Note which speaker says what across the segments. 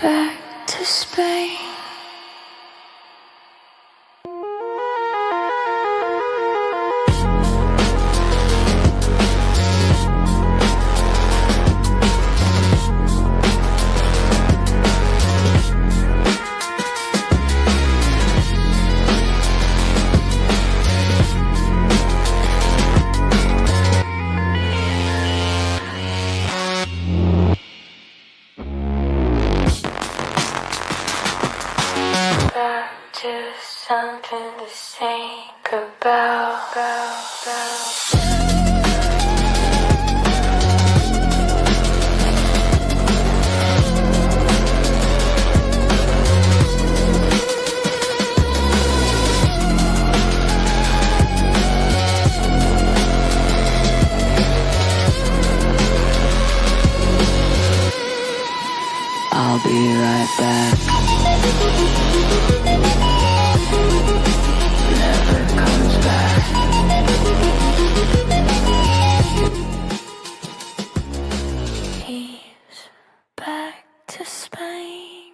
Speaker 1: back to Spain. Back to something to think about. I'll be right back. Never comes back. He's back to Spain.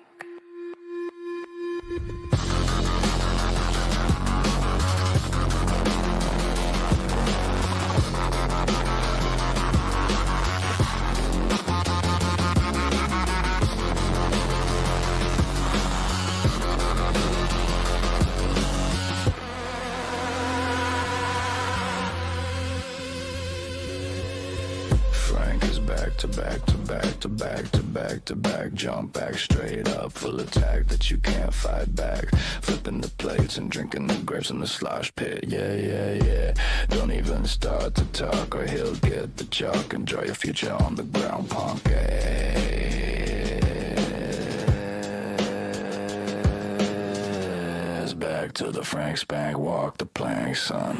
Speaker 2: Frank is back to back to back to back to back to back. Jump back straight up, full attack that you can't fight back. Flipping the plates and drinking the grapes in the slosh pit. Yeah. Don't even start to talk or he'll get the chalk and draw your future on the ground, punk. It's back to the Frank Spank, walk the plank, son.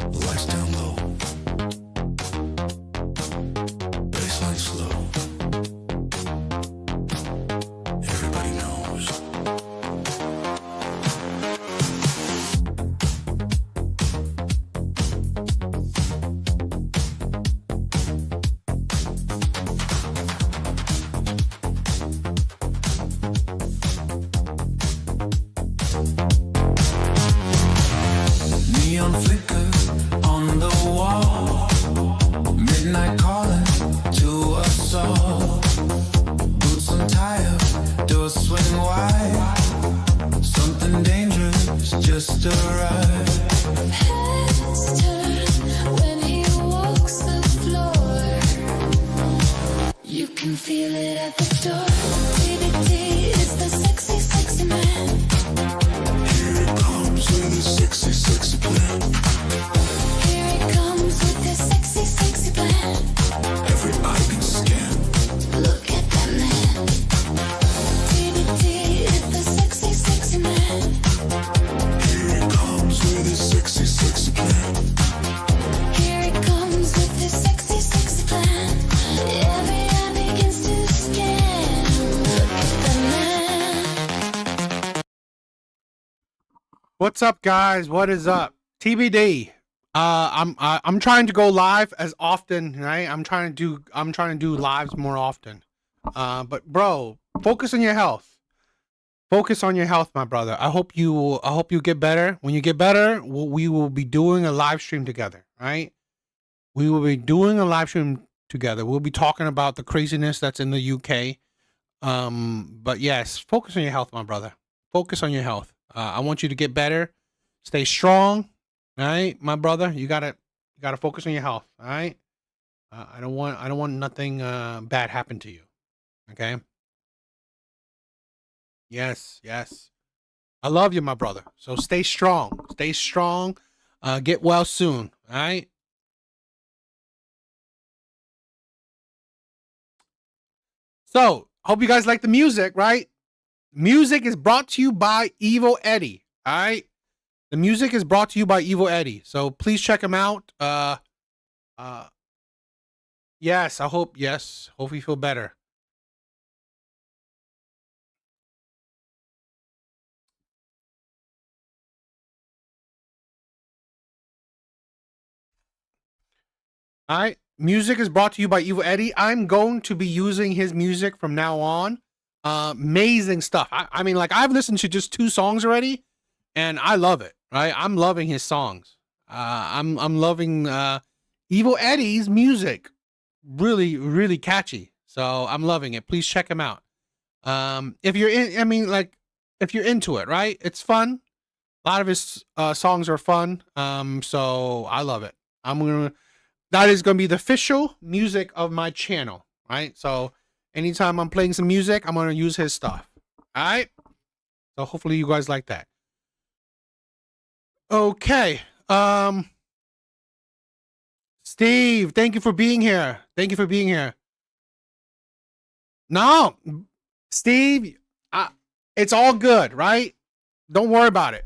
Speaker 2: Lights down low, baseline slow. Everybody knows. Neon flicker on the wall, midnight calling to us all. Boots untied, doors swing wide. Something dangerous just arrived.
Speaker 1: Heads turn when he walks the floor. You can feel it at the door. TBT is the sexy, sexy man.
Speaker 2: Here it comes with a sexy, sexy plan.
Speaker 1: Here he comes with his sexy, sexy plan.
Speaker 2: Every eye can scan.
Speaker 1: Look at that man. TBT is the sexy, sexy man.
Speaker 2: Here it comes with a sexy, sexy plan.
Speaker 1: Here he comes with his sexy, sexy plan. Every eye begins to scan. Look at that man.
Speaker 3: What's up, guys? What is up? TBD. I'm trying to go live as often, right? I'm trying to do lives more often. But bro, focus on your health. Focus on your health, my brother. I hope you get better. When you get better, we will be doing a live stream together, right? We will be doing a live stream together. We'll be talking about the craziness that's in the UK. But yes, focus on your health, my brother. Focus on your health. I want you to get better. Stay strong, all right, my brother. You gotta focus on your health, all right. I don't want nothing bad happen to you. Okay. Yes, yes. I love you, my brother. So stay strong. Stay strong. Get well soon. All right. So hope you guys like the music, right? Music is brought to you by Evil Eddie. All right. The music is brought to you by Evil Eddie. So please check him out. Uh yes, I hope yes. Hope you feel better. All right. Music is brought to you by Evil Eddie. I'm going to be using his music from now on. Amazing stuff. I mean, like I've listened to just 2 songs already, and I love it. Right. I'm loving his songs. I'm loving Evil Eddie's music. Really, really catchy. So I'm loving it. Please check him out. If you're in, I mean, like if you're into it, right? It's fun. A lot of his songs are fun. So I love it. I'm gonna that is going to be the official music of my channel, right? So anytime I'm playing some music, I'm going to use his stuff. All right? So hopefully you guys like that. Okay. Steve, thank you for being here. Thank you for being here. No, Steve, it's all good, right? Don't worry about it.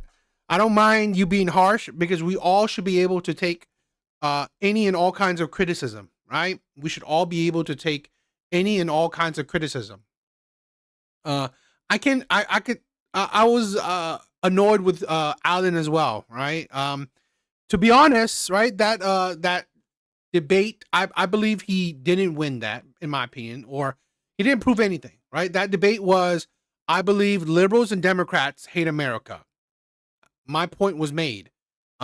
Speaker 3: I don't mind you being harsh because we all should be able to take any and all kinds of criticism, right? We should all be able to take any and all kinds of criticism. Uh, I could, I was annoyed with Alan as well, right? To be honest, right, that debate, I believe he didn't win that, in my opinion, or he didn't prove anything, right? That debate was, I believe liberals and Democrats hate America. My point was made.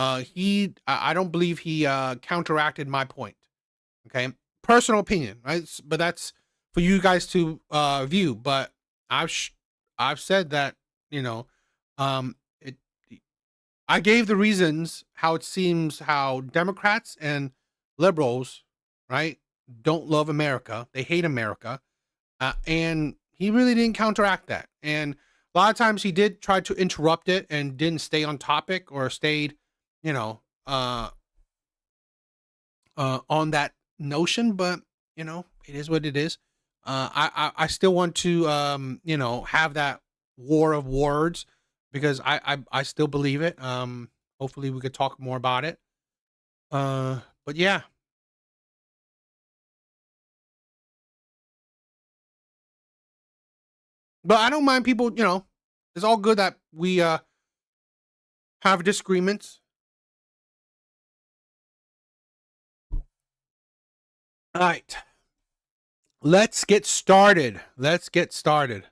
Speaker 3: I don't believe he counteracted my point. Okay, personal opinion, right? But that's for you guys to view. But I've said that you know, it. I gave the reasons how it seems how Democrats and liberals, right, don't love America. They hate America, and he really didn't counteract that. And a lot of times he did try to interrupt it and didn't stay on topic or stayed, you know, on that notion. But it is what it is. I still want to have that war of words because I still believe it. Hopefully we could talk more about it. But yeah, but I don't mind people. It's all good that we have disagreements. All right, let's get started. Let's get started.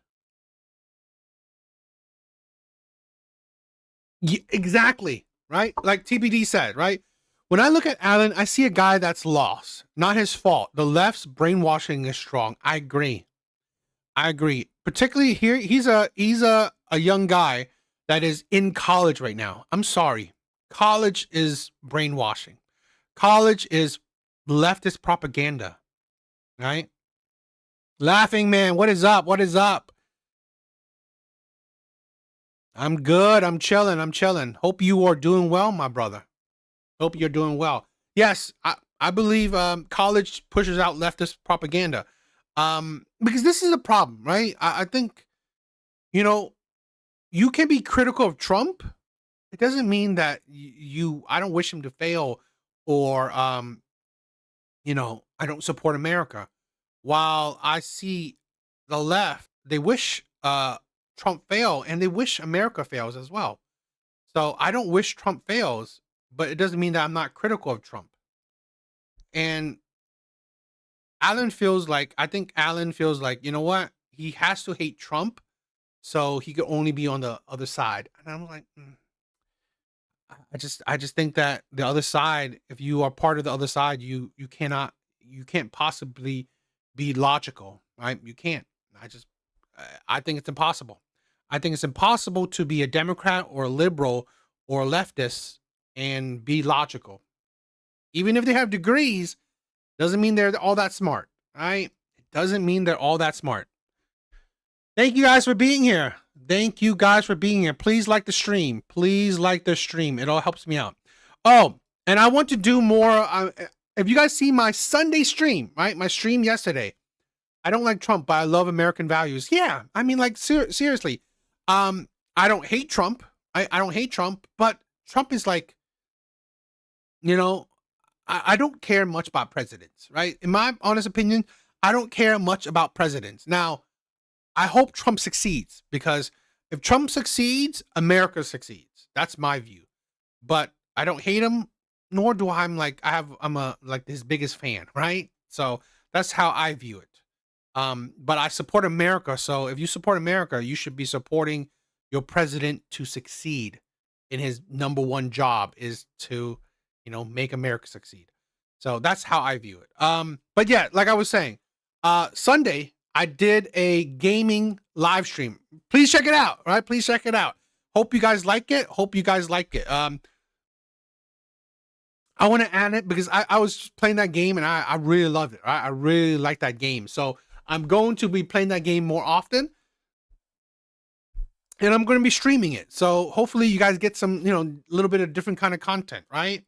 Speaker 3: Exactly, right? Like TBD said, right? When I look at Allen, I see a guy that's lost. Not his fault. The left's brainwashing is strong. I agree. I agree. Particularly here, he's a young guy that is in college right now. I'm sorry. College is brainwashing. College is leftist propaganda, right? Laughing man, what is up? What is up? I'm good. I'm chilling. I'm chilling. Hope you are doing well, my brother. Hope you're doing well. Yes, I believe college pushes out leftist propaganda. Because this is a problem, right? I think, you know, you can be critical of Trump. It doesn't mean that I don't wish him to fail or, I don't support America. While I see the left, they wish Trump fail and they wish America fails as well. So I don't wish Trump fails, but it doesn't mean that I'm not critical of Trump. And I think Alan feels like, you know what? He has to hate Trump, so he could only be on the other side. And I'm like, I just think that the other side, if you are part of the other side, you can't possibly be logical, right? You can't. I think it's impossible. I think it's impossible to be a Democrat or a liberal or a leftist and be logical. Even if they have degrees, doesn't mean they're all that smart, right? It doesn't mean they're all that smart. Thank you guys for being here. Thank you guys for being here. Please like the stream. Please like the stream. It all helps me out. Oh, and I want to do more. If you guys see my Sunday stream, right? My stream yesterday. I don't like Trump, but I love American values. Yeah, I mean, like seriously. I don't hate Trump. I don't hate Trump, but Trump is like, you know, I don't care much about presidents, right? In my honest opinion, I don't care much about presidents. Now, I hope Trump succeeds, because if Trump succeeds, America succeeds. That's my view. But I don't hate him, nor do I'm a like his biggest fan, right? So that's how I view it. But I support America. So if you support America, you should be supporting your president to succeed in his number one job is to, make America succeed. So that's how I view it. But yeah, like I was saying, Sunday, I did a gaming live stream. Please check it out, right? Please check it out. Hope you guys like it. I want to add it because I was playing that game and I really loved it. Right? I really like that game. So I'm going to be playing that game more often. And I'm going to be streaming it. So hopefully you guys get some, a little bit of different kind of content, right?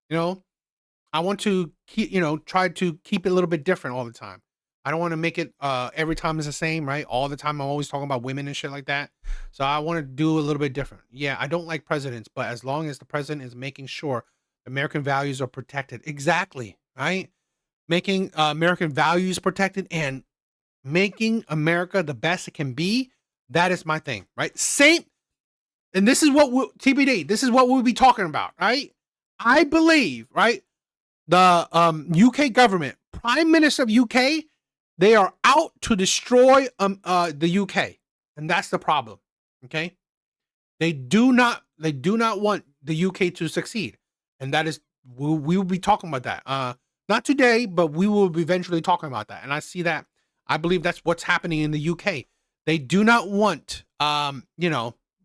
Speaker 3: I want to keep, try to keep it a little bit different all the time. I don't want to make it every time is the same, right? All the time I'm always talking about women and shit like that. So I want to do a little bit different. Yeah, I don't like presidents, but as long as the president is making sure American values are protected. Exactly, right? Making American values protected and making America the best it can be. That is my thing, right? Same. And this is what TBD, this is what we'll be talking about, right? I believe, right? The UK government, Prime Minister of UK, they are out to destroy the UK, and that's the problem. Okay, they do not want the UK to succeed, and that is we will be talking about that. Not today, but we will be eventually talking about that. And I see that. I believe that's what's happening in the UK. They do not want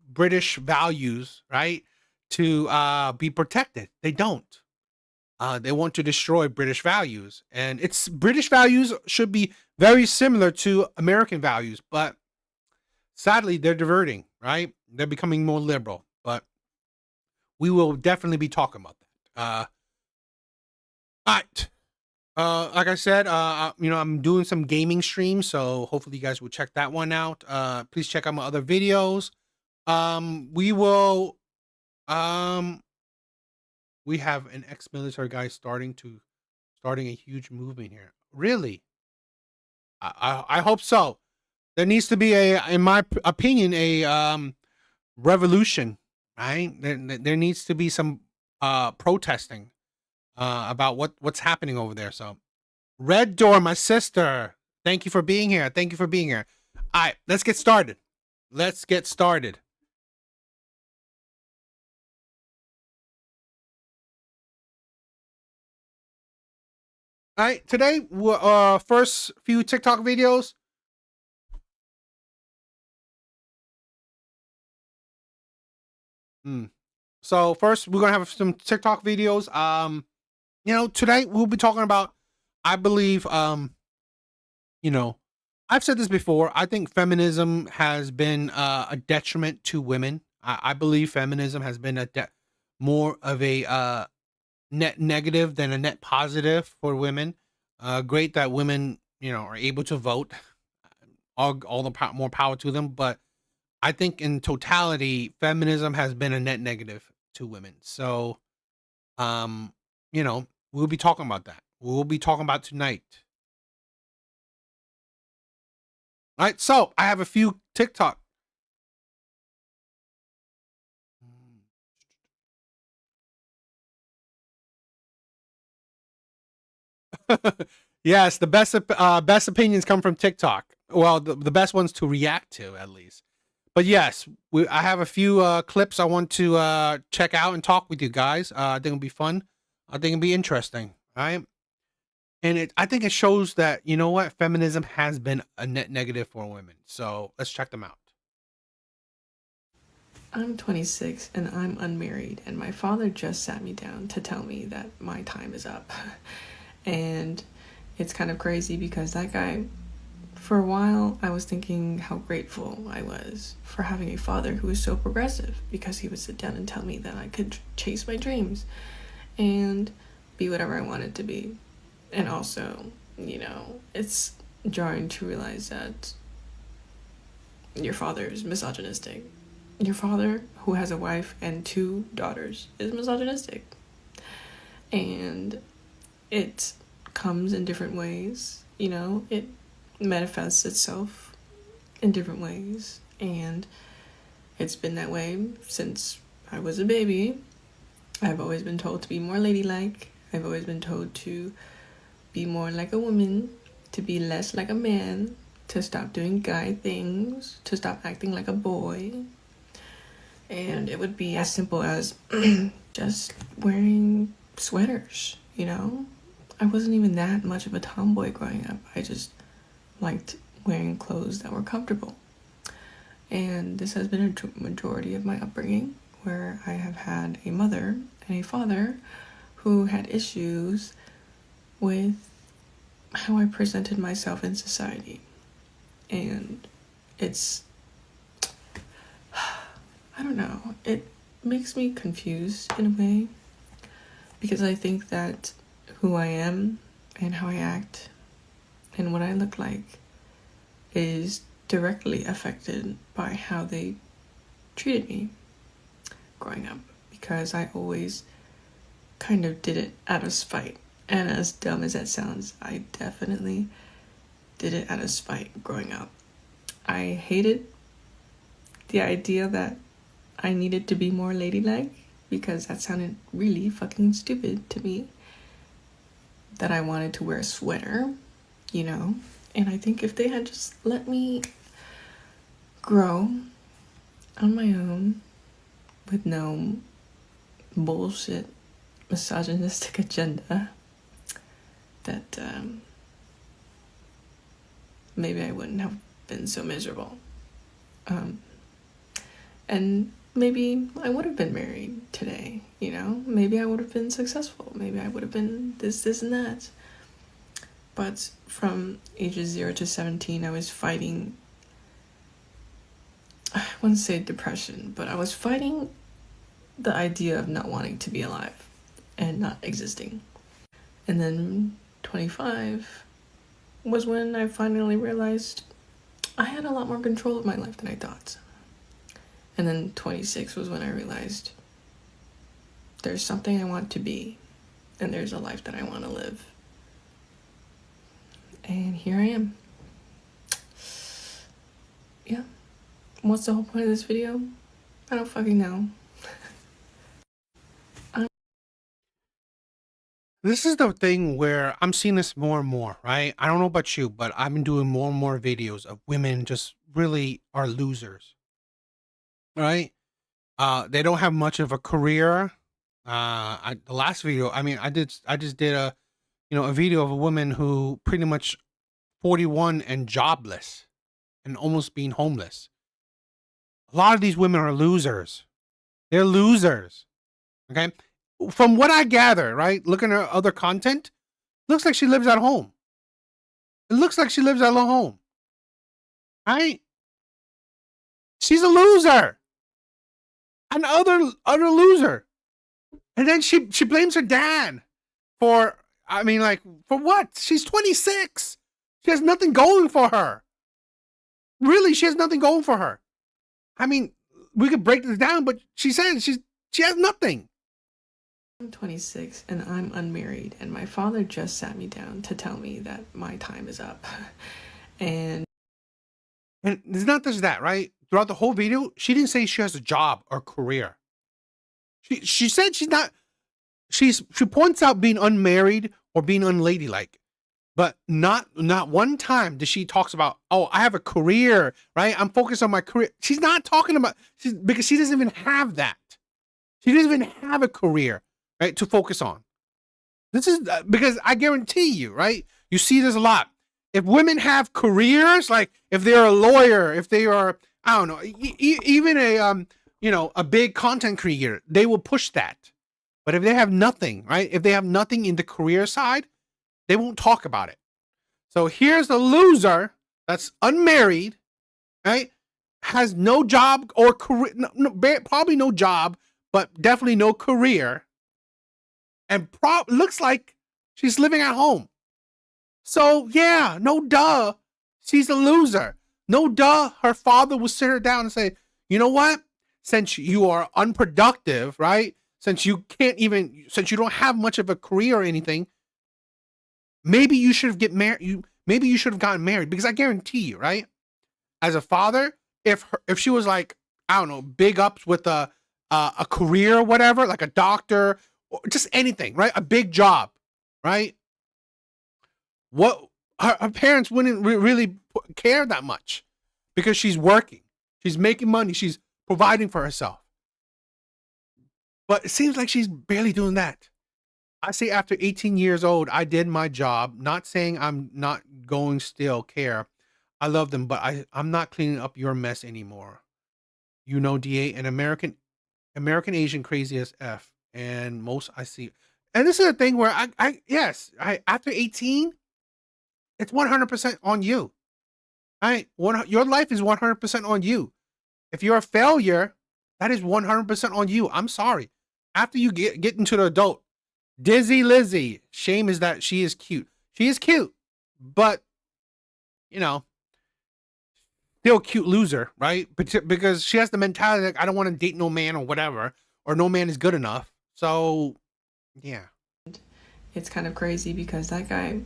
Speaker 3: British values, right, to be protected. They don't. They want to destroy British values, and it's British values should be very similar to American values, but sadly they're diverting, right? They're becoming more liberal, but we will definitely be talking about that. All right. Like I said, I'm doing some gaming streams, so hopefully you guys will check that one out. Please check out my other videos. We have an ex-military guy starting a huge movement here. Really? I hope so. There needs to be in my opinion, a revolution, right? There needs to be some protesting about what's happening over there. So, Red Door, my sister, thank you for being here. Thank you for being here. All right, let's get started. All right, today, first few TikTok videos. So first, we're gonna have some TikTok videos. Today we'll be talking about. I believe, I've said this before. I think feminism has been a detriment to women. I believe feminism has been more of a net negative than a net positive for women. Great that women, are able to vote. All the more power to them. But I think in totality, feminism has been a net negative to women. So, we'll be talking about that. We'll be talking about tonight. All right. So I have a few TikTok. Yes, the best opinions come from TikTok. Well, the best ones to react to, at least. But yes, I have a few clips I want to check out and talk with you guys. I think it'll be fun. I think it'll be interesting. All right. And I think it shows that, you know what, feminism has been a net negative for women. So let's check them out.
Speaker 4: I'm 26 and I'm unmarried, and my father just sat me down to tell me that my time is up. And it's kind of crazy because that guy, for a while, I was thinking how grateful I was for having a father who was so progressive, because he would sit down and tell me that I could chase my dreams and be whatever I wanted to be. And also, you know, it's jarring to realize that your father is misogynistic. Your father, who has a wife and 2 daughters, is misogynistic. And it comes in different ways, you know, it manifests itself in different ways. And it's been that way since I was a baby. I've always been told to be more ladylike. I've always been told to be more like a woman, to be less like a man, to stop doing guy things, to stop acting like a boy. And it would be as simple as just wearing sweaters, you know? I wasn't even that much of a tomboy growing up. I just liked wearing clothes that were comfortable. And this has been a majority of my upbringing, where I have had a mother and a father who had issues with how I presented myself in society. And it's, I don't know, it makes me confused in a way, because I think that who I am and how I act and what I look like is directly affected by how they treated me growing up, because I always kind of did it out of spite. And as dumb as that sounds, I definitely did it out of spite growing up. I hated the idea that I needed to be more ladylike, because that sounded really fucking stupid to me. That I wanted to wear a sweater, you know? And I think if they had just let me grow on my own with no bullshit misogynistic agenda, that maybe I wouldn't have been so miserable. And maybe I would have been married today, you know? Maybe I would have been successful. Maybe I would have been this, and that. But from ages 0 to 17, I was fighting, I wouldn't say depression, but I was fighting the idea of not wanting to be alive and not existing. And then 25 was when I finally realized I had a lot more control of my life than I thought. And then 26 was when I realized there's something I want to be, and there's a life that I want to live. And here I am. Yeah. What's the whole point of this video? I don't fucking know.
Speaker 3: This is the thing where I'm seeing this more and more, right? I don't know about you, but I've been doing more and more videos of women just really are losers, right? They don't have much of a career. The last video, I just did a video of a woman who pretty much 41 and jobless and almost being homeless. A lot of these women are losers. They're losers. Okay. From what I gather, right, looking at her other content, looks like she lives at home. It looks like she lives at home. Right? She's a loser. An utter loser. And then she blames her dad for, for what? She's 26. She has nothing going for her. Really, she has nothing going for her. I mean, we could break this down, but she said she has nothing.
Speaker 4: I'm 26 and I'm unmarried, and my father just sat me down to tell me that my time is up. And
Speaker 3: it's not just that, right? Throughout the whole video, she didn't say she has a job or career. She said she's not. She points out being unmarried or being unladylike. But not one time does she talks about, oh, I have a career, right? I'm focused on my career. She's not talking about, because she doesn't even have that. She doesn't even have a career, right, to focus on. This is because I guarantee you, right? You see this a lot. If women have careers, like if they're a lawyer, if they are, I don't know, even a a big content creator, they will push that. But if they have nothing, right? If they have nothing in the career side, they won't talk about it. So here's the loser that's unmarried, right? Has no job or career, probably no job, but definitely no career, and looks like she's living at home. So yeah, no duh, she's a loser. No duh, her father will sit her down and say, you know what? Since you are unproductive, right? Since you don't have much of a career or anything, maybe you should have maybe you should have gotten married, because I guarantee you, right? As a father, if she was like, I don't know, big ups with a career or whatever, like a doctor or just anything, right? A big job, right? What her parents wouldn't really care that much, because she's working, she's making money, she's providing for herself. But it seems like she's barely doing that. I say after 18 years old, I did my job. Not saying I'm not going still care. I love them, but I'm not cleaning up your mess anymore. You know, DA, an American Asian crazy as F. And most I see. And this is a thing where after 18, it's 100% on you. Your life is 100% on you. If you're a failure, that is 100% on you. I'm sorry. After you get into the adult, Dizzy Lizzie, shame is that she is cute. She is cute, but still a cute loser, right? Because she has the mentality like, I don't want to date no man or whatever, or no man is good enough. So, yeah.
Speaker 4: It's kind of crazy because that guy,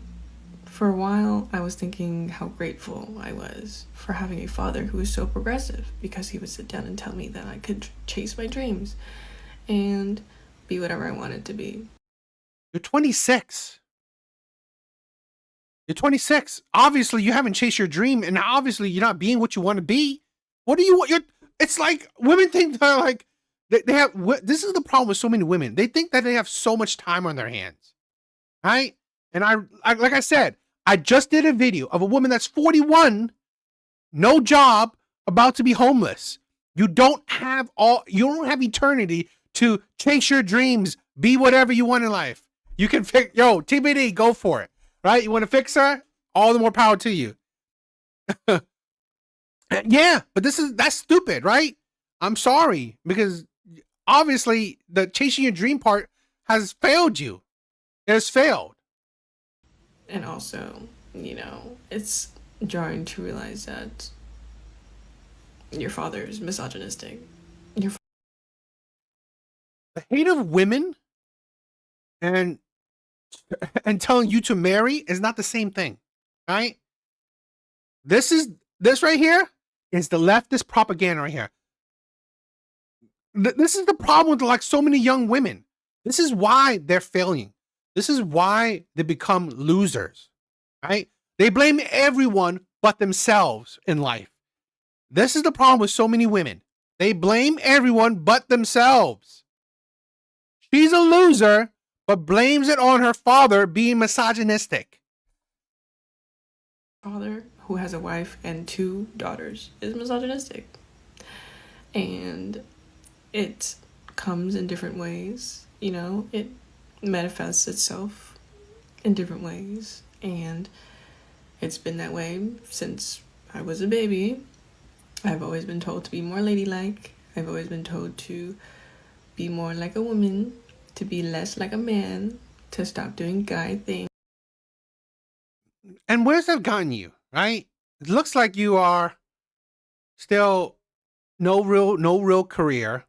Speaker 4: for a while, I was thinking how grateful I was for having a father who was so progressive, because he would sit down and tell me that I could chase my dreams and be whatever I wanted to be.
Speaker 3: You're 26. You're 26. Obviously, you haven't chased your dream, and obviously, you're not being what you want to be. What do you want? It's like women think they're like they have. This is the problem with so many women. They think that they have so much time on their hands, right? And I like I said, I just did a video of a woman that's 41, no job, about to be homeless. You don't have eternity to chase your dreams, be whatever you want in life. You can TBD, go for it. Right? You want to fix her? All the more power to you. Yeah, but that's stupid, right? I'm sorry, because obviously the chasing your dream part has failed you. It has failed.
Speaker 4: And also, it's jarring to realize that your father is misogynistic.
Speaker 3: The hate of women and telling you to marry is not the same thing, right? This right here is the leftist propaganda right here. This is the problem with like so many young women. This is why they're failing. This is why they become losers, right? They blame everyone but themselves in life. This is the problem with so many women. They blame everyone but themselves. She's a loser, but blames it on her father being misogynistic.
Speaker 4: Father, who has a wife and 2 daughters, is misogynistic. And it comes in different ways. It manifests itself in different ways. And it's been that way since I was a baby. I've always been told to be more ladylike. I've always been told to be more like a woman, to be less like a man, to stop doing guy things.
Speaker 3: And where's that gotten you, right? It looks like you are still no real career,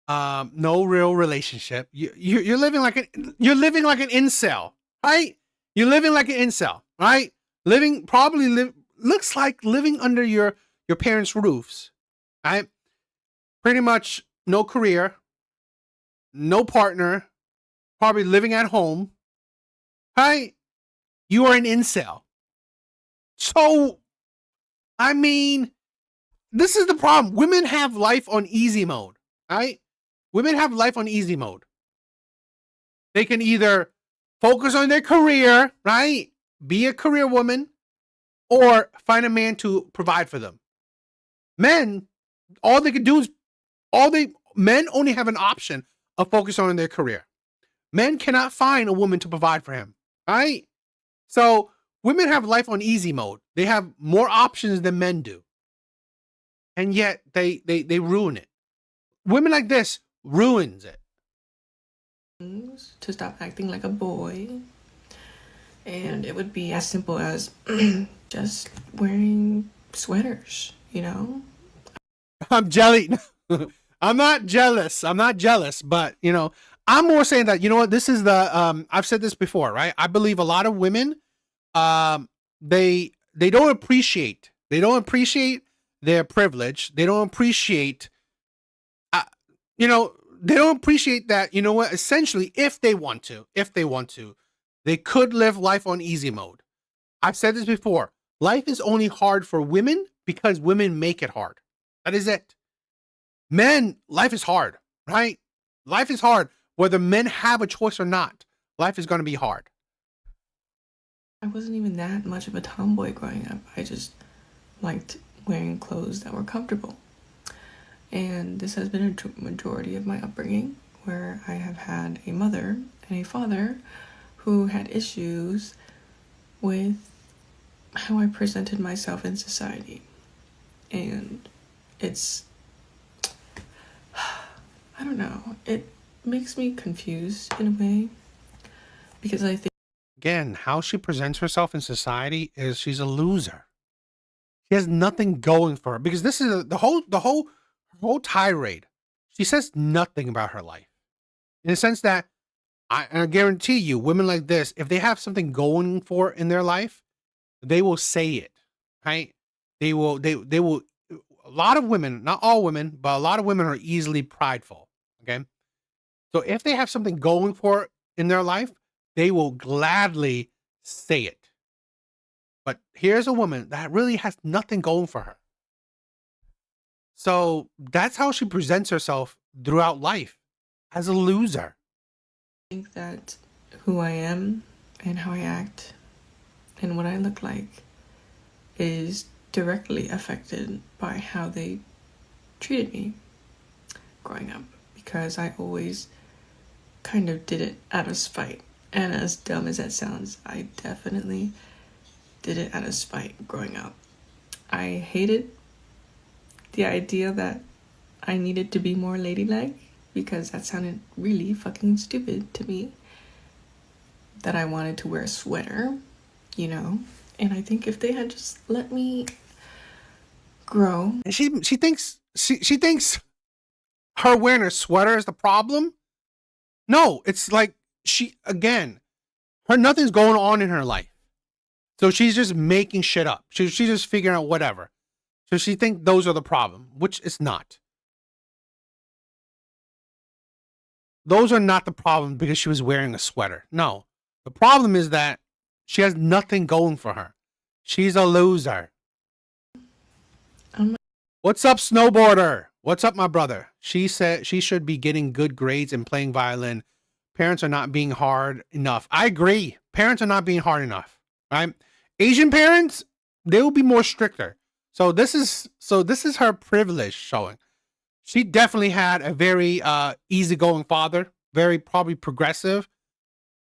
Speaker 3: no real relationship. You're living like an incel, right? You're living like an incel, right? Looks like living under your parents' roofs, right? Pretty much no career, no partner, probably living at home, right? you are an incel. So, I mean, this is the problem. Women have life on easy mode, right? Women have life on easy mode. They can either focus on their career, right? Be a career woman, or find a man to provide for them. Men, all they can do is men only have an option of focusing on their career. Men cannot find a woman to provide for him, right? So women have life on easy mode. They have more options than men do. And yet they ruin it. Women like this ruins it.
Speaker 4: To stop acting like a boy. And it would be as simple as just wearing sweaters, you know?
Speaker 3: I'm jelly. I'm not jealous. But I'm more saying that, what, this is the I've said this before, right? I believe a lot of women they don't appreciate their privilege. They don't appreciate they don't appreciate that, what, essentially, if they want to, they could live life on easy mode. I've said this before. Life is only hard for women because women make it hard. That is it. Men, life is hard, right? Life is hard. Whether men have a choice or not, life is going to be hard.
Speaker 4: I wasn't even that much of a tomboy growing up. I just liked wearing clothes that were comfortable. And this has been a majority of my upbringing, where I have had a mother and a father who had issues with how I presented myself in society. And it's, I don't know, it makes me confused in a way, because I think,
Speaker 3: Again, how she presents herself in society is she's a loser. She has nothing going for her, because this is the whole tirade. She says nothing about her life, in the sense that I guarantee you, women like this, if they have something going for in their life, they will say it, right? They will. A lot of women, not all women, but a lot of women are easily prideful. Okay, so if they have something going for in their life, they will gladly say it. But here's a woman that really has nothing going for her. So that's how she presents herself throughout life, as a loser.
Speaker 4: I think that who I am and how I act and what I look like is directly affected by how they treated me growing up, because I always kind of did it out of spite. And as dumb as that sounds, I definitely did it out of spite growing up. I hated the idea that I needed to be more ladylike, because that sounded really fucking stupid to me. That I wanted to wear a sweater, And I think if they had just let me grow.
Speaker 3: And she thinks she thinks her wearing a sweater is the problem. No, it's like nothing's going on in her life. So she's just making shit up. She's just figuring out whatever. So she thinks those are the problem, which it's not. Those are not the problem because she was wearing a sweater. No, the problem is that she has nothing going for her. She's a loser. What's up, snowboarder? What's up, my brother? She said she should be getting good grades and playing violin. Parents are not being hard enough. I agree. Parents are not being hard enough, right? Asian parents, they will be more stricter. So this is her privilege showing. She definitely had a very easygoing father, very probably progressive,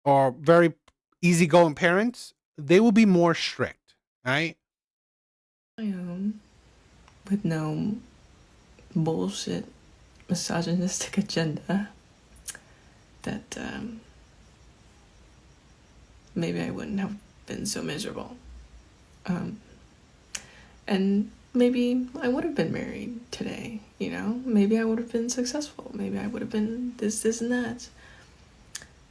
Speaker 3: or very easygoing parents. They will be more strict, right?
Speaker 4: I am, with no bullshit misogynistic agenda, that maybe I wouldn't have been so miserable. And maybe I would have been married today, Maybe I would have been successful. Maybe I would have been this, and that.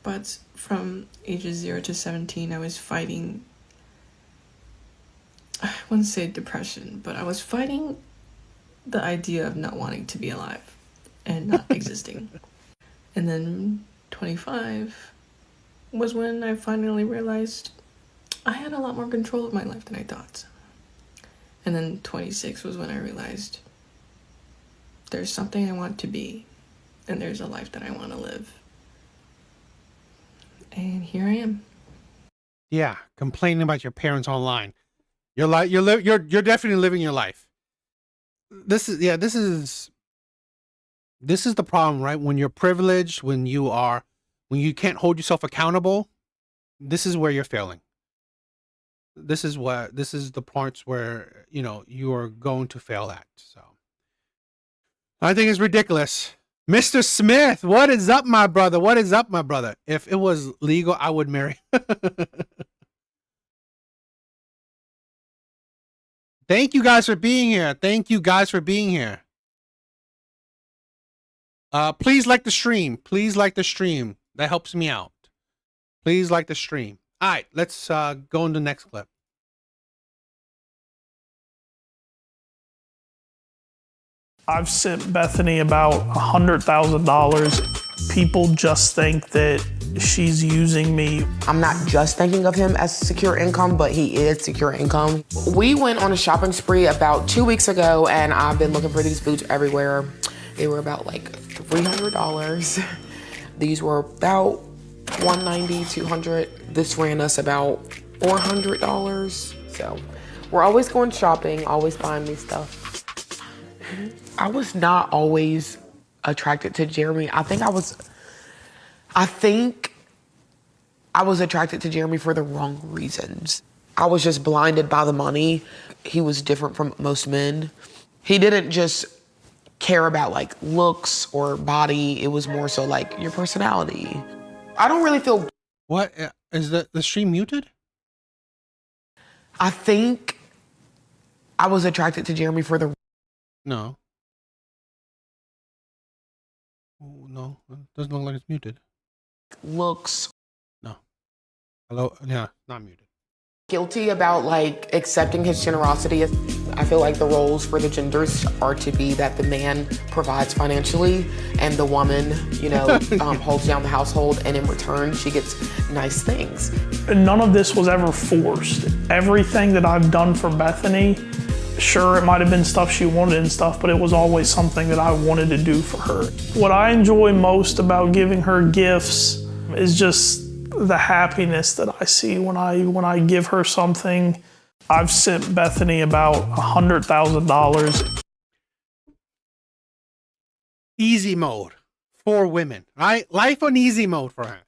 Speaker 4: But from ages 0 to 17, I was fighting, I wouldn't say depression, but I was fighting the idea of not wanting to be alive and not existing. And then 25 was when I finally realized I had a lot more control of my life than I thought. And then 26 was when I realized there's something I want to be, and there's a life that I want to live. And here I am.
Speaker 3: Yeah, complaining about your parents online. You're definitely living your life. This is the problem, right? When you're privileged, when you can't hold yourself accountable, this is where you're failing. This is the parts where, you are going to fail at. So I think it's ridiculous. Mr. Smith, what is up, my brother? What is up, my brother? If it was legal, I would marry. Thank you guys for being here. Please like the stream. That helps me out. Please like the stream. All right, let's go into the next clip.
Speaker 5: I've sent Bethany about $100,000. People just think that she's using me.
Speaker 6: I'm not just thinking of him as secure income, but he is secure income. We went on a shopping spree about 2 weeks ago, and I've been looking for these boots everywhere. They were about like $300. These were about $190, $200. This ran us about $400. So we're always going shopping, always buying me stuff. I was not always attracted to Jeremy. I think I was attracted to Jeremy for the wrong reasons. I was just blinded by the money. He was different from most men. He didn't just care about like looks or body. It was more so like your personality. I don't really feel.
Speaker 3: What is the stream muted?
Speaker 6: I think I was attracted to Jeremy for the.
Speaker 3: No. Oh, no, it doesn't look like it's muted.
Speaker 6: Looks.
Speaker 3: No. Hello? Yeah, not muted.
Speaker 6: Guilty about like accepting his generosity. I feel like the roles for the genders are to be that the man provides financially and the woman, holds down the household, and in return she gets nice things.
Speaker 5: And none of this was ever forced. Everything that I've done for Bethany, sure, it might have been stuff she wanted and stuff, but it was always something that I wanted to do for her. What I enjoy most about giving her gifts is just the happiness that I see when I give her something. I've sent Bethany about $100,000.
Speaker 3: Easy mode for women, right? Life on easy mode for her.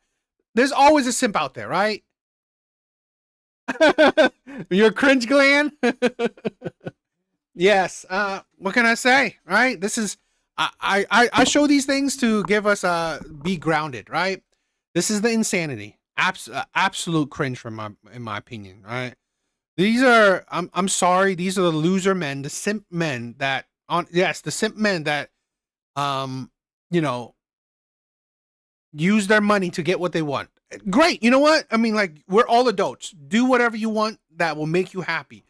Speaker 3: There's always a simp out there, right? Your cringe gland. Yes. What can I say? Right? This is I show these things to give us be grounded, right? This is the insanity. Absolute cringe in my opinion, right? These are I'm sorry, these are the loser men, the simp men that the simp men that use their money to get what they want. Great. You know what? I mean, like, we're all adults. Do whatever you want that will make you happy.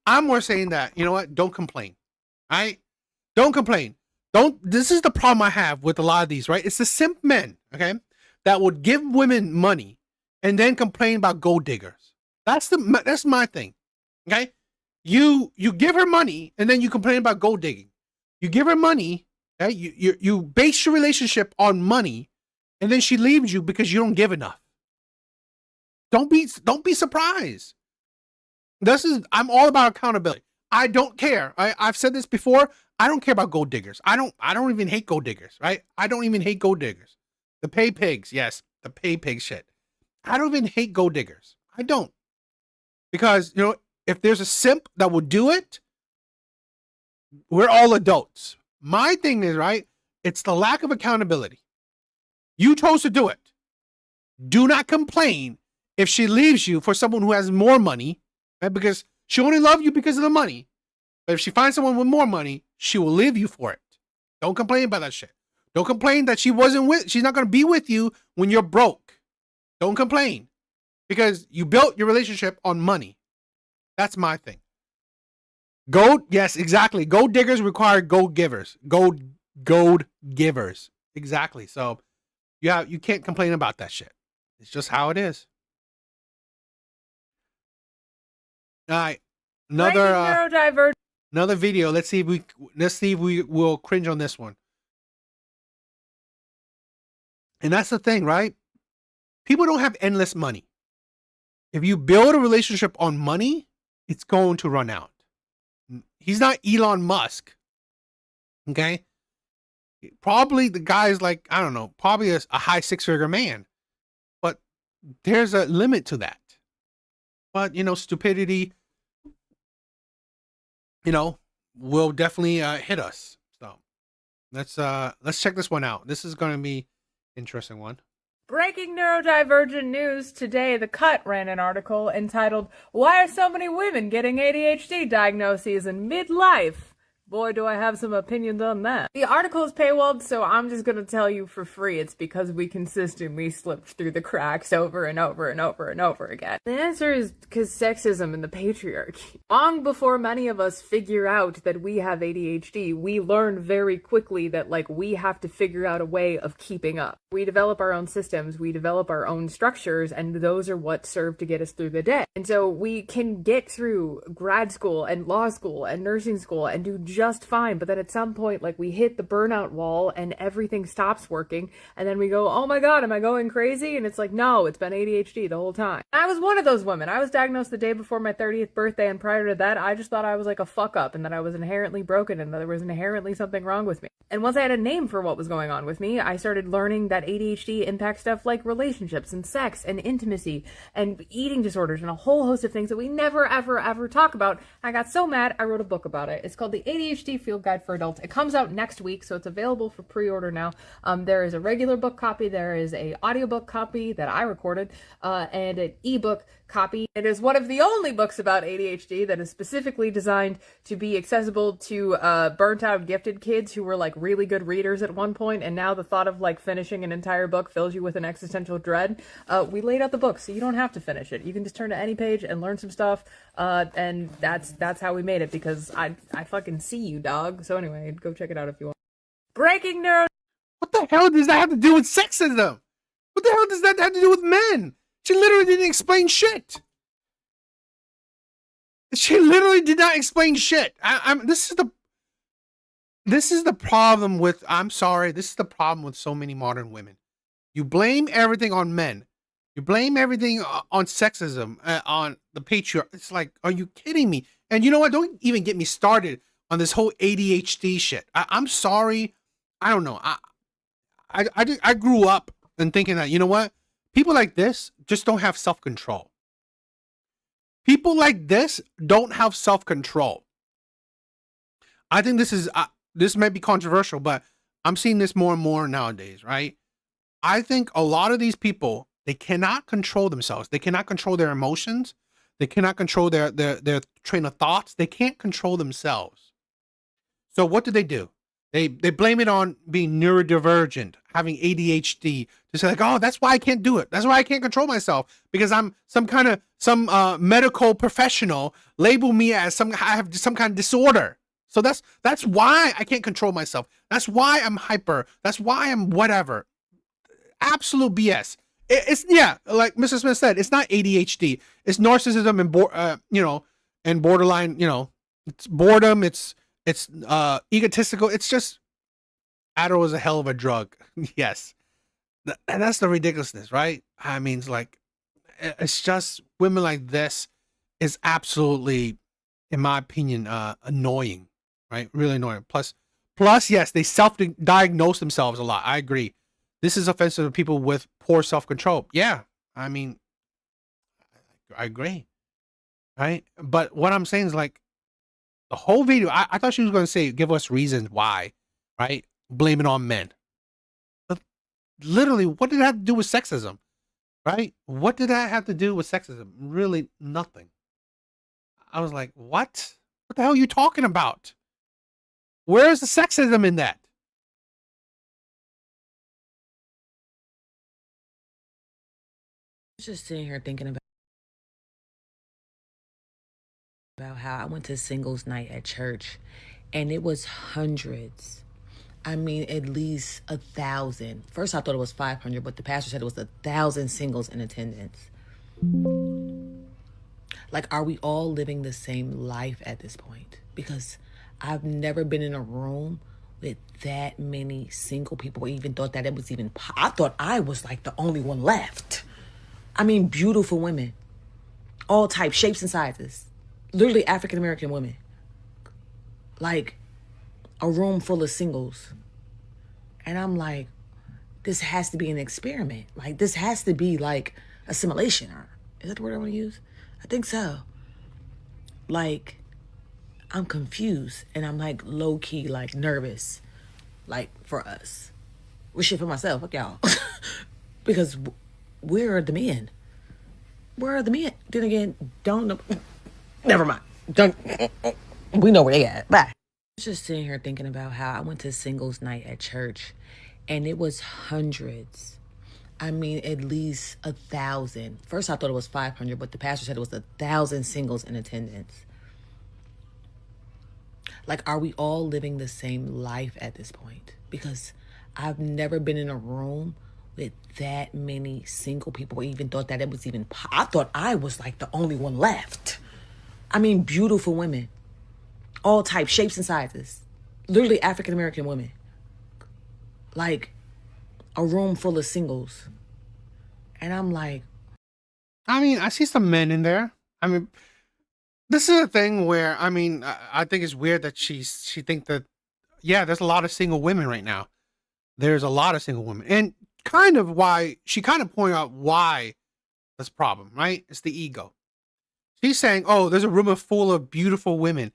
Speaker 3: I'm more saying that, you know what? Don't complain. Right? Don't complain. This is the problem I have with a lot of these, right? It's the simp men, okay, that would give women money and then complain about gold diggers. That's my thing. Okay? You give her money and then you complain about gold digging. You give her money, okay? You base your relationship on money, and then she leaves you because you don't give enough. Don't be surprised. I'm all about accountability. I don't care. I've said this before. I don't care about gold diggers. I don't even hate gold diggers, right? I don't even hate gold diggers. The pay pigs, yes, the pay pig shit. I don't even hate gold diggers. I don't. Because, if there's a simp that will do it, we're all adults. My thing is, right, it's the lack of accountability. You chose to do it. Do not complain if she leaves you for someone who has more money, right? Because she only loves you because of the money. But if she finds someone with more money, she will leave you for it. Don't complain about that shit. Don't complain that she's not going to be with you when you're broke. Don't complain. Because you built your relationship on money. That's my thing. Gold, yes, exactly. Gold diggers require gold givers. Gold givers. Exactly. So you can't complain about that shit. It's just how it is. All right,
Speaker 7: Breaking neurodivergent.
Speaker 3: another video. Let's see if we will cringe on this one. And that's the thing, right? People don't have endless money. If you build a relationship on money, it's going to run out. He's not Elon Musk. Okay? Probably the guy's like, I don't know, probably a high six-figure man. But there's a limit to that. But, stupidity, will definitely hit us. So let's check this one out. This is going to be interesting one.
Speaker 7: Breaking neurodivergent news today. The Cut ran an article entitled, "Why are so many women getting ADHD diagnoses in midlife?" Boy, do I have some opinions on that. The article is paywalled, so I'm just gonna tell you for free. It's because we consistently slipped through the cracks over and over and over and over again. The answer is because sexism and the patriarchy. Long before many of us figure out that we have ADHD, we learn very quickly that, we have to figure out a way of keeping up. We develop our own systems, we develop our own structures, and those are what serve to get us through the day. And so we can get through grad school and law school and nursing school and do just fine, but then at some point, we hit the burnout wall and everything stops working, and then we go, oh my god, am I going crazy? And it's like, no, it's been ADHD the whole time. I was one of those women. I was diagnosed the day before my 30th birthday, and prior to that, I just thought I was like a fuck up, and that I was inherently broken, and that there was inherently something wrong with me. And once I had a name for what was going on with me, I started learning that ADHD impacts stuff like relationships and sex and intimacy and eating disorders and a whole host of things that we never, ever, ever talk about. I got so mad, I wrote a book about it. It's called The ADHD Field Guide for Adults. It comes out next week, so it's available for pre-order now. There is a regular book copy, there is a audiobook copy that I recorded, and an ebook copy. It is one of the only books about ADHD that is specifically designed to be accessible to burnt out gifted kids who were really good readers at one point, and now the thought of finishing an entire book fills you with an existential dread. We laid out the book so you don't have to finish it. You can just turn to any page and learn some stuff, and that's how we made it, because I fucking see you, dog. So anyway, go check it out if you want. Breaking neuro.
Speaker 3: What the hell does that have to do with sexism? What the hell does that have to do with men? She literally didn't explain shit. She literally did not explain shit. This is the problem with, I'm sorry, this is the problem with so many modern women. You blame everything on men. You blame everything on sexism, on the patriarchy. It's like, are you kidding me? And you know what? Don't even get me started on this whole ADHD shit. I'm sorry. I don't know. I grew up and thinking that, you know what? People like this just don't have self-control. People like this don't have self-control. I think this might be controversial, but I'm seeing this more and more nowadays, right? I think a lot of these people, they cannot control themselves. They cannot control their emotions. They cannot control their train of thoughts. They can't control themselves. So what do? They blame it on being neurodivergent, having ADHD. To say oh, that's why I can't do it. That's why I can't control myself, because I'm some medical professional. Label me as I have some kind of disorder. So that's why I can't control myself. That's why I'm hyper. That's why I'm whatever. Absolute BS. It's like Mr. Smith said, it's not ADHD. It's narcissism and borderline. It's boredom. It's egotistical. It's just Adderall is a hell of a drug. Yes. And that's the ridiculousness, right? I mean, it's just women like this is absolutely, in my opinion, annoying, right? Really annoying. Plus, yes, they self-diagnose themselves a lot. I agree. This is offensive to people with poor self-control. Yeah. I mean, I agree. Right? But what I'm saying is the whole video, I thought she was going to say, give us reasons why, right? Blame it on men. But literally, what did that have to do with sexism, right? What did that have to do with sexism? Really nothing. I was like, what? What the hell are you talking about? Where is the sexism in that?
Speaker 6: Just sitting here thinking about how I went to singles night at church, and it was hundreds. I mean, at least 1,000. First, I thought it was 500, but the pastor said it was 1,000 singles in attendance. Like, are we all living the same life at this point? Because I've never been in a room with that many single people or even thought that it was even, I thought I was like the only one left. I mean, beautiful women, all types, shapes and sizes, literally African American women. Like a room full of singles. And I'm like, this has to be an experiment. Like, this has to be like a simulation. Or is that the word I want to use? I think so. Like, I'm confused and I'm like low key, like nervous, like for us. Well, shit for myself, fuck y'all. Because where are the men? Where are the men? Then again, don't know. Never mind. Don't. We know where they at. Bye. I was just sitting here thinking about how I went to singles night at church and it was hundreds. I mean, at least 1,000. First, I thought it was 500, but the pastor said it was 1,000 singles in attendance. Like, are we all living the same life at this point? Because I've never been in a room with that many single people or even thought that it was even, I thought I was like the only one left. I mean, beautiful women, all types, shapes and sizes, literally African American women. Like a room full of singles. And I'm like,
Speaker 3: I mean, I see some men in there. I mean, this is a thing where, I mean, I think it's weird that she think that, yeah, there's a lot of single women right now. There's a lot of single women. And kind of why, she kind of pointed out why this problem, right? It's the ego. She's saying, oh, there's a room full of beautiful women.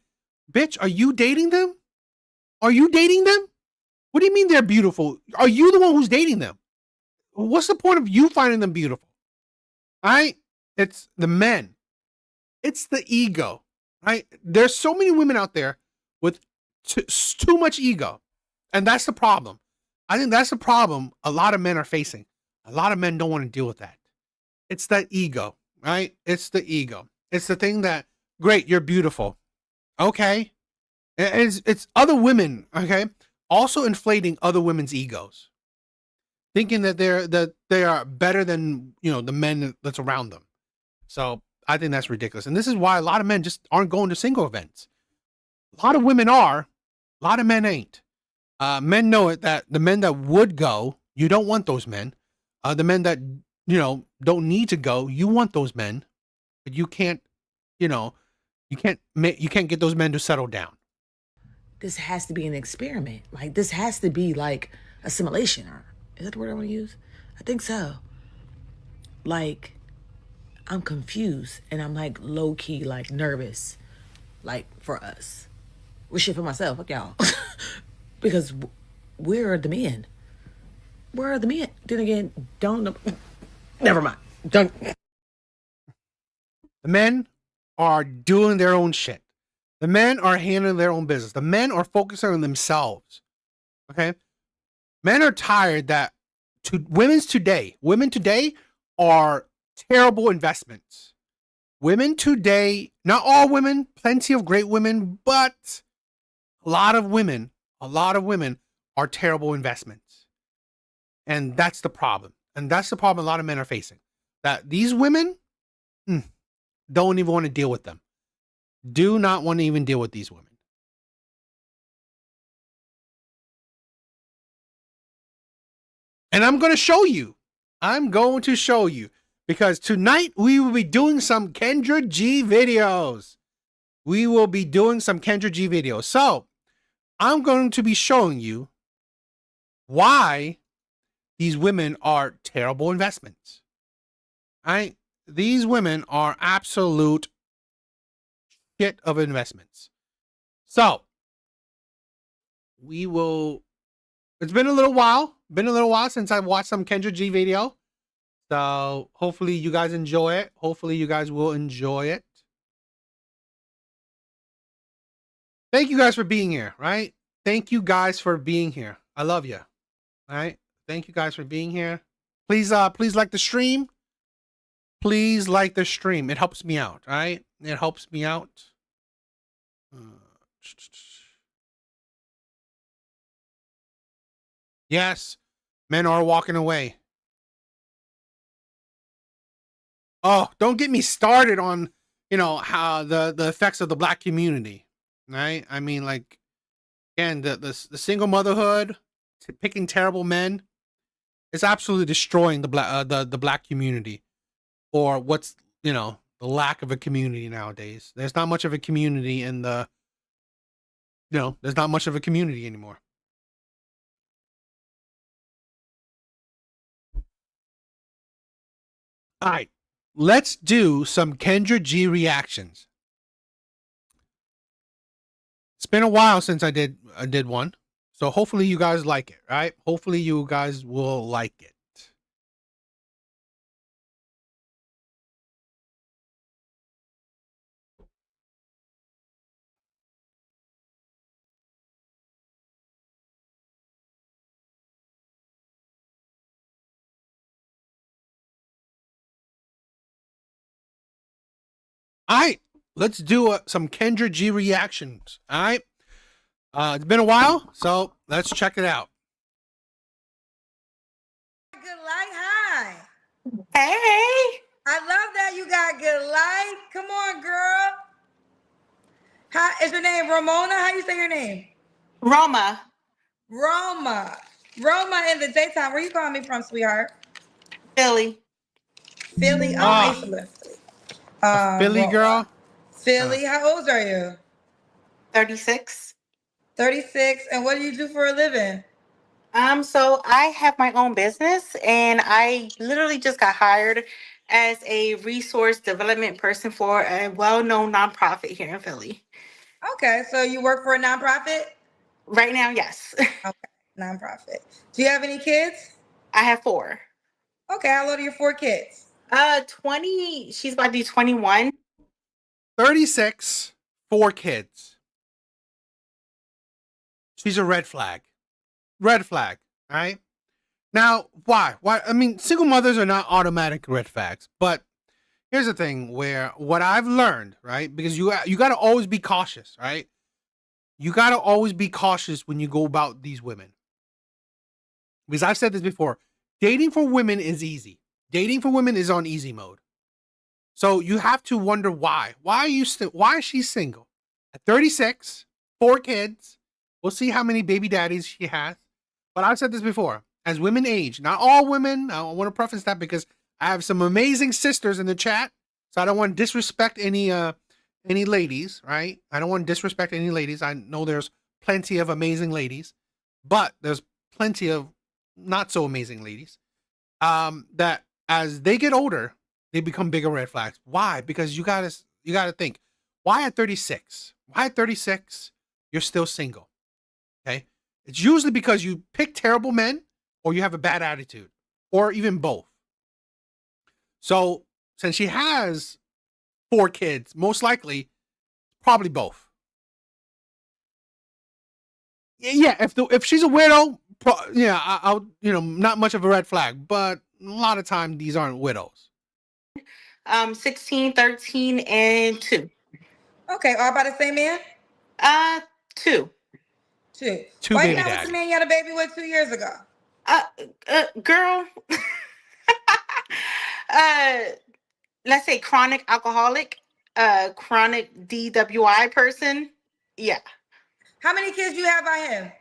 Speaker 3: Bitch, are you dating them? Are you dating them? What do you mean they're beautiful? Are you the one who's dating them? What's the point of you finding them beautiful? All right? It's the men. It's the ego, right? There's so many women out there with too much ego. And that's the problem. I think that's the problem a lot of men are facing. A lot of men don't want to deal with that. It's that ego, right? It's the ego. It's the thing that, great, you're beautiful. Okay. It's other women, okay? Also inflating other women's egos. Thinking that they are better than, you know, the men that's around them. So I think that's ridiculous. And this is why a lot of men just aren't going to single events. A lot of women are, a lot of men ain't. Men know it, that the men that would go, you don't want those men. The men that, you know, don't need to go, you want those men. But you can't, you know, you can't get those men to settle down.
Speaker 6: this has to be an experiment. Like, this has to be like a simulation. Or is that the word I want to use? I think so. Like, I'm confused and I'm like low key, like nervous, like for us. Well, shit for myself, fuck y'all. Because where are the men? Where are the men? Then again, don't know. Never mind. Don't.
Speaker 3: The men are doing their own shit. The men are handling their own business. The men are focusing on themselves. Okay? Men are tired that women today are terrible investments. Women today, not all women, plenty of great women, but a lot of women are terrible investments. And that's the problem. And that's the problem a lot of men are facing. That these women don't even want to deal with them. Do not want to even deal with these women. And I'm going to show you. Because tonight we will be doing some Kendra G videos. So I'm going to be showing you why these women are terrible investments. Right? These women are absolute shit of investments. So it's been a little while since I watched some Kendra G video. So hopefully you guys enjoy it. Hopefully you guys will enjoy it. Thank you guys for being here, right? Thank you guys for being here. I love you. All right? Thank you guys for being here. Please like the stream. Please like the stream. It helps me out, all right? It helps me out. Yes, men are walking away. Oh, don't get me started on how the effects of the black community, right? I mean, like, again, the single motherhood, picking terrible men, is absolutely destroying the black community, or what's the lack of a community nowadays. There's not much of a community in the there's not much of a community anymore. All right, let's do some Kendra G reactions. It's been a while since I did one, so hopefully you guys like it, right? Hopefully you guys will like it. All right, let's do some Kendra G reactions. All right, it's been a while, so let's check it out.
Speaker 8: Good light, hi.
Speaker 9: Hey,
Speaker 8: I love that you got good light. Come on, girl. How is your name? Ramona? How you say your name?
Speaker 9: Roma,
Speaker 8: Roma. Roma in the daytime. Where you calling me from, sweetheart?
Speaker 9: Philly.
Speaker 8: Philly. Oh, I used to live in Philly.
Speaker 3: Philly
Speaker 8: Roma.
Speaker 3: girl.
Speaker 8: Philly. How old are you?
Speaker 9: 36.
Speaker 8: 36. And what do you do for a living?
Speaker 9: So I have my own business and I literally just got hired as a resource development person for a well-known nonprofit here in Philly.
Speaker 8: Okay, so you work for a nonprofit?
Speaker 9: Right now, yes.
Speaker 8: Okay, nonprofit. Do you have any kids?
Speaker 9: I have 4.
Speaker 8: Okay, how old are your 4 kids?
Speaker 9: 20, she's about to be 21.
Speaker 3: 36, 4 kids. She's a red flag. Red flag, all right? Now, why? Why? I mean, single mothers are not automatic red flags, but here's the thing where what I've learned, right? Because you got to always be cautious, right? You got to always be cautious when you go about these women. Because I've said this before, dating for women is easy. Dating for women is on easy mode. So you have to wonder why. Why is she single? At 36, 4 kids. We'll see how many baby daddies she has. But I've said this before. As women age, not all women, I want to preface that because I have some amazing sisters in the chat. So I don't want to disrespect any ladies, right? I don't want to disrespect any ladies. I know there's plenty of amazing ladies, but there's plenty of not so amazing ladies. That as they get older, they become bigger red flags. Why? Because you gotta think, why at 36? Why at 36 you're still single? Okay. It's usually because you pick terrible men or you have a bad attitude or even both. So since she has 4 kids, most likely, probably both. Yeah, if she's a widow, I'll not much of a red flag, but a lot of time these aren't widows.
Speaker 9: 16, 13, and 2.
Speaker 8: Okay, all by the same man?
Speaker 9: 2.
Speaker 8: 2.
Speaker 3: 2
Speaker 8: Why you
Speaker 3: baby
Speaker 8: not with
Speaker 3: daddies.
Speaker 8: the man you had a baby with 2 years ago?
Speaker 9: Girl. Let's say chronic alcoholic, chronic DWI person. Yeah.
Speaker 8: How many kids do you have by him?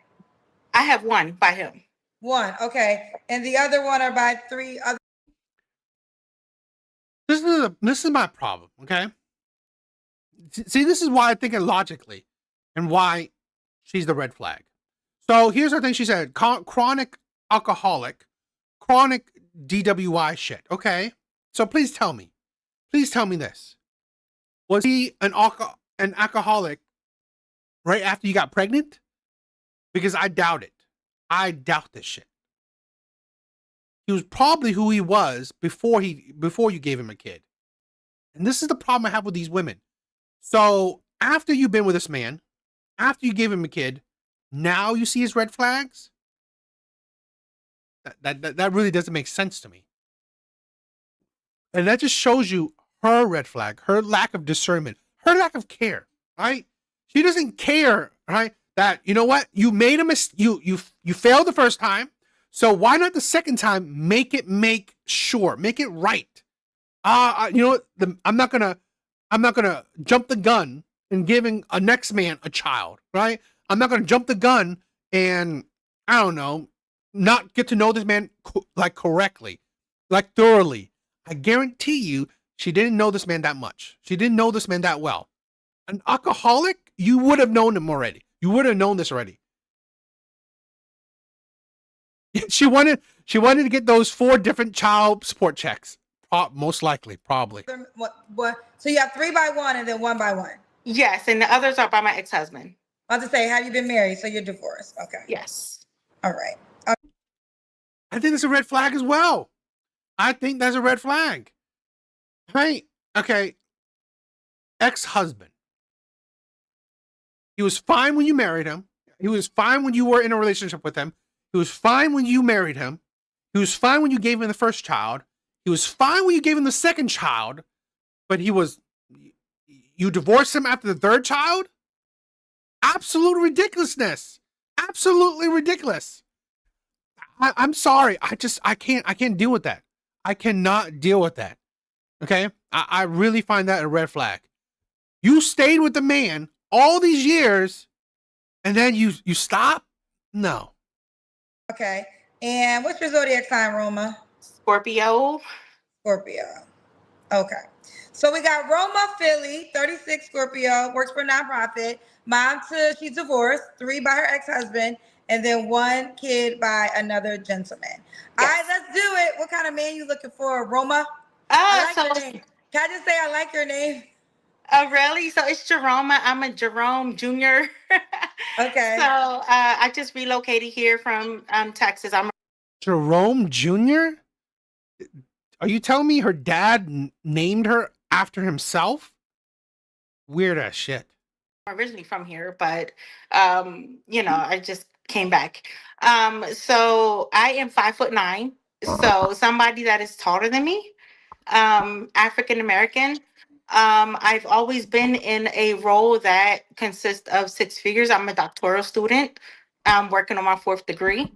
Speaker 9: I have 1 by him.
Speaker 8: 1. Okay, and the other one are by 3 other.
Speaker 3: This is my problem, okay? See, this is why I think it logically and why she's the red flag. So here's her thing. She said, chronic alcoholic, chronic DWI shit. Okay. So please tell me this. Was he an alcoholic right after you got pregnant? Because I doubt it. I doubt this shit. He was probably who he was before you gave him a kid. And this is the problem I have with these women. So after you've been with this man, after you gave him a kid, now you see his red flags? That really doesn't make sense to me. And that just shows you her red flag, her lack of discernment, her lack of care, right? She doesn't care, right? That, you know what? You made a mistake. You failed the first time. So why not the second time make it right? You know what? I'm not gonna I'm not gonna jump the gun in giving a next man a child, right? I'm not gonna jump the gun and I don't know, not get to know this man like correctly, like thoroughly. I guarantee you, she didn't know this man that much. She didn't know this man that well. An alcoholic, you would have known him already. You would have known this already. She wanted to get those 4 different child support checks. Most likely, probably.
Speaker 8: What? So you have 3 by 1 and then 1 by 1.
Speaker 9: Yes, and the others are by my ex-husband.
Speaker 8: I was to say, have you been married? So you're divorced. Okay.
Speaker 9: Yes.
Speaker 8: All right.
Speaker 3: I think it's a red flag as well. I think that's a red flag. Right? Okay. Ex-husband. He was fine when you married him. He was fine when you were in a relationship with him. He was fine when you married him. He was fine when you gave him the first child. He was fine when you gave him the second child. But you divorced him after the 3rd child? Absolute ridiculousness. Absolutely ridiculous. I'm sorry. I can't deal with that. I cannot deal with that. Okay? I really find that a red flag. You stayed with the man all these years and then you stop? No.
Speaker 8: Okay. And what's your zodiac sign, Roma?
Speaker 9: Scorpio.
Speaker 8: Scorpio. Okay. So we got Roma Philly, 36 Scorpio, works for a nonprofit. Mom she's divorced, 3 by her ex-husband, and then 1 kid by another gentleman.
Speaker 9: Yes.
Speaker 8: All right, let's do it. What kind of man you looking for, Roma? I like your name. Can I just say I like your name?
Speaker 9: Oh, really? So it's Jerome. I'm a Jerome Jr.
Speaker 8: Okay.
Speaker 9: So I just relocated here from Texas. I'm
Speaker 3: Jerome Jr.? Are you telling me her dad named her after himself? Weird ass shit.
Speaker 9: originally from here, but I just came back. So I am 5'9". So somebody that is taller than me, African American. I've always been in a role that consists of 6 figures. I'm a doctoral student. I'm working on my 4th degree.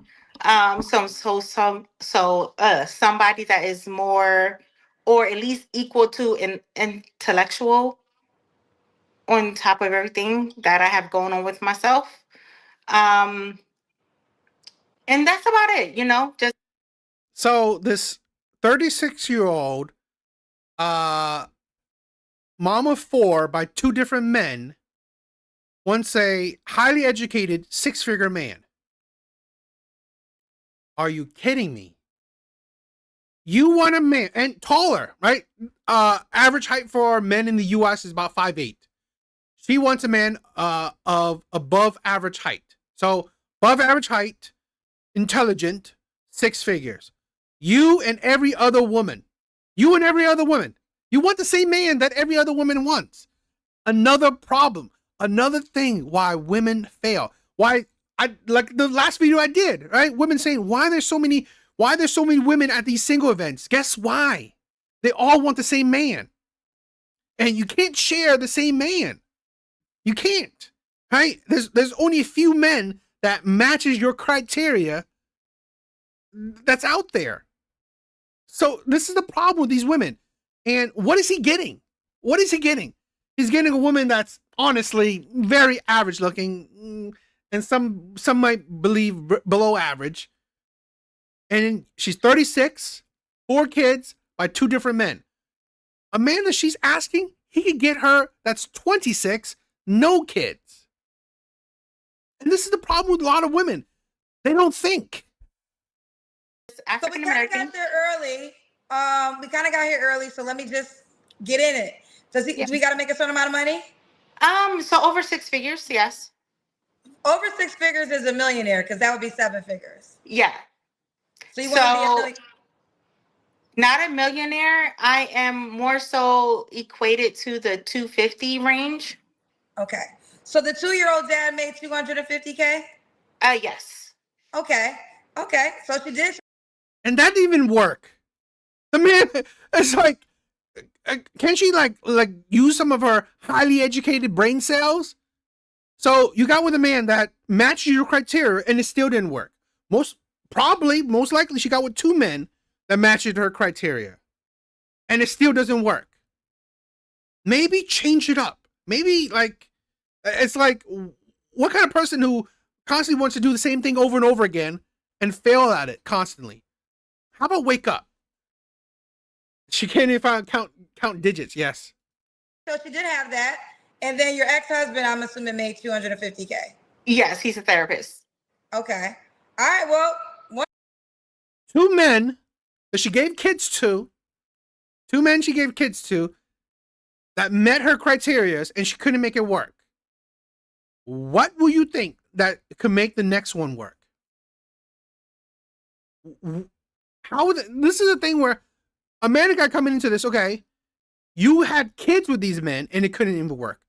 Speaker 9: Somebody that is more, or at least equal to, an intellectual on top of everything that I have going on with myself. And that's about it, just
Speaker 3: So this 36-year-old mom of 4 by 2 different men wants a highly educated 6-figure man. Are you kidding me? You want a man, and taller, right? Average height for men in the US is about 5'8". She wants a man of above average height. So above average height, intelligent, 6 figures. You and every other woman. You want the same man that every other woman wants. Another problem, another thing why women fail. Why I like the last video I did, right? Women saying why there's so many women at these single events. Guess why? They all want the same man. And you can't share the same man. You can't. Right? There's only a few men that matches your criteria that's out there. So this is the problem with these women. And what is he getting? What is he getting? He's getting a woman that's honestly very average looking, and some might believe below average. And she's 36, 4 kids by 2 different men. A man that she's asking, he could get her that's 26, no kids. And this is the problem with a lot of women. They don't think.
Speaker 8: So we kind of got there early. So let me just get in it. Do we got to make a certain amount of money?
Speaker 9: So over 6 figures, yes.
Speaker 8: Over 6 figures is a millionaire, because that would be 7 figures.
Speaker 9: Yeah.
Speaker 8: So you want to be a millionaire?
Speaker 9: Not a millionaire. I am more so equated to the 250 range.
Speaker 8: Okay. So the 2-year-old dad made $250K?
Speaker 9: Yes.
Speaker 8: Okay. So she did.
Speaker 3: And that didn't even work. The man, it's like, can she like use some of her highly educated brain cells? So you got with a man that matches your criteria and it still didn't work. Most likely she got with 2 men that matched her criteria and it still doesn't work. maybe change it up. Maybe like it's like what kind of person who constantly wants to do the same thing over and over again and fail at it constantly? How about wake up? She can't even count digits. Yes.
Speaker 8: So she did have that, and then your ex-husband, I'm assuming, made $250K.
Speaker 9: Yes, he's a therapist.
Speaker 8: Okay. All right. Well, one.
Speaker 3: Two men that she gave kids to. Two men she gave kids to that met her criterias and she couldn't make it work. What will you think that could make the next one work? How would this is a thing where a man got coming into this, okay, you had kids with these men and it couldn't even work.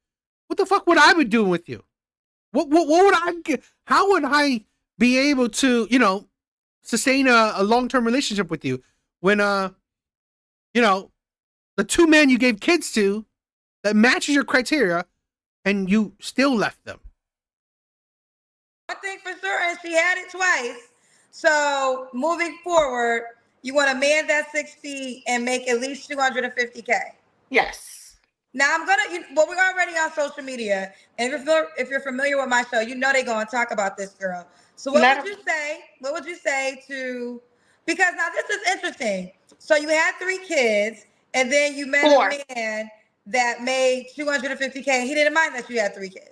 Speaker 3: What the fuck would I be doing with you? What would I get? How would I be able to, sustain a long-term relationship with you when the two men you gave kids to that matches your criteria and you still left them?
Speaker 8: One thing for certain, she had it twice. So moving forward, you want a man that's 6 feet and make at least $250K.
Speaker 9: Yes.
Speaker 8: Now well, we're already on social media, and if you're familiar with my show, you know they're going to talk about this girl. So what would you say? What would you say to? Because now this is interesting. So you had 3 kids, and then you met a man that made $250K, and he didn't mind that you had 3 kids.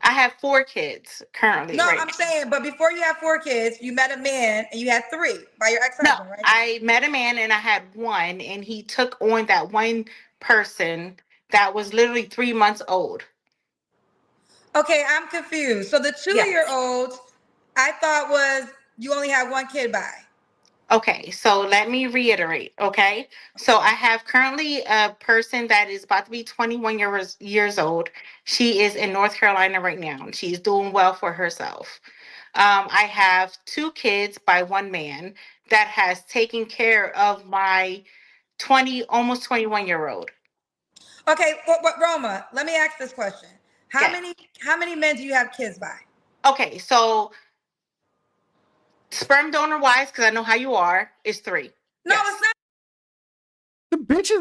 Speaker 9: I have 4 kids currently.
Speaker 8: No, I'm saying, but before you had 4 kids, you met a man and you had 3 by your ex-husband, right?
Speaker 9: I met a man and I had 1, and he took on that one person that was literally 3 months old.
Speaker 8: Okay, I'm confused. So the 2-year-old, I thought was you only had 1 kid by.
Speaker 9: Okay, so let me reiterate, okay? So I have currently a person that is about to be 21 years old. She is in North Carolina right now. She's doing well for herself. I have 2 kids by 1 man that has taken care of my almost 21-year-old.
Speaker 8: Okay, but Roma, let me ask this question. How many men do you have kids by?
Speaker 9: Okay, so sperm donor wise, because I know how you are, is 3.
Speaker 8: No, it's not.
Speaker 3: The bitch is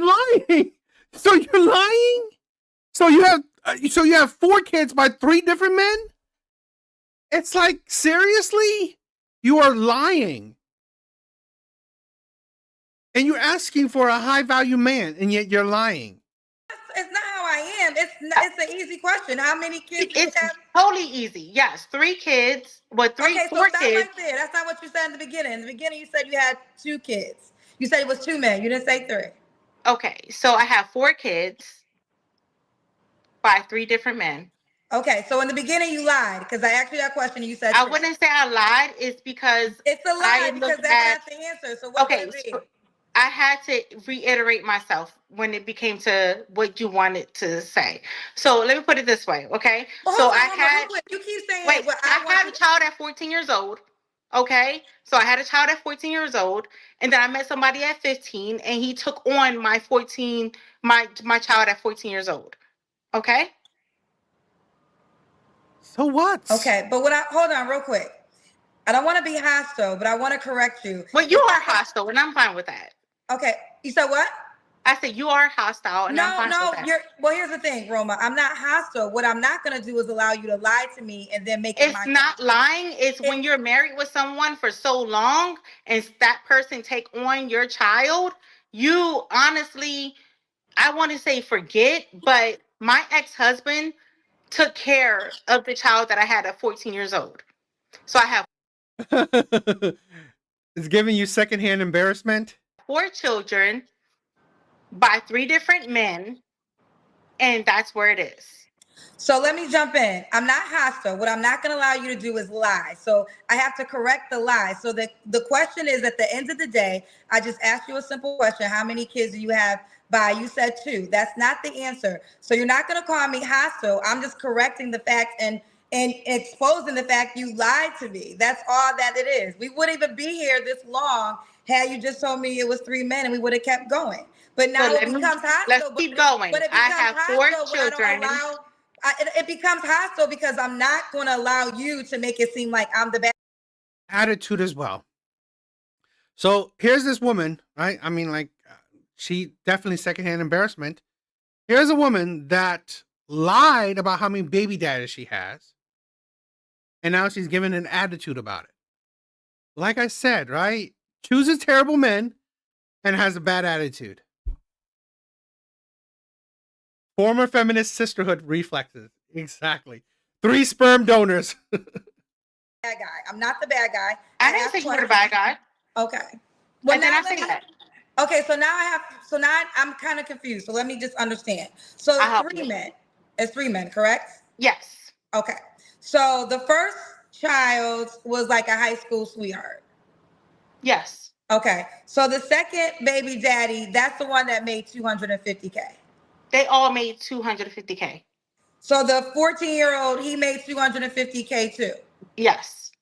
Speaker 3: lying. So you're lying? So you have 4 kids by 3 different men? It's like, seriously? You are lying. And you're asking for a high value man, and yet you're lying.
Speaker 8: It's not how I am. It's an easy question. How many kids do you have?
Speaker 9: Totally easy. Yes, 3 kids. But 4 kids.
Speaker 8: Right there. That's not what you said in the beginning. In the beginning, you said you had 2 kids. You said it was 2 men. You didn't say 3.
Speaker 9: Okay, so I have 4 kids by 3 different men.
Speaker 8: Okay, so in the beginning you lied because I asked you that question and you said 3.
Speaker 9: I wouldn't say I lied. It's because
Speaker 8: it's a lie because that's not the answer. So what would it be?
Speaker 9: So I had to reiterate myself when it became to what you wanted to say. So let me put it this way, okay?
Speaker 8: Well, you keep saying
Speaker 9: I had a child at 14 years old. Okay, so I had a child at 14 years old, and then I met somebody at 15, and he took on my child at 14 years old. Okay.
Speaker 3: So what?
Speaker 8: Okay, but hold on real quick. I don't want to be hostile, but I want to correct you.
Speaker 9: Well, you are hostile, and I'm fine with that.
Speaker 8: Okay, you said what?
Speaker 9: I said you are hostile, and I'm fine with that.
Speaker 8: Well, here's the thing, Roma. I'm not hostile. What I'm not going to do is allow you to lie to me and then make it.
Speaker 9: It's not lying. It's when you're married with someone for so long and that person take on your child, you honestly, I want to say forget, but my ex-husband took care of the child that I had at 14 years old. So I have
Speaker 3: it's giving you secondhand embarrassment.
Speaker 9: 4 children by 3 different men, and that's where it is.
Speaker 8: So let me jump in. I'm not hostile. What I'm not going to allow you to do is lie. So I have to correct the lie. So the question is, at the end of the day, I just asked you a simple question. How many kids do you have by? You said 2. That's not the answer. So you're not going to call me hostile. I'm just correcting the fact and exposing the fact you lied to me. That's all that it is. We wouldn't even be here this long had you just told me it was 3 men and we would have kept going. But now it becomes hostile.
Speaker 9: Let's keep going.
Speaker 8: But
Speaker 9: I have 4 children.
Speaker 8: It becomes hostile because I'm not going to allow you to make it seem like I'm the bad
Speaker 3: attitude as well. So here's this woman, right? I mean, like, she definitely secondhand embarrassment. Here's a woman that lied about how many baby daddies she has, and now she's given an attitude about it. Like I said, right? Chooses terrible men and has a bad attitude. Former feminist sisterhood reflexes. Exactly. 3 sperm donors.
Speaker 8: Bad guy. I'm not the bad guy.
Speaker 9: I didn't say you were the bad guy.
Speaker 8: Okay.
Speaker 9: Well, did I
Speaker 8: let
Speaker 9: say
Speaker 8: me-
Speaker 9: that?
Speaker 8: Okay, so now I'm kind of confused. So let me just understand. So
Speaker 9: I'll help
Speaker 8: 3
Speaker 9: you.
Speaker 8: men. It's 3 men, correct?
Speaker 9: Yes.
Speaker 8: Okay. So the first child was like a high school sweetheart.
Speaker 9: Yes.
Speaker 8: Okay. So the second baby daddy, that's the one that made 250K.
Speaker 9: They all made 250K.
Speaker 8: So the 14-year-old, he made 250K too.
Speaker 9: Yes.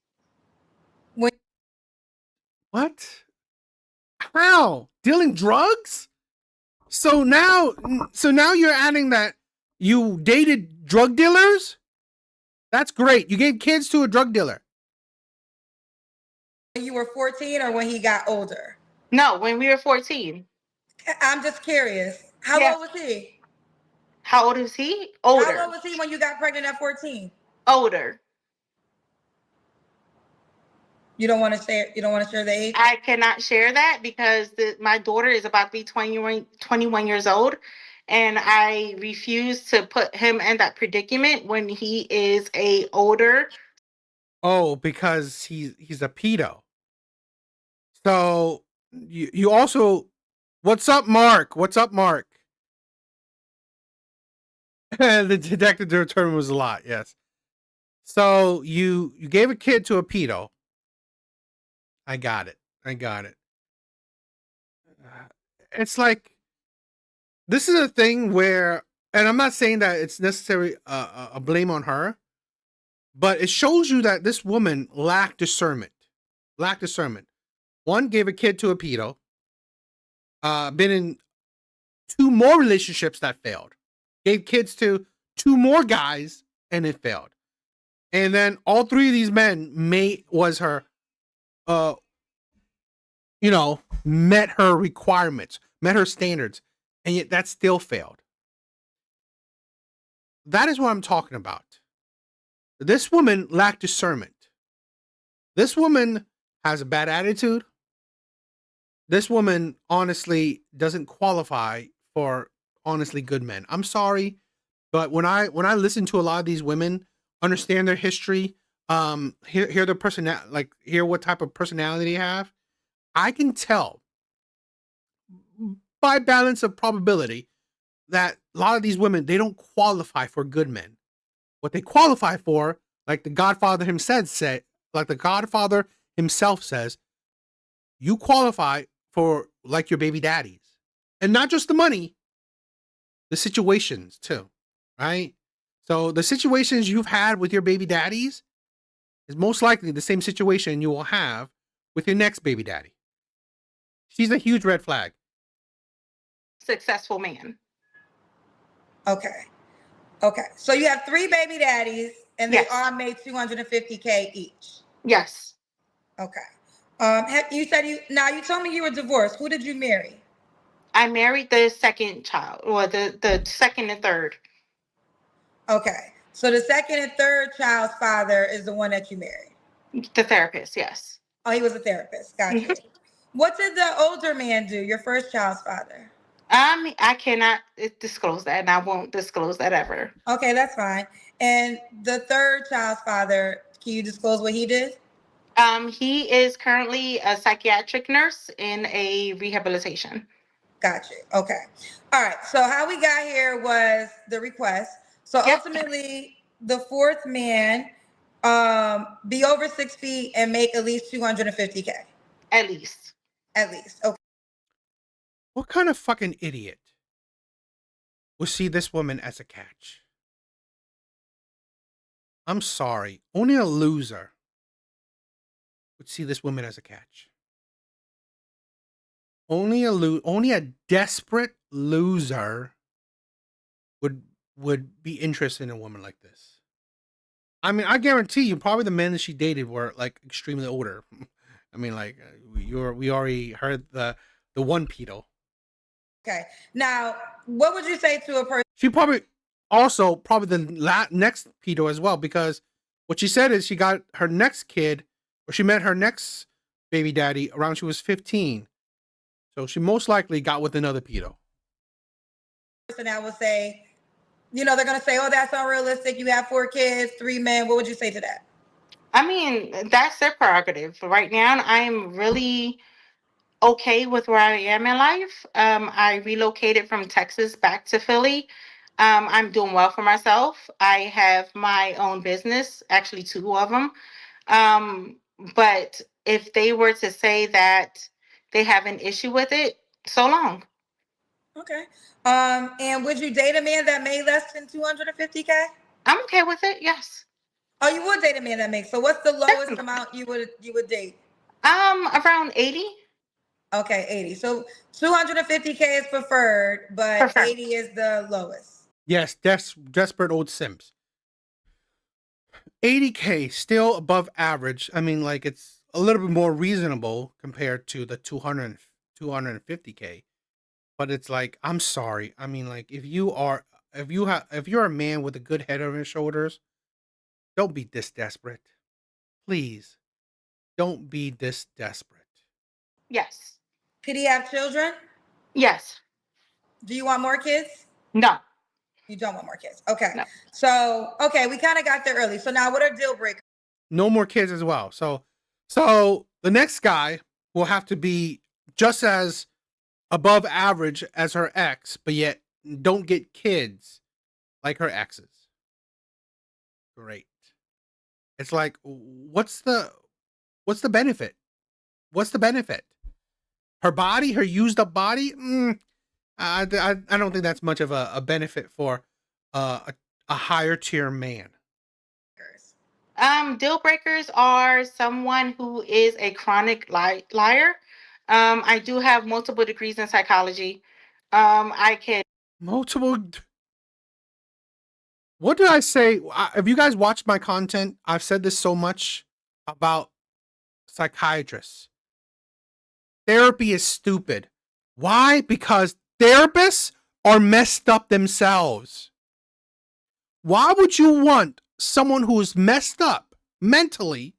Speaker 3: What? How? Dealing drugs? So now you're adding that you dated drug dealers? That's great. You gave kids to a drug dealer.
Speaker 8: When you were 14 or when he got older?
Speaker 9: No, when we were 14.
Speaker 8: I'm just curious. How
Speaker 9: Yes.
Speaker 8: old was he?
Speaker 9: How old is he? Older.
Speaker 8: How old was he when you got pregnant at 14?
Speaker 9: Older.
Speaker 8: You don't want to share the age?
Speaker 9: I cannot share that because my daughter is about to be 21 years old, and I refuse to put him in that predicament when he is a older.
Speaker 3: Oh, because he's a pedo. So you also, what's up, Mark? What's up, Mark? The detective determined was a lot. Yes. So you gave a kid to a pedo. I got it. It's like, this is a thing where, and I'm not saying that it's necessarily a blame on her, but it shows you that this woman lacked discernment. One, gave a kid to a pedo. Been in 2 more relationships that failed. Gave kids to 2 more guys and it failed. And then all 3 of these men was her, met her requirements, met her standards, and yet that still failed. That is what I'm talking about. This woman lacked discernment. This woman has a bad attitude. This woman honestly doesn't qualify for honestly good men. I'm sorry, but when I listen to a lot of these women, understand their history, hear their personality, like hear what type of personality they have, I can tell by balance of probability that a lot of these women, they don't qualify for good men. What they qualify for, like the Godfather himself says, you qualify for like your baby daddies. And not just the money, the situations too, right? So the situations you've had with your baby daddies is most likely the same situation you will have with your next baby daddy. She's a huge red flag.
Speaker 9: Successful man.
Speaker 8: Okay. So you have 3 baby daddies and they
Speaker 9: Yes.
Speaker 8: all made 250K each.
Speaker 9: Yes.
Speaker 8: Okay. You told me you were divorced. Who did you marry?
Speaker 9: I married the second child, or the second and third.
Speaker 8: Okay. So the second and third child's father is the one that you married.
Speaker 9: The therapist, yes.
Speaker 8: Oh, he was a therapist. Gotcha. What did the older man do, your first child's father?
Speaker 9: I cannot disclose that, and I won't disclose that ever.
Speaker 8: Okay, that's fine. And the third child's father, can you disclose what he did?
Speaker 9: He is currently a psychiatric nurse in a rehabilitation.
Speaker 8: Gotcha. Okay. All right. So how we got here was the request. So
Speaker 9: Yep.
Speaker 8: ultimately, the fourth man, be over 6 feet and make at least 250K.
Speaker 9: At least.
Speaker 8: At least. Okay.
Speaker 3: What kind of fucking idiot would see this woman as a catch? I'm sorry. Only a loser would see this woman as a catch. Only a desperate loser would be interested in a woman like this. I mean, I guarantee you, probably the men that she dated were like extremely older. I mean, like we already heard the one pedo.
Speaker 8: Okay. Now, what would you say to a person?
Speaker 3: She probably the next pedo as well, because what she said is she got her next kid, or she met her next baby daddy around she was 15. So she most likely got with another pedo.
Speaker 8: That will say, they're going to say, oh, that's unrealistic. You have 4 kids, 3 men. What would you say to that?
Speaker 9: I mean, that's their prerogative. Right now, I'm really okay with where I am in life. I relocated from Texas back to Philly. I'm doing well for myself. I have my own business, actually 2 of them. But if they were to say that they have an issue with it, so long.
Speaker 8: Okay. And would you date a man that made less than 250K?
Speaker 9: I'm okay with it. Yes.
Speaker 8: Oh, you would date a man that makes. So what's the lowest amount you would date?
Speaker 9: Around 80.
Speaker 8: Okay, 80. So 250K is preferred, but
Speaker 9: Preferred.
Speaker 8: 80 is the lowest.
Speaker 3: Yes, desperate old simps. 80K still above average. I mean, like, it's a little bit more reasonable compared to the 250K. But it's like, I'm sorry. I mean, like, if you're a man with a good head on his shoulders, don't be this desperate. Please, don't be this desperate.
Speaker 9: Yes.
Speaker 8: Could he have children?
Speaker 9: Yes.
Speaker 8: Do you want more kids?
Speaker 9: No.
Speaker 8: You don't want more kids. Okay.
Speaker 9: No.
Speaker 8: So, okay, we kind of got there early. So now what are deal breakers?
Speaker 3: No more kids as well. So the next guy will have to be just as above average as her ex, but yet don't get kids like her exes. Great. It's like, what's the benefit? What's the benefit? Her body, her used up body? I don't think that's much of a benefit for a higher tier man.
Speaker 9: Deal breakers are someone who is a chronic liar. I do have multiple degrees in psychology. I can
Speaker 3: Multiple. What did I say? If you guys watch my content, I've said this so much about psychiatrists. Therapy is stupid. Why? Because therapists are messed up themselves. Why would you want someone who is messed up mentally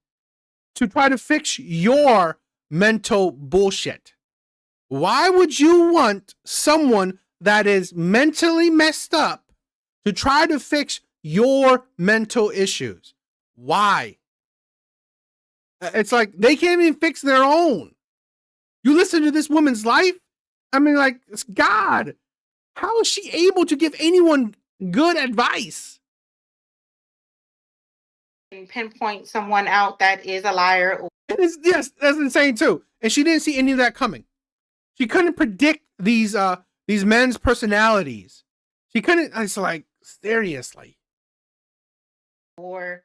Speaker 3: to try to fix your mental bullshit? Why would you want someone that is mentally messed up to try to fix your mental issues? Why? It's like they can't even fix their own. You listen to this woman's life. I mean, like, it's God. How is she able to give anyone good advice?
Speaker 9: pinpoint someone out that is a liar.
Speaker 3: Yes, that's insane too. And she didn't see any of that coming. She couldn't predict these men's personalities. She couldn't. It's like, seriously.
Speaker 9: Or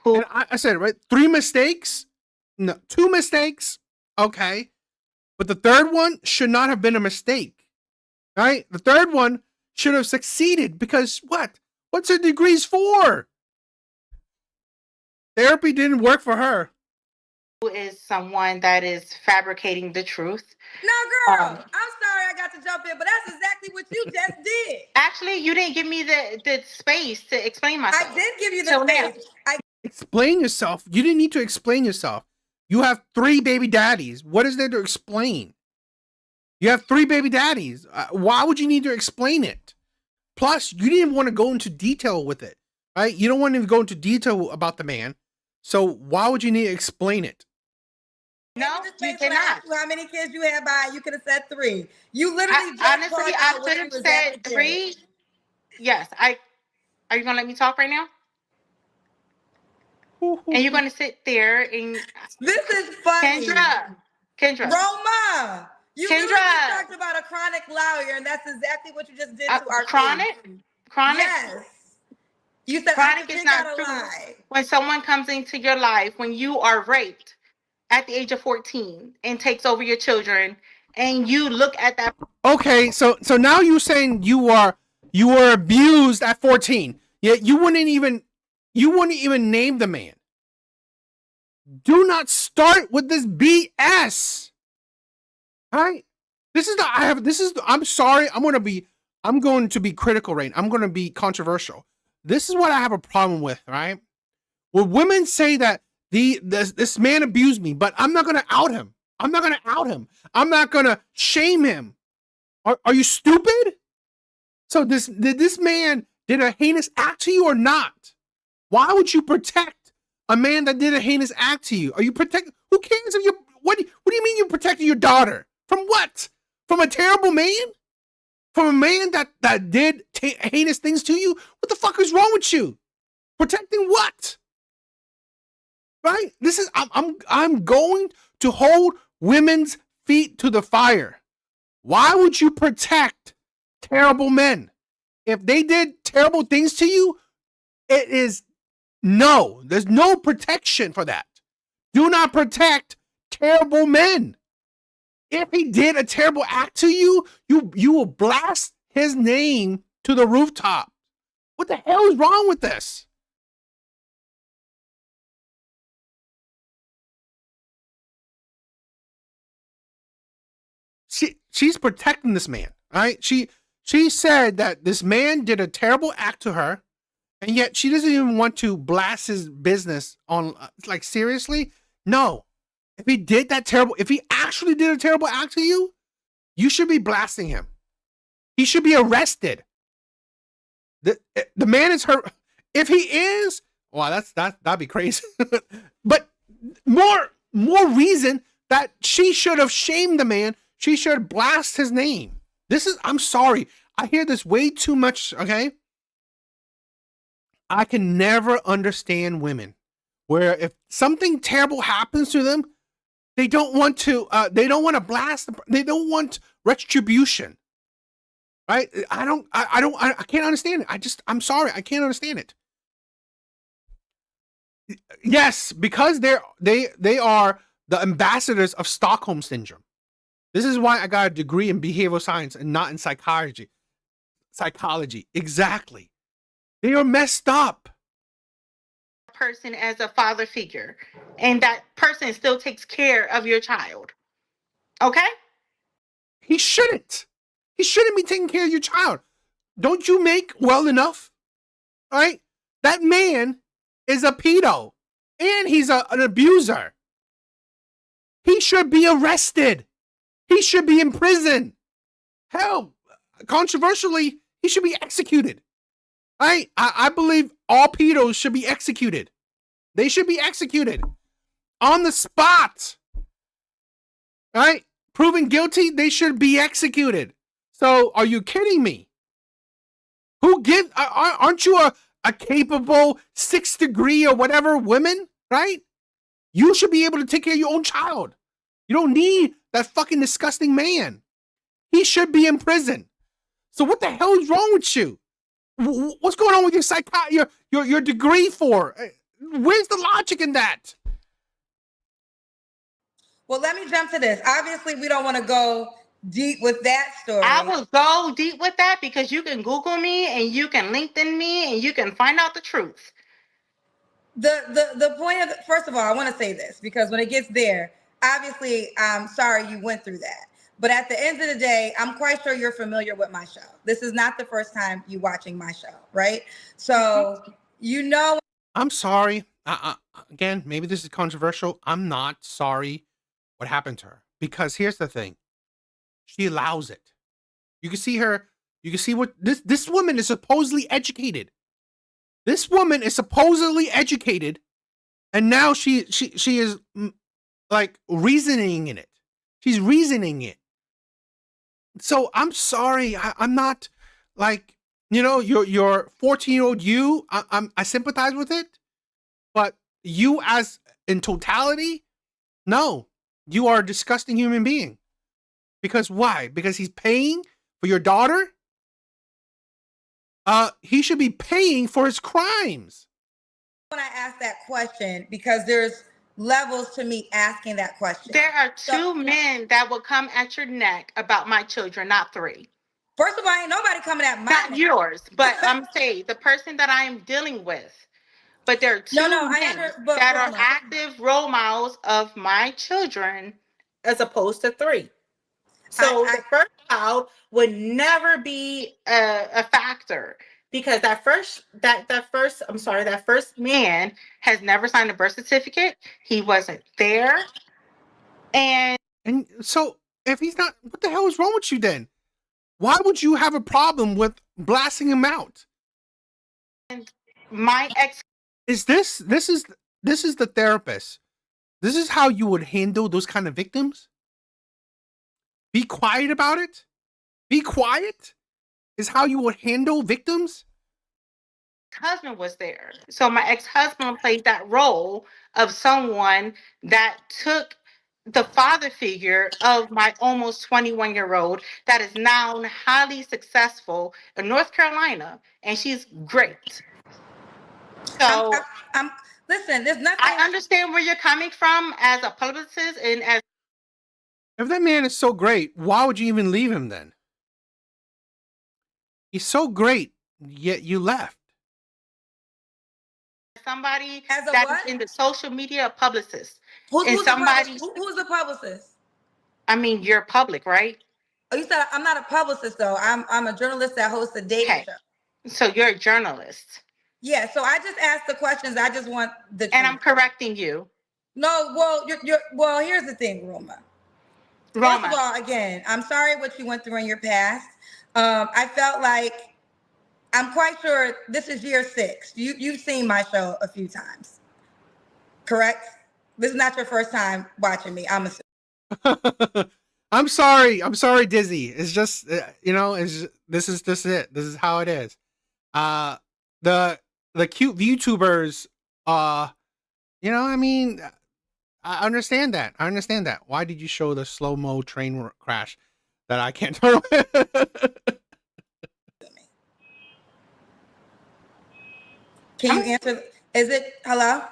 Speaker 9: who?
Speaker 3: And I said, right, 3 mistakes. No, 2 mistakes. Okay. But the third one should not have been a mistake. Right? The third one should have succeeded because what? What's her degrees for? Therapy didn't work for her.
Speaker 9: Who is someone that is fabricating the truth?
Speaker 8: No, girl. I'm sorry I got to jump in, but that's exactly what you just did.
Speaker 9: Actually, you didn't give me the space to explain myself.
Speaker 8: I did give you the space.
Speaker 3: Explain yourself. You didn't need to explain yourself. You have 3 baby daddies. What is there to explain? You have 3 baby daddies. Why would you need to explain it? Plus, you didn't want to go into detail with it, right? You don't want to go into detail about the man. So why would you need to explain it?
Speaker 8: No, you did not. How many kids you had by? You could have said 3. You literally
Speaker 9: honestly, I could have said 3. Yes, Are you gonna let me talk right now? And you're gonna sit there and
Speaker 8: this is funny.
Speaker 9: Kendra.
Speaker 8: Roma, you literally talked about a chronic liar, and that's exactly what you just did to our
Speaker 9: chronic.
Speaker 8: kids.
Speaker 9: Chronic.
Speaker 8: Yes. You said
Speaker 9: chronic is not true.
Speaker 8: Lie.
Speaker 9: When someone comes into your life, when you are raped at the age of 14 and takes over your children, and you look at that.
Speaker 3: Okay, so now you're saying you were abused at 14. Yet you wouldn't even name the man. Do not start with this BS. Right? I'm sorry. I'm going to be critical right now. I'm going to be controversial. This is what I have a problem with, right? When women say that this man abused me, but I'm not going to out him. I'm not going to out him. I'm not going to shame him. Are you stupid? So this man did a heinous act to you or not? Why would you protect a man that did a heinous act to you? Are you protect? Who cares if you? What do you mean you protected your daughter from what? From a terrible man? From a man that did heinous things to you? What the fuck is wrong with you? Protecting what? Right? This is I'm going to hold women's feet to the fire. Why would you protect terrible men? If they did terrible things to you, it is no. There's no protection for that. Do not protect terrible men. If he did a terrible act to you, you will blast his name to the rooftop. What the hell is wrong with this? She's protecting this man, right? She said that this man did a terrible act to her, and yet she doesn't even want to blast his business on, like, seriously? No. If he actually did a terrible act to you, you should be blasting him. He should be arrested. The man is hurt. If he is, wow, that'd be crazy. But more reason that she should have shamed the man. She should blast his name. I'm sorry. I hear this way too much, okay? I can never understand women where if something terrible happens to them, they don't want to blast, they don't want retribution. Right? I can't understand it. I'm sorry. I can't understand it. Yes, because they are the ambassadors of Stockholm syndrome. This is why I got a degree in behavioral science and not in psychology. Exactly. They are messed up.
Speaker 9: Person as a father figure, and that person still takes care of your child. Okay?
Speaker 3: He shouldn't. He shouldn't be taking care of your child. Don't you make well enough? All right? That man is a pedo, and he's an abuser. He should be arrested. He should be in prison. Hell, controversially, he should be executed. Right? I believe all pedos should be executed. They should be executed on the spot. Right? Proven guilty, they should be executed. So, are you kidding me? Aren't you a capable 6th degree or whatever woman? Right? You should be able to take care of your own child. You don't need that fucking disgusting man. He should be in prison. So what the hell is wrong with you? What's going on with your degree for? Where's the logic in that?
Speaker 8: Well, let me jump to this. Obviously, we don't want to go deep with that story.
Speaker 9: I will go deep with that because you can Google me and you can LinkedIn me and you can find out the truth.
Speaker 8: The point of first of all, I want to say this because when it gets there, obviously, I'm sorry you went through that. But at the end of the day, I'm quite sure you're familiar with my show. This is not the first time you watching my show, right? So you know.
Speaker 3: I'm sorry. Again, maybe this is controversial. I'm not sorry what happened to her because here's the thing: she allows it. You can see her. You can see what this woman is supposedly educated. This woman is supposedly educated, and now she is like reasoning in it. She's reasoning it. So I'm sorry. I'm not like, your 14-year-old you. I sympathize with it, but you as in totality, no, you are a disgusting human being. Because why? Because he's paying for your daughter. He should be paying for his crimes.
Speaker 8: When I ask that question, because there's levels to me asking that question.
Speaker 9: There are two men that will come at your neck about my children, not 3.
Speaker 8: First of all, ain't nobody coming at my
Speaker 9: not
Speaker 8: neck.
Speaker 9: yours, but I'm saying the person that I am dealing with. But there are two men that are active role models of my children as opposed to 3. So the first child would never be a factor because that first man has never signed a birth certificate. He wasn't there. And
Speaker 3: so if he's not, what the hell is wrong with you then? Why would you have a problem with blasting him out?
Speaker 9: my ex
Speaker 3: Is this is the therapist? This is how you would handle those kind of victims? Be quiet about it? Be quiet is how you would handle victims?
Speaker 9: husband was there. So my ex-husband played that role of someone that took the father figure of my almost 21-year-old that is now highly successful in North Carolina, and she's great. So
Speaker 8: I'm listen, there's nothing.
Speaker 9: I understand where you're coming from as a publicist and as
Speaker 3: If that man is so great, why would you even leave him then? He's so great, yet you left.
Speaker 9: somebody
Speaker 8: As a
Speaker 9: that
Speaker 8: what?
Speaker 9: is in the social media publicist.
Speaker 8: Who's the publicist?
Speaker 9: I mean, you're public, right?
Speaker 8: Oh, you said I'm not a publicist though. I'm a journalist that hosts a dating
Speaker 9: Okay.
Speaker 8: show.
Speaker 9: So you're a journalist.
Speaker 8: Yeah, so I just asked the questions. I just want the truth.
Speaker 9: And I'm correcting you.
Speaker 8: No, well, well, here's the thing, Roma. First of all, again, I'm sorry what you went through in your past. I felt like I'm quite sure this is year 6. You've seen my show a few times, correct? This is not your first time watching me. I'm assuming.
Speaker 3: I'm sorry, Dizzy. It's just this is just it. This is how it is. The cute VTubers, I mean, I understand that. Why did you show the slow-mo train crash that I can't turn away?
Speaker 8: Can you answer? Is it hello?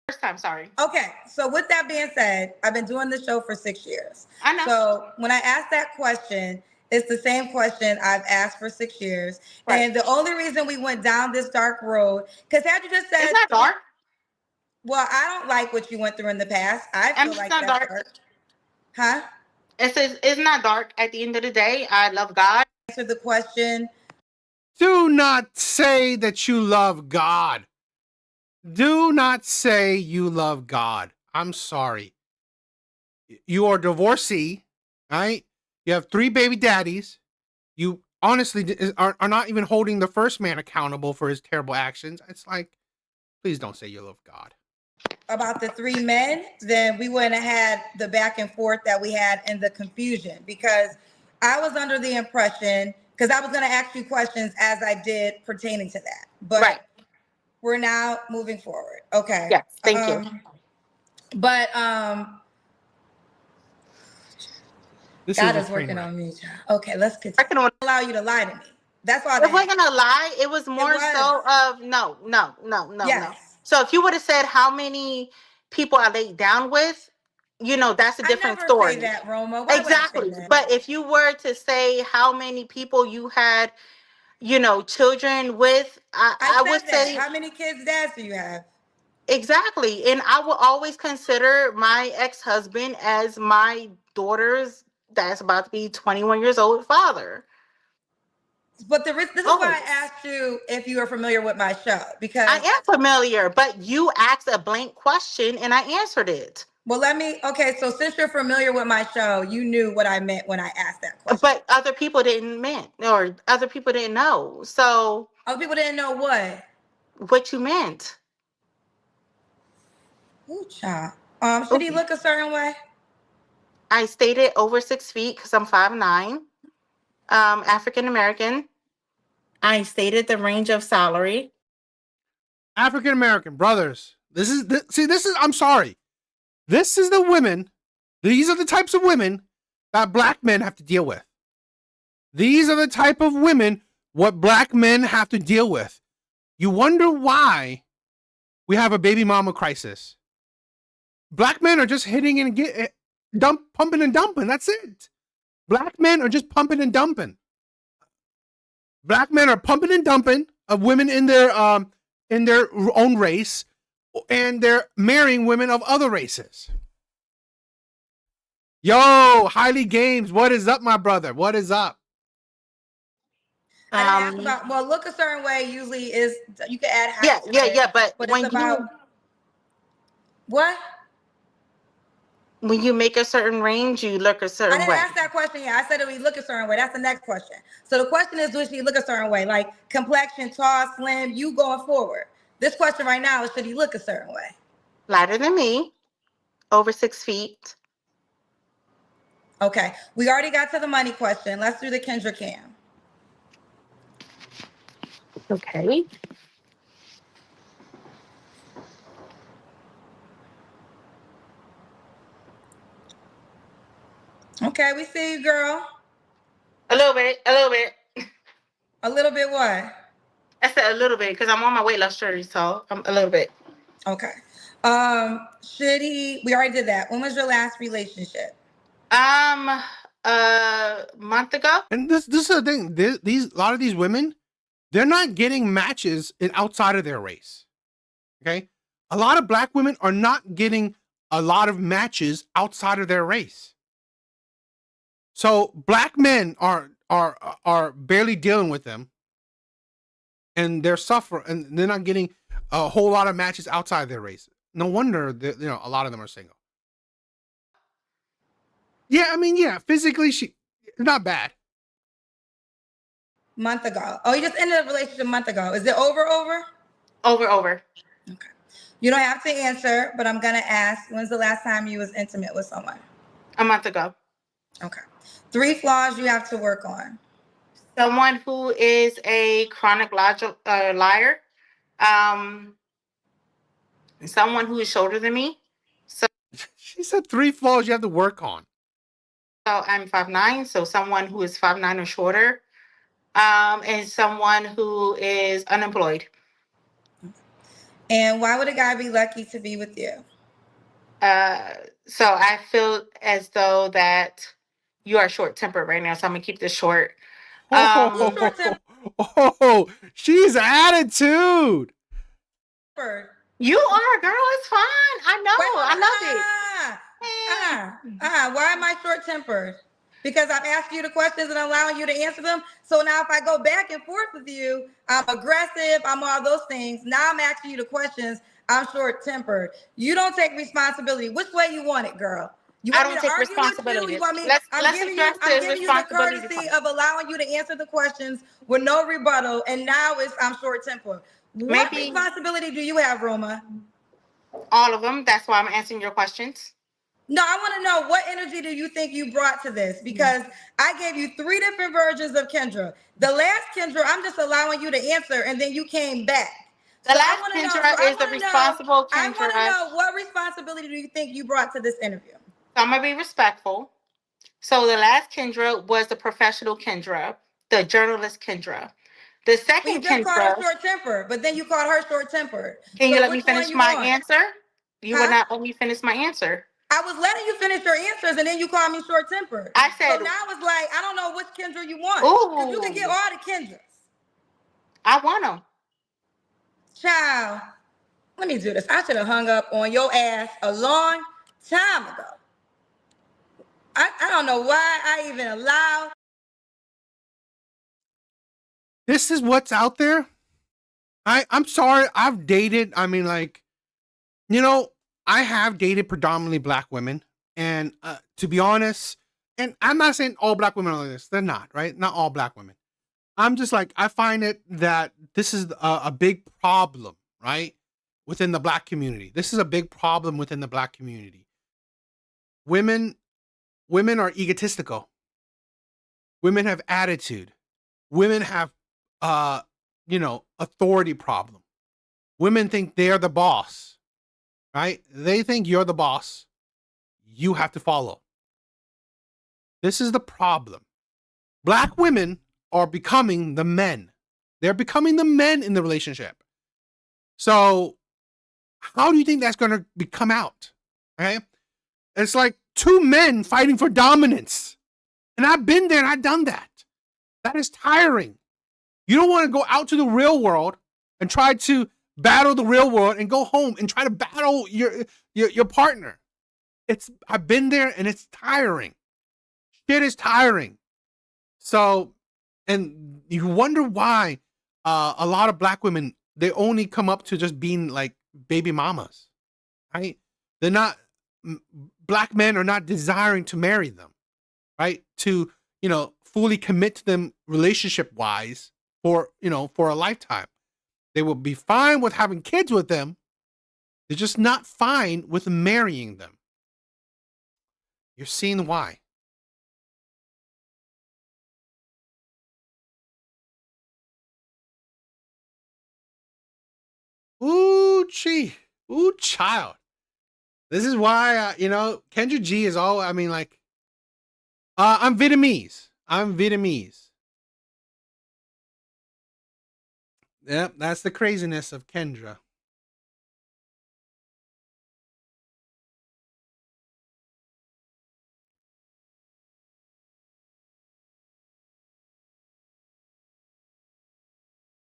Speaker 9: First time, sorry.
Speaker 8: Okay, so with that being said, I've been doing this show for 6 years.
Speaker 9: I know.
Speaker 8: So when I ask that question, it's the same question I've asked for 6 years.
Speaker 9: Right.
Speaker 8: And the only reason we went down this dark road, because had you just said
Speaker 9: It's not dark.
Speaker 8: Well, I don't like what you went through in the past. I feel
Speaker 9: It's
Speaker 8: like
Speaker 9: not
Speaker 8: that's
Speaker 9: dark.
Speaker 8: Huh?
Speaker 9: It's not dark. At the end of the day, I love God.
Speaker 8: Answer the question.
Speaker 3: Do not say that you love God. Do not say you love God. I'm sorry. You are divorcee, right? You have 3 baby daddies. You honestly are not even holding the first man accountable for his terrible actions. It's like, please don't say you love God.
Speaker 8: About the 3 men, then we wouldn't have had the back and forth that we had and the confusion, because I was under the impression, because I was going to ask you questions as I did pertaining to that. But
Speaker 9: Right.
Speaker 8: we're now moving forward. Okay.
Speaker 9: Yes, thank you.
Speaker 8: But
Speaker 3: This
Speaker 8: God
Speaker 3: a
Speaker 8: is
Speaker 3: train
Speaker 8: working
Speaker 3: wreck.
Speaker 8: on me, child. Okay, let's continue.
Speaker 9: Working on.
Speaker 8: Allow you to lie to me. That's all.
Speaker 9: It wasn't a lie. It was more
Speaker 8: was.
Speaker 9: so of no.
Speaker 8: Yes.
Speaker 9: So if you would have said how many people I laid down with, that's a different
Speaker 8: I never
Speaker 9: story.
Speaker 8: say that, Roma. Why would I say
Speaker 9: Exactly.
Speaker 8: that?
Speaker 9: But if you were to say how many people you had, children with, I
Speaker 8: said
Speaker 9: would
Speaker 8: that.
Speaker 9: say
Speaker 8: How many kids' dads do you have?
Speaker 9: exactly. And I will always consider my ex-husband as my daughter's that's about to be 21 years old father.
Speaker 8: But this is why I asked you if you are familiar with my show, because
Speaker 9: I am familiar, but you asked a blank question and I answered it.
Speaker 8: well, okay, so since you're familiar with my show, you knew what I meant when I asked that question.
Speaker 9: But other people didn't know. So
Speaker 8: other people didn't know
Speaker 9: what you meant.
Speaker 8: Ooh, child. Should he look a certain way?
Speaker 9: I stated over 6 feet because I'm 5'9", African American. I stated the range of salary.
Speaker 3: African American brothers. This is I'm sorry. This is the women. These are the types of women that black men have to deal with. These are the type of women what black men have to deal with. You wonder why we have a baby mama crisis. Black men are just hitting and pumping and dumping. That's it. Black men are just pumping and dumping. Black men are pumping and dumping of women in their own race, and they're marrying women of other races. Yo, Highly Games, what is up, my brother? What is up?
Speaker 8: I didn't ask about, well, look a certain way usually is, you can add
Speaker 9: Yeah,
Speaker 8: half to
Speaker 9: yeah,
Speaker 8: it,
Speaker 9: yeah. But
Speaker 8: but it's about, what?
Speaker 9: when you make a certain range, you look a
Speaker 8: I
Speaker 9: certain
Speaker 8: didn't
Speaker 9: way.
Speaker 8: ask that question yet. I said that we look a certain way. That's the next question. So the question is, does she look a certain way? Like complexion, tall, slim, you going forward. This question right now is, should he look a certain way?
Speaker 9: Lighter than me, over 6 feet.
Speaker 8: Okay. We already got to the money question. Let's do the Kendra Cam.
Speaker 9: Okay.
Speaker 8: Okay, we see you, girl.
Speaker 9: A little bit, a little bit.
Speaker 8: A little bit what?
Speaker 9: I said a little bit because I'm on my weight loss journey, so I'm a little bit.
Speaker 8: Okay. Should he, we already did that. When was your last relationship?
Speaker 9: A month ago.
Speaker 3: And this is the thing. These a lot of these women, they're not getting matches in outside of their race. Okay, a lot of black women are not getting a lot of matches outside of their race. So black men are barely dealing with them, and they're suffering, and they're not getting a whole lot of matches outside their race. No wonder that, you know, a lot of them are single. Yeah, I mean, yeah, physically she not bad.
Speaker 8: Month ago. Oh, you just ended a relationship a month ago. Is it over?
Speaker 9: Over.
Speaker 8: Okay. You don't have to answer, but I'm gonna ask, when's the last time you was intimate with someone?
Speaker 9: A month ago.
Speaker 8: Okay. 3 flaws you have to work on.
Speaker 9: Someone who is a chronic liar. Someone who is shorter than me. So
Speaker 3: She said 3 flaws you have to work on.
Speaker 9: I'm 5'9", so someone who is 5'9" or shorter. And someone who is unemployed.
Speaker 8: And why would a guy be lucky to be with you?
Speaker 9: So I feel as though that you are short-tempered right now, so I'm gonna keep this short.
Speaker 3: Oh, she's attitude.
Speaker 9: You are, girl. It's fine. I know. I love it.
Speaker 8: Why am I short-tempered? Because I'm asking you the questions and allowing you to answer them. So now if I go back and forth with you, I'm aggressive, I'm all those things. Now I'm asking you the questions, I'm short-tempered. You don't take responsibility. Which way you want it, girl? You
Speaker 9: I
Speaker 8: want
Speaker 9: don't
Speaker 8: me to
Speaker 9: take
Speaker 8: argue with you?
Speaker 9: responsibility.
Speaker 8: You want me?
Speaker 9: Let's
Speaker 8: I'm giving you the courtesy of allowing you to answer the questions with no rebuttal. And now I'm short-tempered. What
Speaker 9: Maybe
Speaker 8: responsibility do you have, Roma?
Speaker 9: all of them. That's why I'm answering your questions.
Speaker 8: No, I want to know, what energy do you think you brought to this? Because I gave you 3 different versions of Kendra. The last Kendra, I'm just allowing you to answer, and then you came back.
Speaker 9: The last Kendra is the responsible Kendra.
Speaker 8: I want to know, what responsibility do you think you brought to this interview?
Speaker 9: I'm going to be respectful. So the last Kendra was the professional Kendra, the journalist Kendra. The second
Speaker 8: Kendra. You just called her
Speaker 9: Kendra.
Speaker 8: short-tempered, but then you called her short-tempered.
Speaker 9: Can you let me finish my answer? You will not let me finish my answer.
Speaker 8: I was letting you finish your answers, and then you called me short-tempered.
Speaker 9: I said.
Speaker 8: So now it's like, I don't know which Kendra you want. Because you can get all the Kendras.
Speaker 9: I want them.
Speaker 8: Child, let me do this. I should have hung up on your ass a long time ago. I don't know why I even allowed.
Speaker 3: This is what's out there. I'm sorry. I've dated. I mean, like, you know, I have dated predominantly black women. And to be honest, and I'm not saying all black women are like this. They're not, right? Not all black women. I'm just like, I find it that this is a big problem, right? Within the black community. This is a big problem within the black community. Women are egotistical. Women have attitude. Women have, authority problem. Women think they're the boss, right? They think you're the boss. You have to follow. This is the problem. Black women are becoming the men. They're becoming the men in the relationship. So how do you think that's going to come out? Okay. It's like 2 men fighting for dominance. And I've been there and I've done that. That is tiring. You don't want to go out to the real world and try to battle the real world and go home and try to battle your partner. I've been there and it's tiring. Shit is tiring. So, and you wonder why a lot of black women, they only come up to just being like baby mamas, right? They're not, black men are not desiring to marry them, right? To, fully commit to them relationship wise for a lifetime. They will be fine with having kids with them. They're just not fine with marrying them. You're seeing why. Ooh, gee. Ooh, child. This is why, Kendra G is all, I'm Vietnamese. I'm Vietnamese. Yep, that's the craziness of Kendra.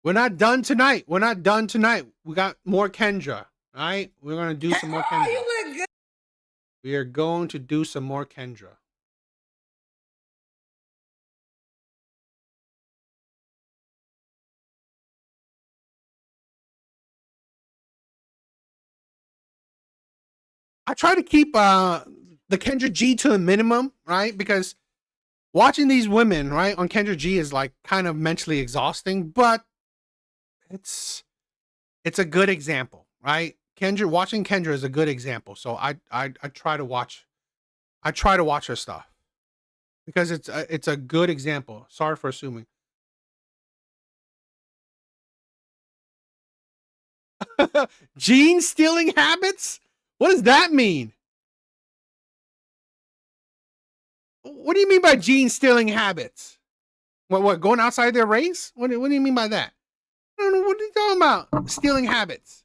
Speaker 3: We're not done tonight. We're not done tonight. We got more Kendra. All right? We're going to do some more Kendra.
Speaker 8: You look good.
Speaker 3: We are going to do some more Kendra. I try to keep the Kendra G to a minimum, right? Because watching these women, right, on Kendra G is like kind of mentally exhausting, but it's a good example, right? Watching Kendra is a good example. So I try to watch her stuff because it's a good example. Sorry for assuming. Gene stealing habits? What does that mean? What do you mean by gene stealing habits? What going outside their race? What do you mean by that? I don't know. What are you talking about? Stealing habits.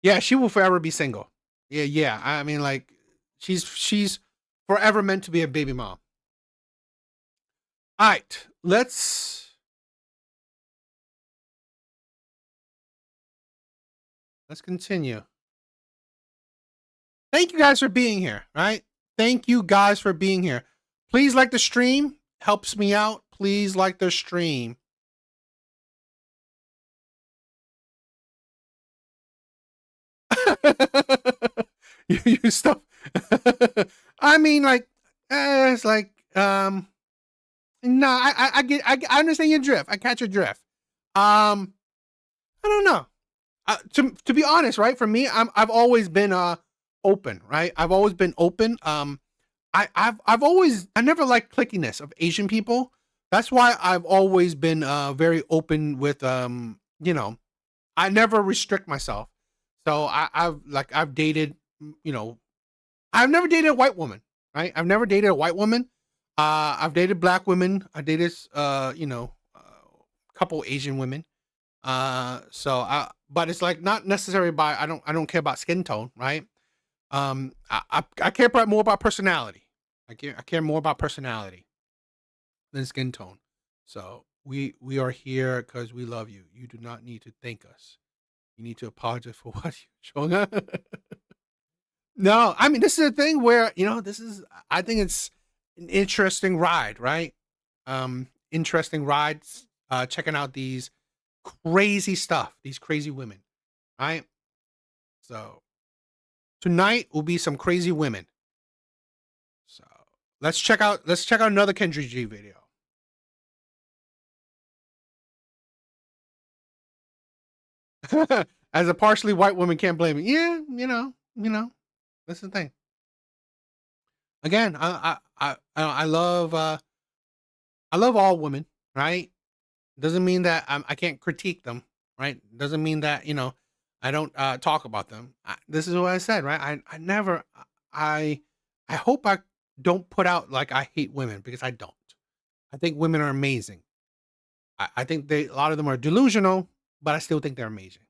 Speaker 3: Yeah, she will forever be single. Yeah. I mean, like, she's forever meant to be a baby mom. All right, let's continue. Thank you guys for being here, right? Thank you guys for being here. Please like the stream. Helps me out. Please like the stream. you stuff. I mean, like, it's like, no, I understand your drift. I catch your drift. I don't know. To be honest, right? For me, I've always been open, right? I've always been open. I never liked clickiness of Asian people. That's why I've always been very open with I never restrict myself. So I've dated, I've never dated a white woman, right? I've never dated a white woman. I've dated black women. I dated a couple Asian women. But it's like not necessarily by I don't care about skin tone, right? I care more about personality. I care more about personality than skin tone. So we are here because we love you. You do not need to thank us. You need to apologize for what you're showing up. No, I mean this is a thing where I think it's an interesting ride, right? Interesting rides. Checking out these crazy stuff, these crazy women, right? So tonight will be some crazy women. So let's check out another Kendra G video. As a partially white woman, can't blame me. Yeah, that's the thing. Again, I love all women, right? Doesn't mean that I can't critique them, right? Doesn't mean that I don't talk about them. This is what I said, right? I hope I don't put out like I hate women, because I don't. I think women are amazing. I think a lot of them are delusional, but I still think they're amazing.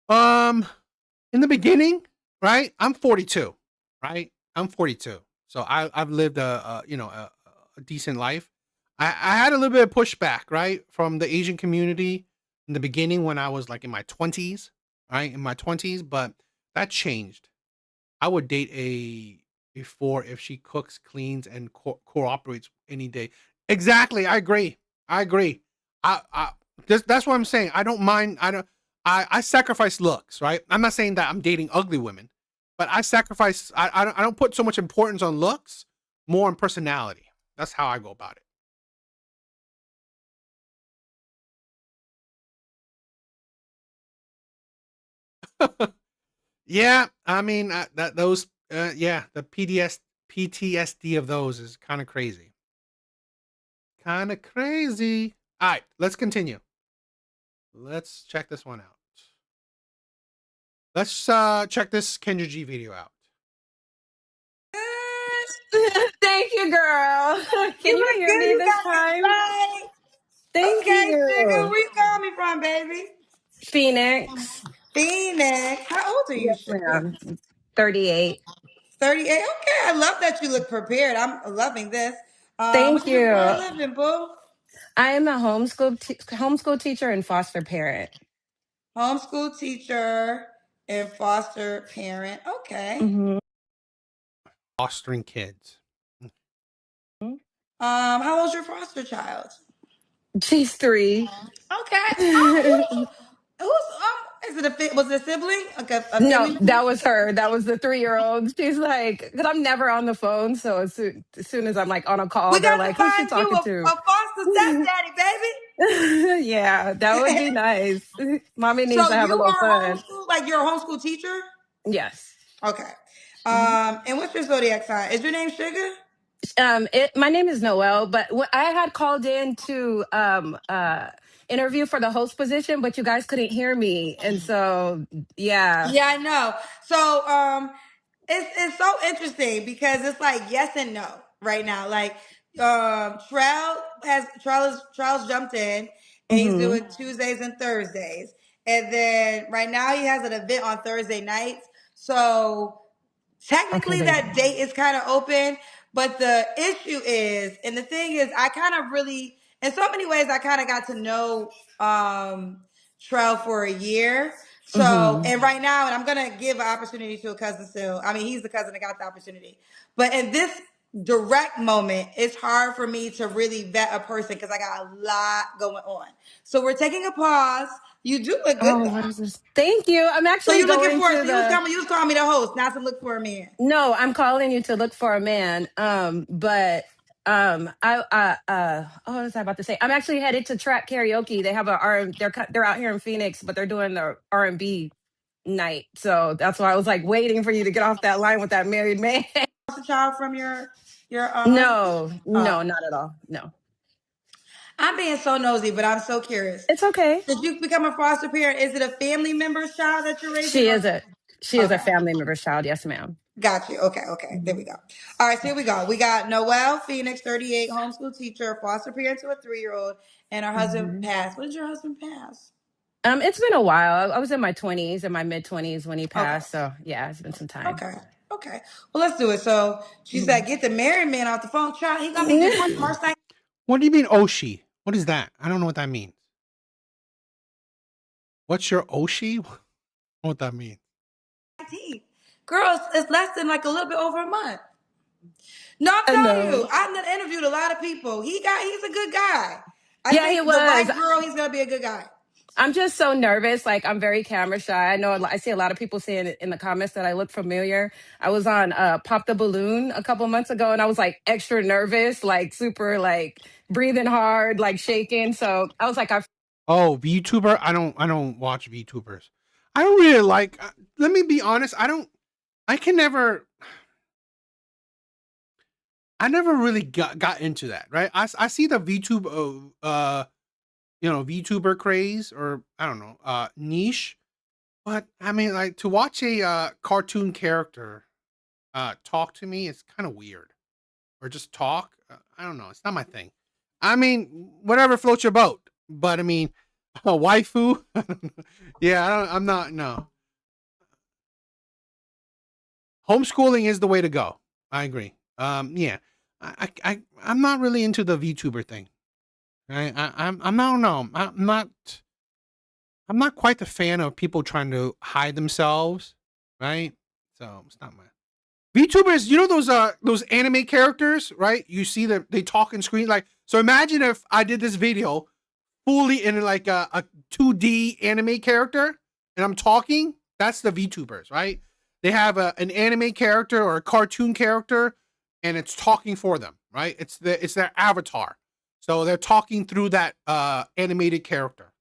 Speaker 3: All right. In the beginning, right? I'm 42, right? I'm 42. So I've lived a decent life. I had a little bit of pushback, right, from the Asian community. in the beginning when I was like in my 20s, right? In my 20s, but that changed. I would date a four if she cooks, cleans, and cooperates any day. Exactly. I agree. I agree. I that's what I'm saying. I don't mind. I sacrifice looks, right? I'm not saying that I'm dating ugly women, but I sacrifice. I don't put so much importance on looks, more on personality. That's how I go about it. Yeah, I mean that those yeah, the PTSD of those is kind of crazy. Kind of crazy. All right, let's continue. Let's check this one out. Let's check this Kendra G video out.
Speaker 10: Thank you, girl.
Speaker 8: You
Speaker 10: Can you
Speaker 8: look
Speaker 10: hear
Speaker 8: good.
Speaker 10: me
Speaker 8: You
Speaker 10: this
Speaker 8: got the
Speaker 10: time?
Speaker 8: light.
Speaker 10: Thank
Speaker 8: Okay, sugar,
Speaker 10: you.
Speaker 8: where you calling me from, baby?
Speaker 10: Phoenix.
Speaker 8: Phoenix. How old are you,
Speaker 10: Yes,
Speaker 8: sugar?
Speaker 10: ma'am. 38.
Speaker 8: 38. Okay, I love that you look prepared. I'm loving this. What
Speaker 10: Thank
Speaker 8: you do for a
Speaker 10: you.
Speaker 8: living, boo?
Speaker 10: I am a homeschool teacher and foster parent.
Speaker 8: Homeschool teacher and foster parent. Okay.
Speaker 10: Hmm.
Speaker 3: Fostering kids.
Speaker 8: How old's your foster child?
Speaker 10: She's 3.
Speaker 8: Okay. Oh, who's is it was it a sibling? Like a
Speaker 10: No,
Speaker 8: family member?
Speaker 10: that was her. That was the 3-year-old. She's like, because I'm never on the phone. So as soon as I'm like on a call,
Speaker 8: We
Speaker 10: they're
Speaker 8: got to
Speaker 10: like, who's she
Speaker 8: find you
Speaker 10: talking to?
Speaker 8: a foster stepdaddy, baby.
Speaker 10: Yeah, that would be nice. Mommy needs
Speaker 8: So
Speaker 10: to have a
Speaker 8: you
Speaker 10: little
Speaker 8: are
Speaker 10: fun.
Speaker 8: homeschool, like you're a homeschool teacher?
Speaker 10: Yes.
Speaker 8: Okay.
Speaker 10: Mhm.
Speaker 8: And what's your zodiac sign? Is your name Sugar?
Speaker 10: My name is Noelle, but I had called in to interview for the host position, but you guys couldn't hear me, and so yeah.
Speaker 8: Yeah, I know. So it's so interesting because it's like yes and no right now. Like Trell's jumped in and he's
Speaker 10: Hmm.
Speaker 8: doing Tuesdays and Thursdays. And then right now he has an event on Thursday nights. So
Speaker 10: Okay,
Speaker 8: technically
Speaker 10: babe.
Speaker 8: that date is kind of open, but the issue is, and the thing is, I kind of really, in so many ways, I kind of got to know Trell for a year. So,
Speaker 10: Hmm.
Speaker 8: and right now, and I'm gonna give an opportunity to a cousin still. I mean, he's the cousin that got the opportunity, but in this direct moment, it's hard for me to really vet a person because I got a lot going on. So we're taking a pause. You do look good
Speaker 10: Oh,
Speaker 8: though.
Speaker 10: what is this? Thank you. I'm
Speaker 8: So
Speaker 10: actually
Speaker 8: you looking
Speaker 10: going
Speaker 8: for?
Speaker 10: to
Speaker 8: So
Speaker 10: the.
Speaker 8: you was calling me the host, not to look for a man.
Speaker 10: No, I'm calling you to look for a man. But oh, what was I about to say? I'm actually headed to Trap Karaoke. They have a R. They're out here in Phoenix, but they're doing the R&B night. So that's why I was like waiting for you to get off that line with that married man.
Speaker 8: A child from your husband?
Speaker 10: No,
Speaker 8: Oh,
Speaker 10: no, not at all. No,
Speaker 8: I'm being so nosy, but I'm so curious.
Speaker 10: it's okay.
Speaker 8: Did you become a foster parent? Is it a family member's child that you're raising,
Speaker 10: She
Speaker 8: or
Speaker 10: is a she is a
Speaker 8: okay?
Speaker 10: family member's child. Yes, ma'am.
Speaker 8: Got you. Okay, okay. There we go. All right, so here we go. We got Noelle Phoenix, 38, homeschool teacher, foster parent to a 3-year-old, and her husband
Speaker 10: Hmm.
Speaker 8: passed. When did your husband pass?
Speaker 10: It's been a while. I was in my 20s, in my mid 20s when he
Speaker 8: Okay,
Speaker 10: passed. So yeah, it's been some time.
Speaker 8: okay, okay. Well, let's do it. So she said,
Speaker 10: Mhm.
Speaker 8: get the married man off the phone. Child, he's gonna be divorced March 19th.
Speaker 3: What do you mean Oshi? What is that? I don't know what that means. What's your Oshi? What that means?
Speaker 8: Girls, it's less than like a little bit over a month. No, I'm
Speaker 10: I
Speaker 8: telling
Speaker 10: know.
Speaker 8: you, I've interviewed a lot of people. He's a good guy. I
Speaker 10: Yeah, he
Speaker 8: think the
Speaker 10: was.
Speaker 8: right girl, he's gonna be a good guy.
Speaker 10: I'm just so nervous. Like I'm very camera shy. I know I see a lot of people saying in the comments that I look familiar. I was on Pop the Balloon a couple months ago, and I was like extra nervous, like super like breathing hard, like shaking. So I was like, I.
Speaker 3: Oh, VTuber? I don't watch VTubers. I don't really like let me be honest, I can never I never really got into that, right? I see the VTube VTuber craze or I don't know, niche, but I mean like to watch a cartoon character talk to me is kind of weird. Or just talk. I don't know. It's not my thing. I mean, whatever floats your boat. But I mean, a waifu. Yeah, I'm not. No, homeschooling is the way to go. I agree. Yeah, I'm not really into the VTuber thing. I'm not. No, I'm not. I'm not quite the fan of people trying to hide themselves, right? So it's not my VTubers. You know those anime characters, right? You see them, they talk in screen like. So imagine if I did this video fully in like a 2D anime character, and I'm talking. That's the VTubers, right? They have an anime character or a cartoon character, and it's talking for them, right? It's their avatar, so they're talking through that animated character.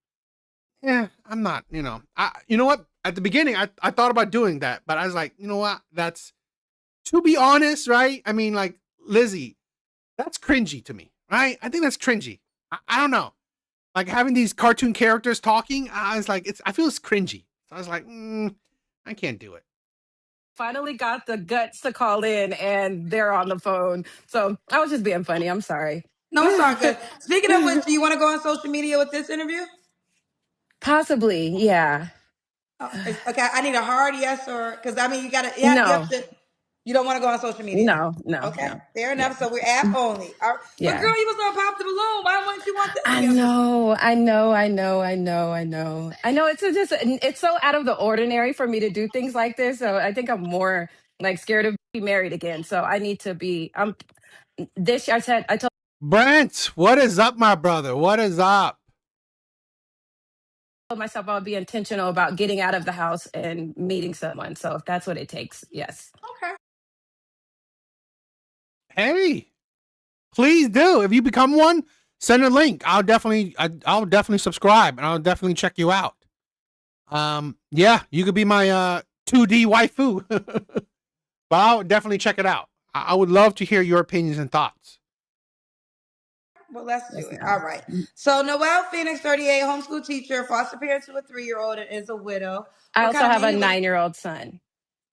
Speaker 3: Yeah, I'm not. You know what? At the beginning, I thought about doing that, but I was like, you know what? That's, to be honest, right? I mean, like Lizzie, that's cringy to me, right? I think that's cringy. I don't know. Like having these cartoon characters talking, I was like, I feel it's cringy. So I was like, I can't do it.
Speaker 10: Finally got the guts to call in, and they're on the phone. So I was just being funny. I'm sorry.
Speaker 8: No, it's all good. Speaking of which, do you want to go on social media with this interview?
Speaker 10: Possibly, yeah.
Speaker 8: Okay, I need a hard yes or, because I mean, you gotta, you have
Speaker 10: No,
Speaker 8: to. You don't want to go on social media. Okay,
Speaker 10: no.
Speaker 8: fair
Speaker 10: Yeah,
Speaker 8: enough. So we're app only. All right. But
Speaker 10: yeah.
Speaker 8: girl, you was gonna pop the balloon. Why wouldn't you want this to
Speaker 10: I
Speaker 8: be on social?
Speaker 10: know, I know, I know, I know, I know. I know it's so out of the ordinary for me to do things like this. So I think I'm more like scared of being married again. So I need to be. This year I told
Speaker 3: Brent, what is up, my brother? What is up?
Speaker 10: myself I would be intentional about getting out of the house and meeting someone. So if that's what it takes, yes.
Speaker 8: Okay.
Speaker 3: Hey, please do. If you become one, send a link. I'll definitely subscribe, and I'll definitely check you out. Yeah, you could be my 2D waifu, but I'll definitely check it out. I would love to hear your opinions and thoughts.
Speaker 8: Well, let's do
Speaker 10: Yes,
Speaker 8: it. All
Speaker 10: ma'am.
Speaker 8: right. So Noelle Phoenix, 38, homeschool teacher, foster parent to a 3-year-old, and is a widow.
Speaker 10: I
Speaker 8: What
Speaker 10: also
Speaker 8: kind of
Speaker 10: have a
Speaker 8: men you look?
Speaker 10: 9-year-old son.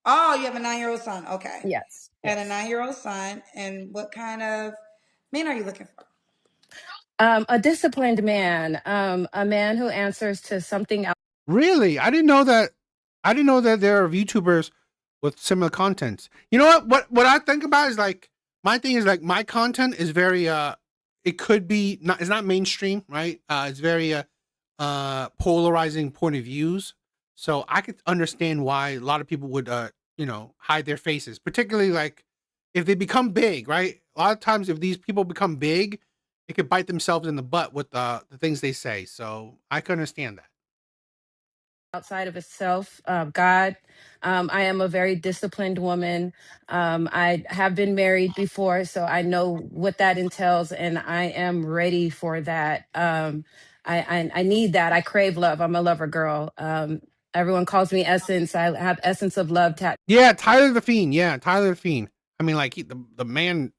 Speaker 8: Oh, you have a 9-year-old son. Okay.
Speaker 10: Yes,
Speaker 8: And a
Speaker 10: yes.
Speaker 8: 9-year-old son. And what kind of men are you looking for?
Speaker 10: A disciplined man, a man who answers to something else.
Speaker 3: Really, I didn't know that. I didn't know that there are VTubers with similar contents. You know what? What I think about is like my thing is like my content is very it could be not, it's not mainstream, right? It's very polarizing point of views. So I could understand why a lot of people would hide their faces, particularly like if they become big, right? A lot of times if these people become big, it could bite themselves in the butt with the things they say. So I can understand that.
Speaker 10: Outside of itself, God. I am a very disciplined woman. I have been married before, so I know what that entails, and I am ready for that. I need that. I crave love. I'm a lover girl. Everyone calls me Essence. I have Essence of Love tattooed
Speaker 3: Yeah, Tyler the Fiend. Yeah, Tyler the Fiend. I mean, like the man,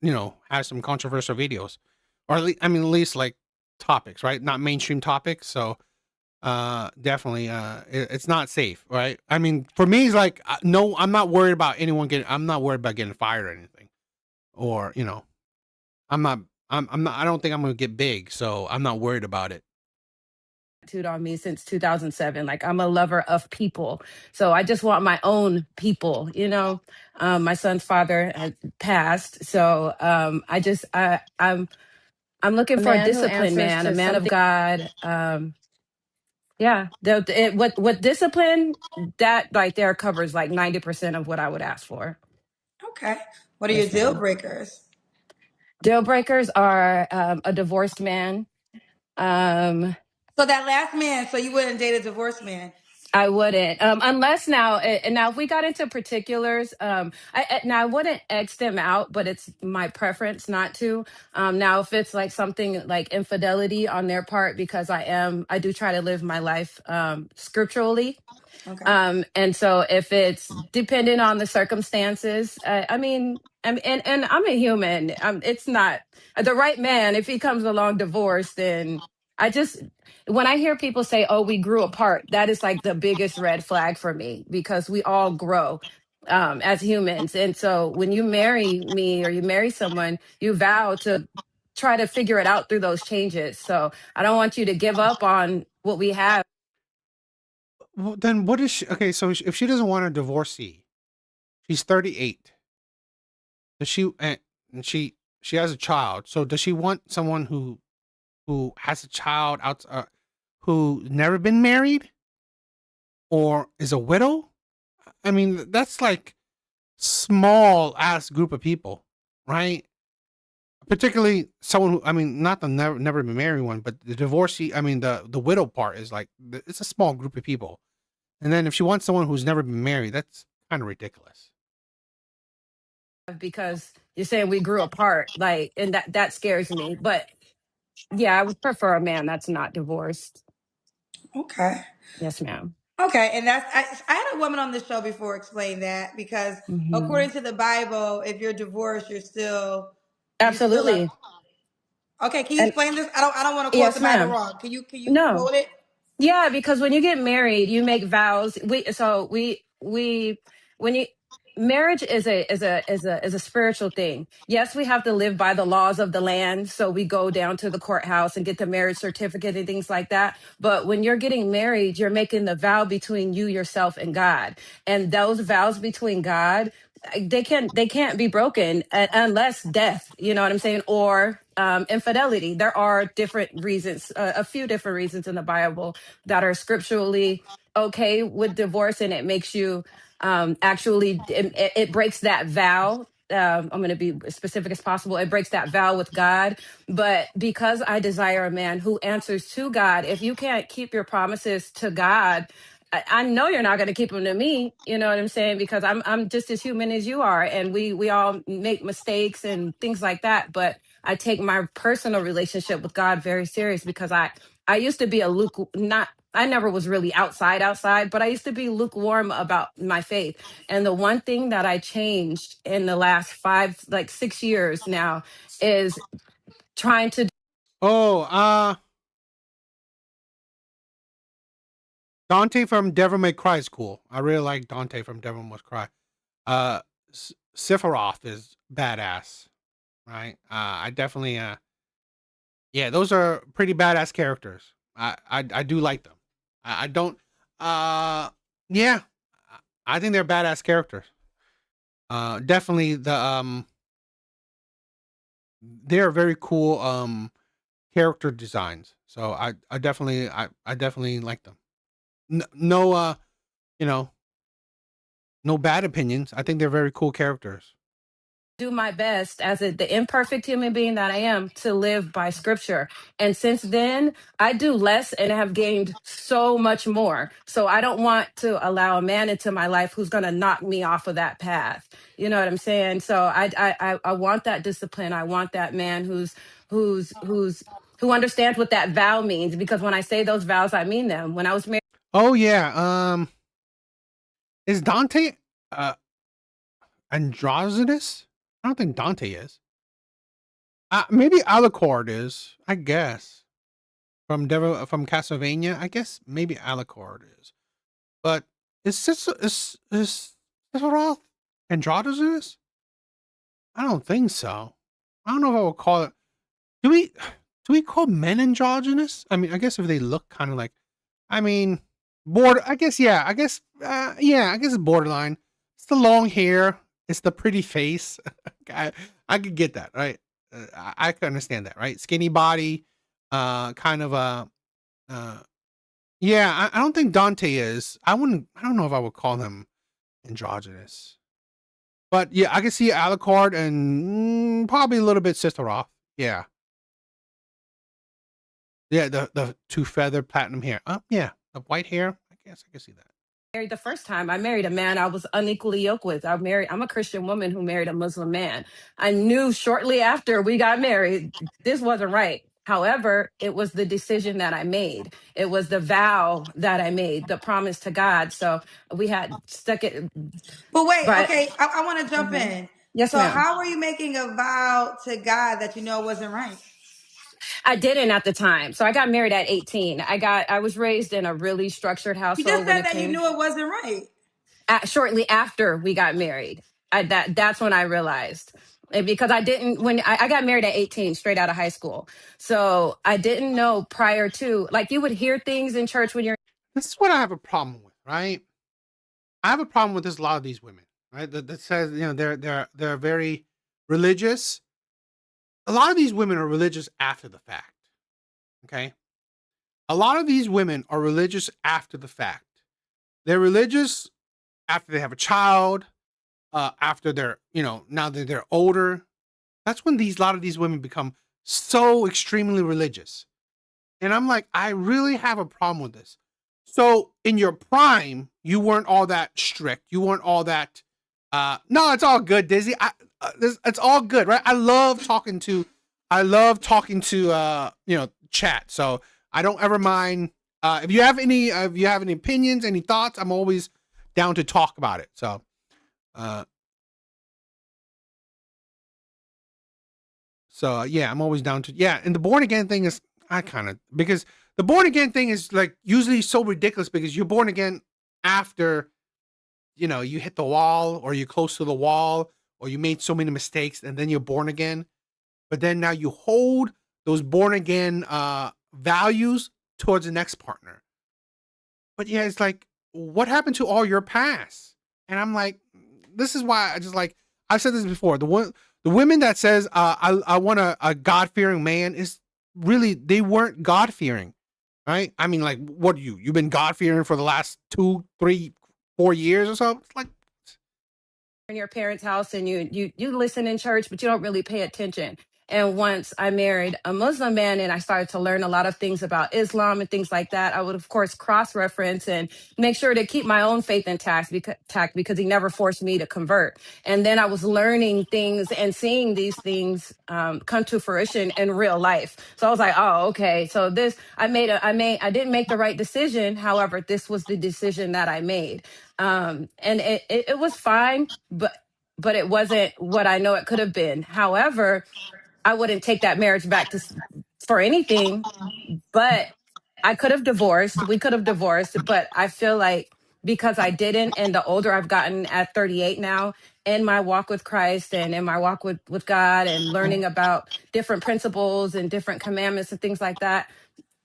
Speaker 3: has some controversial videos, or at least like topics, right? Not mainstream topics. So, definitely, it's not safe, right? I mean, for me, it's like no, I'm not worried about anyone getting. I'm not worried about getting fired or anything, or I'm not. I'm not. I don't think I'm gonna get big, so I'm not worried about it.
Speaker 10: on me since 2007. Like I'm a lover of people. So I just want my own people. My son's father has passed. So I'm looking
Speaker 6: A
Speaker 10: for a
Speaker 6: man who
Speaker 10: disciplined
Speaker 6: answers
Speaker 10: man, a
Speaker 6: to
Speaker 10: man of
Speaker 6: something.
Speaker 10: God. Yeah. What discipline that right there covers like 90% of what I would ask for.
Speaker 8: Okay. What are your
Speaker 10: Yes,
Speaker 8: deal
Speaker 10: ma'am.
Speaker 8: breakers?
Speaker 10: Deal breakers are a divorced man. Um,
Speaker 8: So that last man, so you wouldn't date a divorced man.
Speaker 10: I wouldn't, unless now. And now, if we got into particulars, now I wouldn't X them out, but it's my preference not to. Now, if it's like something like infidelity on their part, because I do try to live my life scripturally.
Speaker 8: Okay.
Speaker 10: And so if it's dependent on the circumstances, and I'm a human. It's not the right man. If he comes along divorced, then I just, when I hear people say, "Oh, we grew apart," that is like the biggest red flag for me because we all grow as humans. And so when you marry me or you marry someone, you vow to try to figure it out through those changes. So I don't want you to give up on what we have.
Speaker 3: Well, then what is she? Okay, so if she doesn't want a divorcee, she's 38. Does she and she has a child? So does she want someone who has a child out who never been married? or is a widow. I mean, that's like small ass group of people, right? Particularly someone who, I mean, not the never been married one, but the divorcee. I mean, the widow part is like it's a small group of people. And then if she wants someone who's never been married, that's kind of ridiculous.
Speaker 10: because you're saying we grew apart, like, and that scares me. But yeah, I would prefer a man that's not divorced.
Speaker 8: Okay.
Speaker 10: Yes, ma'am.
Speaker 8: Okay, and I had a woman on this show before explain that because
Speaker 10: Hmm.
Speaker 8: according to the Bible, if you're divorced, you still are.
Speaker 10: Absolutely.
Speaker 8: Okay, can you
Speaker 10: And
Speaker 8: explain this? I don't want to quote the
Speaker 10: yes,
Speaker 8: Bible
Speaker 10: ma'am.
Speaker 8: wrong. Can you
Speaker 10: No.
Speaker 8: quote it?
Speaker 10: Yeah, because when you get married, you make vows. We when you marriage is a spiritual thing. Yes, we have to live by the laws of the land, so we go down to the courthouse and get the marriage certificate and things like that. But when you're getting married, you're making the vow between you, yourself, and God. And those vows between God, they can't be broken unless death, you know what I'm saying, or infidelity. There are different reasons, a few different reasons in the Bible that are scripturally okay with divorce, and it makes you actually it breaks that vow. I'm going to be as specific as possible. It breaks that vow with God. But because I desire a man who answers to God, if you can't keep your promises to God, I know you're not going to keep them to me. You know what I'm saying? Because I'm just as human as you are, and we all make mistakes and things like that. But I take my personal relationship with God very serious because I used to be a not. I never was really outside, but I used to be lukewarm about my faith. And the one thing that I changed in the last 6 years now is trying to.
Speaker 3: Oh, Dante from Devil May Cry is cool. I really like Dante from Devil May Cry. Uh, Sephiroth is badass, right? I definitely, yeah, those are pretty badass characters. I do like them. I don't, uh, yeah, I think they're badass characters. Definitely they're very cool character designs. So I definitely like them. No, you know, no bad opinions. I think they're very cool characters.
Speaker 10: Do my best as the imperfect human being that I am to live by scripture. And since then, I do less and have gained so much more. So I don't want to allow a man into my life who's going to knock me off of that path. You know what I'm saying? So I want that discipline. I want that man who understands what that vow means, because when I say those vows, I mean them. When I was married.
Speaker 3: Oh yeah. Is Dante uh androgynous? I don't think Dante is. Maybe Alucard is. I guess from Castlevania. I guess maybe Alucard is. But is Sephiroth androgynous? I don't think so. I don't know if I would call it. Do we do we call men androgynous? I mean, I guess if they look kind of like, I mean, I guess yeah. I guess yeah. I guess it's borderline. It's the long hair. It's the pretty face. I I could get that right. I could understand that right. Skinny body. Kind of a. Uh, yeah. I don't think Dante is. I wouldn't. I don't know if I would call him androgynous. But yeah, I can see Alucard and probably a little bit Sister Off. Yeah. Yeah, the two feather platinum hair. Yeah, the white hair. I guess I can see that.
Speaker 10: Married the first time. I married a man I was unequally yoked with. I'm a Christian woman who married a Muslim man. I knew shortly after we got married, this wasn't right. However, it was the decision that I made. It was the vow that I made, the promise to God. So we had stuck it.
Speaker 8: But wait,
Speaker 10: But
Speaker 8: okay, I want to jump
Speaker 10: mhm.
Speaker 8: in.
Speaker 10: Yes,
Speaker 8: So
Speaker 10: ma'am.
Speaker 8: how were you making a vow to God that you know wasn't right?
Speaker 10: I didn't at the time. So I got married at 18. I was raised in a really structured
Speaker 8: You just
Speaker 10: household when
Speaker 8: said
Speaker 10: it
Speaker 8: that you
Speaker 10: came.
Speaker 8: knew it wasn't right.
Speaker 10: Shortly after we got married. That's when I realized. Because I didn't when I got married at 18, straight out of high school. So I didn't know prior to, like, you would hear things in church when you're.
Speaker 3: This is what I have a problem with, right? I have a problem with this. A lot of these women, right? That says they're very religious. A lot of these women are religious after the fact. Okay, a lot of these women are religious after the fact. They're religious after they have a child, after they're, now that they're older. That's when a lot of these women become so extremely religious. And I'm like, I really have a problem with this. So in your prime, you weren't all that strict. You weren't all that. No, it's all good, Dizzy. It's all good, right? I love talking to chat. So I don't ever mind. If you have any opinions, any thoughts, I'm always down to talk about it. So, yeah, I'm always down to, yeah. And the born again thing is, because the born again thing is like usually so ridiculous because you're born again after, you hit the wall or you're close to the wall or you made so many mistakes and then you're born again. But then now you hold those born again values towards the next partner. But yeah, it's like, what happened to all your past? And I'm like, this is why I just like, I've said this before. The women that says I want a God fearing man is really, they weren't God fearing, right? I mean, like, what you've been God fearing for the last 2, 3, 4 years or so? It's like,
Speaker 10: in your parents' house and you listen in church, but you don't really pay attention. And once I married a Muslim man and I started to learn a lot of things about Islam and things like that, I would of course cross-reference and make sure to keep my own faith intact because he never forced me to convert. And then I was learning things and seeing these things come to fruition in real life. So I was like, oh, okay. So I didn't make the right decision. However, this was the decision that I made. And it was fine, but it wasn't what I know it could have been. However, I wouldn't take that marriage back for anything, but I could have divorced. We could have divorced, but I feel like because I didn't, and the older I've gotten at 38 now, in my walk with Christ and in my walk with God and learning about different principles and different commandments and things like that,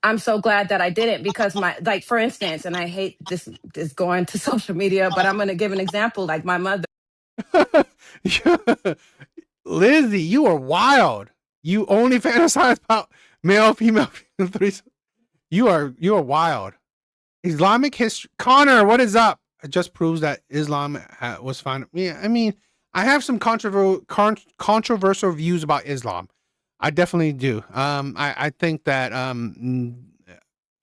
Speaker 10: I'm so glad that I didn't because for instance, and I hate this is going to social media, but I'm going to give an example. Like my mother.
Speaker 3: Lizzie, you are wild. You only fantasize about male, female, threesome. You are wild. Islamic history. Connor, what is up? It just proves that Islam was fine. Yeah, I mean, I have some controversial views about Islam. I definitely do. I think that from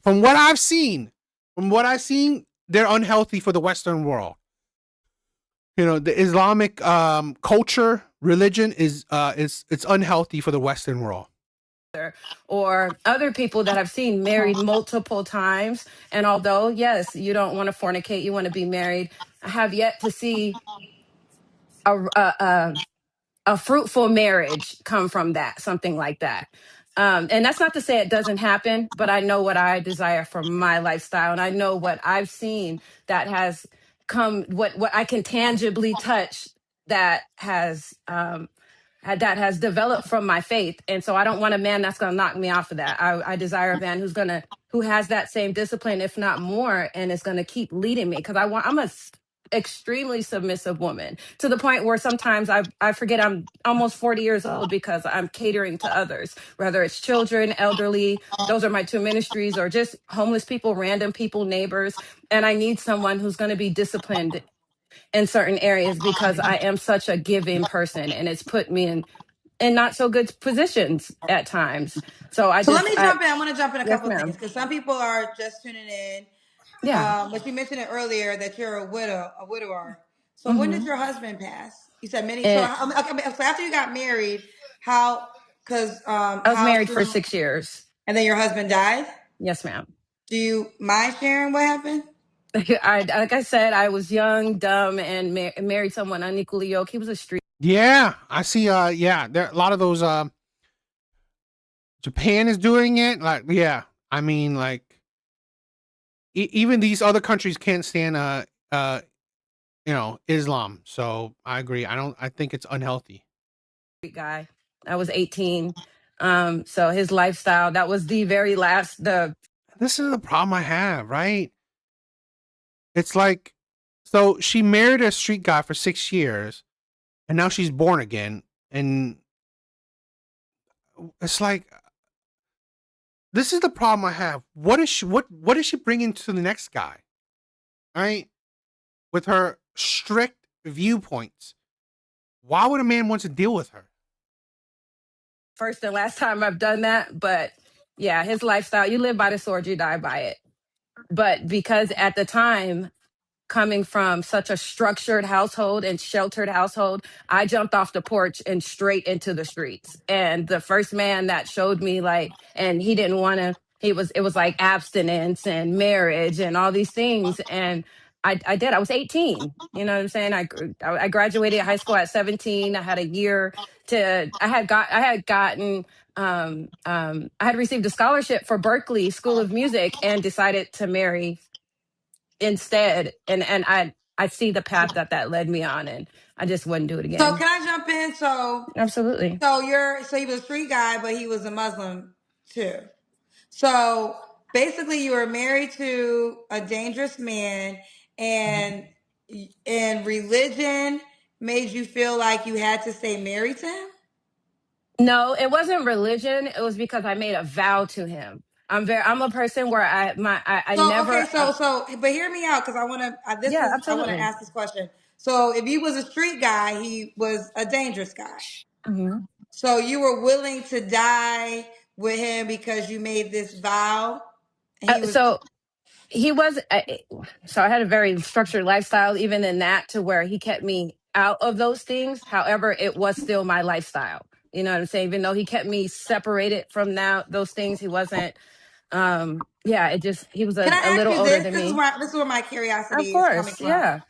Speaker 3: what I've seen, they're unhealthy for the Western world. The Islamic culture, religion is it's unhealthy for the Western world.
Speaker 10: Or other people that I've seen married multiple times. And although, yes, you don't want to fornicate, you want to be married, I have yet to see a fruitful marriage come from that, something like that. And that's not to say it doesn't happen, but I know what I desire for my lifestyle. And I know what I've seen that has come, what I can tangibly touch that has developed from my faith. And so I don't want a man that's going to knock me off of that. I desire a man who has that same discipline, if not more, and is going to keep leading me because I'm a extremely submissive woman to the point where sometimes I forget I'm almost 40 years old because I'm catering to others, whether it's children, elderly. Those are my two ministries, or just homeless people, random people, neighbors. And I need someone who's going to be disciplined in certain areas because I am such a giving person, and it's put me in not so good positions at times. So
Speaker 8: let me jump in. I want to jump in a
Speaker 10: yes,
Speaker 8: couple of things
Speaker 10: ma'am.
Speaker 8: because some people are just tuning in.
Speaker 10: Yeah.
Speaker 8: But you mentioned it earlier that you're a widower. So when did
Speaker 10: Hmm.
Speaker 8: your husband pass? You said many. So
Speaker 10: And
Speaker 8: okay, so after you got married, how? Because
Speaker 10: I was
Speaker 8: how
Speaker 10: married for
Speaker 8: soon?
Speaker 10: 6 years.
Speaker 8: And then your husband died.
Speaker 10: Yes, ma'am.
Speaker 8: Do you mind sharing what happened?
Speaker 10: Like I said, I was young, dumb, and married someone unequally yoked. He was a street.
Speaker 3: Yeah, I see. Yeah, there a lot of those. Japan is doing it. Like, yeah, I mean, like, even these other countries can't stand Islam. So I agree. I think it's unhealthy.
Speaker 10: Guy. I was 18. So his lifestyle, that was the very last
Speaker 3: This is the problem I have, right? It's like, so she married a street guy for 6 years, and now she's born again, and it's like, this is the problem I have. What is she bringing to the next guy? right? With her strict viewpoints. Why would a man want to deal with her?
Speaker 10: First and last time I've done that, but yeah, his lifestyle, you live by the sword, you die by it. But because at the time, coming from such a structured household and sheltered household, I jumped off the porch and straight into the streets. And the first man that showed me like, and he didn't want to, it was like abstinence and marriage and all these things. And I did. I was 18. You know what I'm saying? I graduated high school at 17. I had a year I had received a scholarship for Berkeley School of Music and decided to marry instead. And I see the path that led me on, and I just wouldn't do it
Speaker 8: So
Speaker 10: again.
Speaker 8: can I jump in?
Speaker 10: Absolutely.
Speaker 8: So he was a street guy, but he was a Muslim too. So basically, you were married to a dangerous man, and religion made you feel like you had to stay married to him.
Speaker 10: No, it wasn't religion. It was because I made a vow to him. I'm a person where I
Speaker 8: So okay,
Speaker 10: never
Speaker 8: but hear me out because I want to.
Speaker 10: yeah,
Speaker 8: I want to
Speaker 10: absolutely.
Speaker 8: ask this question. So if he was a street guy, he was a dangerous guy.
Speaker 10: Hmm.
Speaker 8: So you were willing to die with him because you made this vow. And he was.
Speaker 10: So he was so I had a very structured lifestyle even in that, to where he kept me out of those things. However, it was still my lifestyle. You know what I'm saying? Even though he kept me separated from those things, he wasn't yeah, it just he was
Speaker 8: Can
Speaker 10: a
Speaker 8: I ask
Speaker 10: little
Speaker 8: you
Speaker 10: older
Speaker 8: this?
Speaker 10: than me.
Speaker 8: This is where my
Speaker 10: Of
Speaker 8: curiosity is coming
Speaker 10: course,
Speaker 8: from.
Speaker 10: yeah.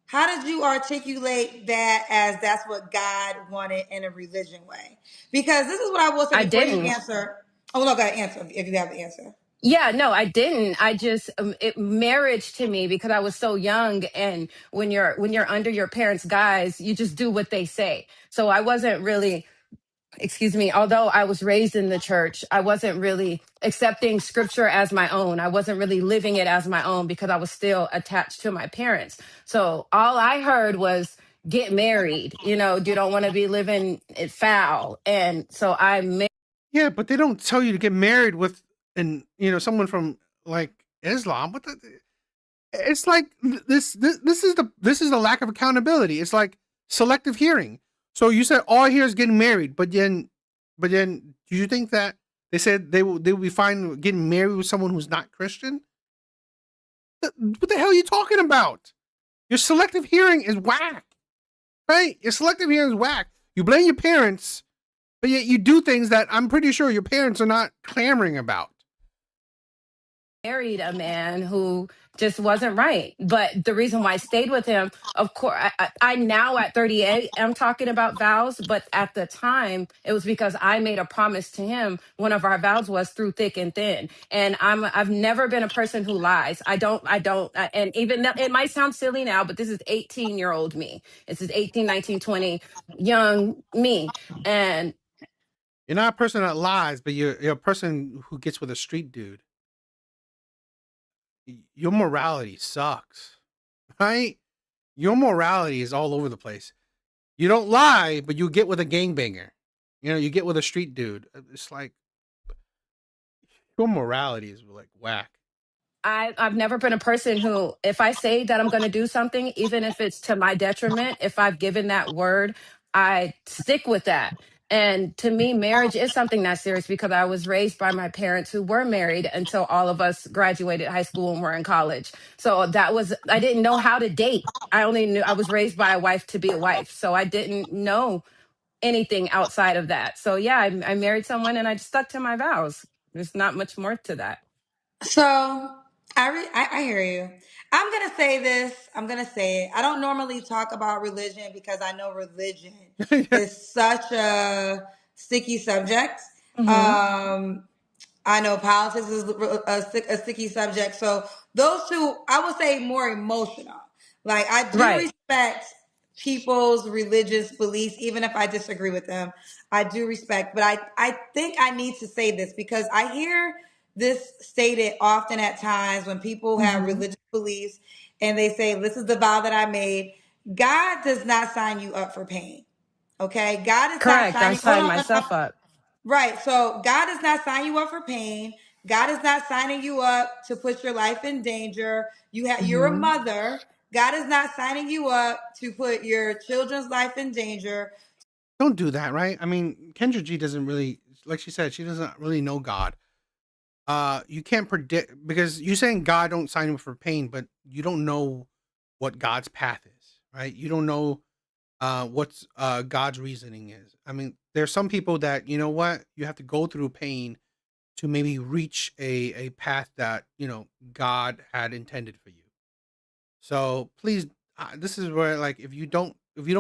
Speaker 8: How did you articulate that as that's what God wanted in a religion way? Because this is what I will say
Speaker 10: I
Speaker 8: before you
Speaker 10: didn't.
Speaker 8: answer. Oh no, gotta answer if you have the answer.
Speaker 10: Yeah, no, I didn't. I just marriage to me, because I was so young, and when you're under your parents' guise, you just do what they say. So I wasn't really, excuse me, although I was raised in the church, I wasn't really accepting scripture as my own. I wasn't really living it as my own because I was still attached to my parents. So all I heard was get married. You know, you don't want to be living it foul. And so
Speaker 3: Yeah, but they don't tell you to get married with someone from like Islam. What the? It's like this is the lack of accountability. It's like selective hearing. So you said all I hear is getting married, but then do you think that they said they will be fine getting married with someone who's not Christian? What the hell are you talking about? Your selective hearing is whack, right? Your selective hearing is whack. You blame your parents, but yet you do things that I'm pretty sure your parents are not clamoring about.
Speaker 10: married a man who just wasn't right. But the reason why I stayed with him, of course, I now at 38 am talking about vows, but at the time it was because I made a promise to him. One of our vows was through thick and thin, and I've never been a person who lies. And even though it might sound silly now, but this is 18-year-old me. This is 18, 19, 20, young me, and
Speaker 3: You're not a person that lies, but you're a person who gets with a street dude. Your morality sucks, right? Your morality is all over the place. You don't lie, but you get with a gangbanger. You get with a street dude. It's like your morality is like whack.
Speaker 10: I've never been a person who, if I say that I'm going to do something, even if it's to my detriment, if I've given that word, I stick with that. And to me, marriage is something that's serious, because I was raised by my parents who were married until all of us graduated high school and were in college. So I didn't know how to date. I only knew I was raised by a wife to be a wife. So I didn't know anything outside of that. So yeah, I married someone and I stuck to my vows. There's not much more to that.
Speaker 8: So I hear you. I'm gonna say this. I'm gonna say it. I don't normally talk about religion because I know religion is such a sticky subject.
Speaker 10: Hmm.
Speaker 8: Um, I know politics is a sticky subject. So those two, I would say more emotional. Like I do
Speaker 10: Right.
Speaker 8: respect people's religious beliefs, even if I disagree with them. I do respect, but I think I need to say this because I hear this stated often at times when people have
Speaker 10: Hmm.
Speaker 8: religious beliefs and they say, this is the vow that I made. God does not sign you up for pain. Okay. God is not
Speaker 10: Correct. I
Speaker 8: signing, hold
Speaker 10: signed
Speaker 8: on.
Speaker 10: myself up.
Speaker 8: Right. So God does not sign you up for pain. God is not signing you up to put your life in danger. You're a
Speaker 10: Hmm.
Speaker 8: mother. God is not signing you up to put your children's life in danger.
Speaker 3: Don't do that, right? I mean, Kendra G doesn't really, like she said, she doesn't really know God. You can't predict because you're saying God don't sign him for pain, but you don't know what God's path is, right? You don't know what's God's reasoning is. I mean, there's some people that you know what you have to go through pain to maybe reach a path that God had intended for you. So please, this is where like if you don't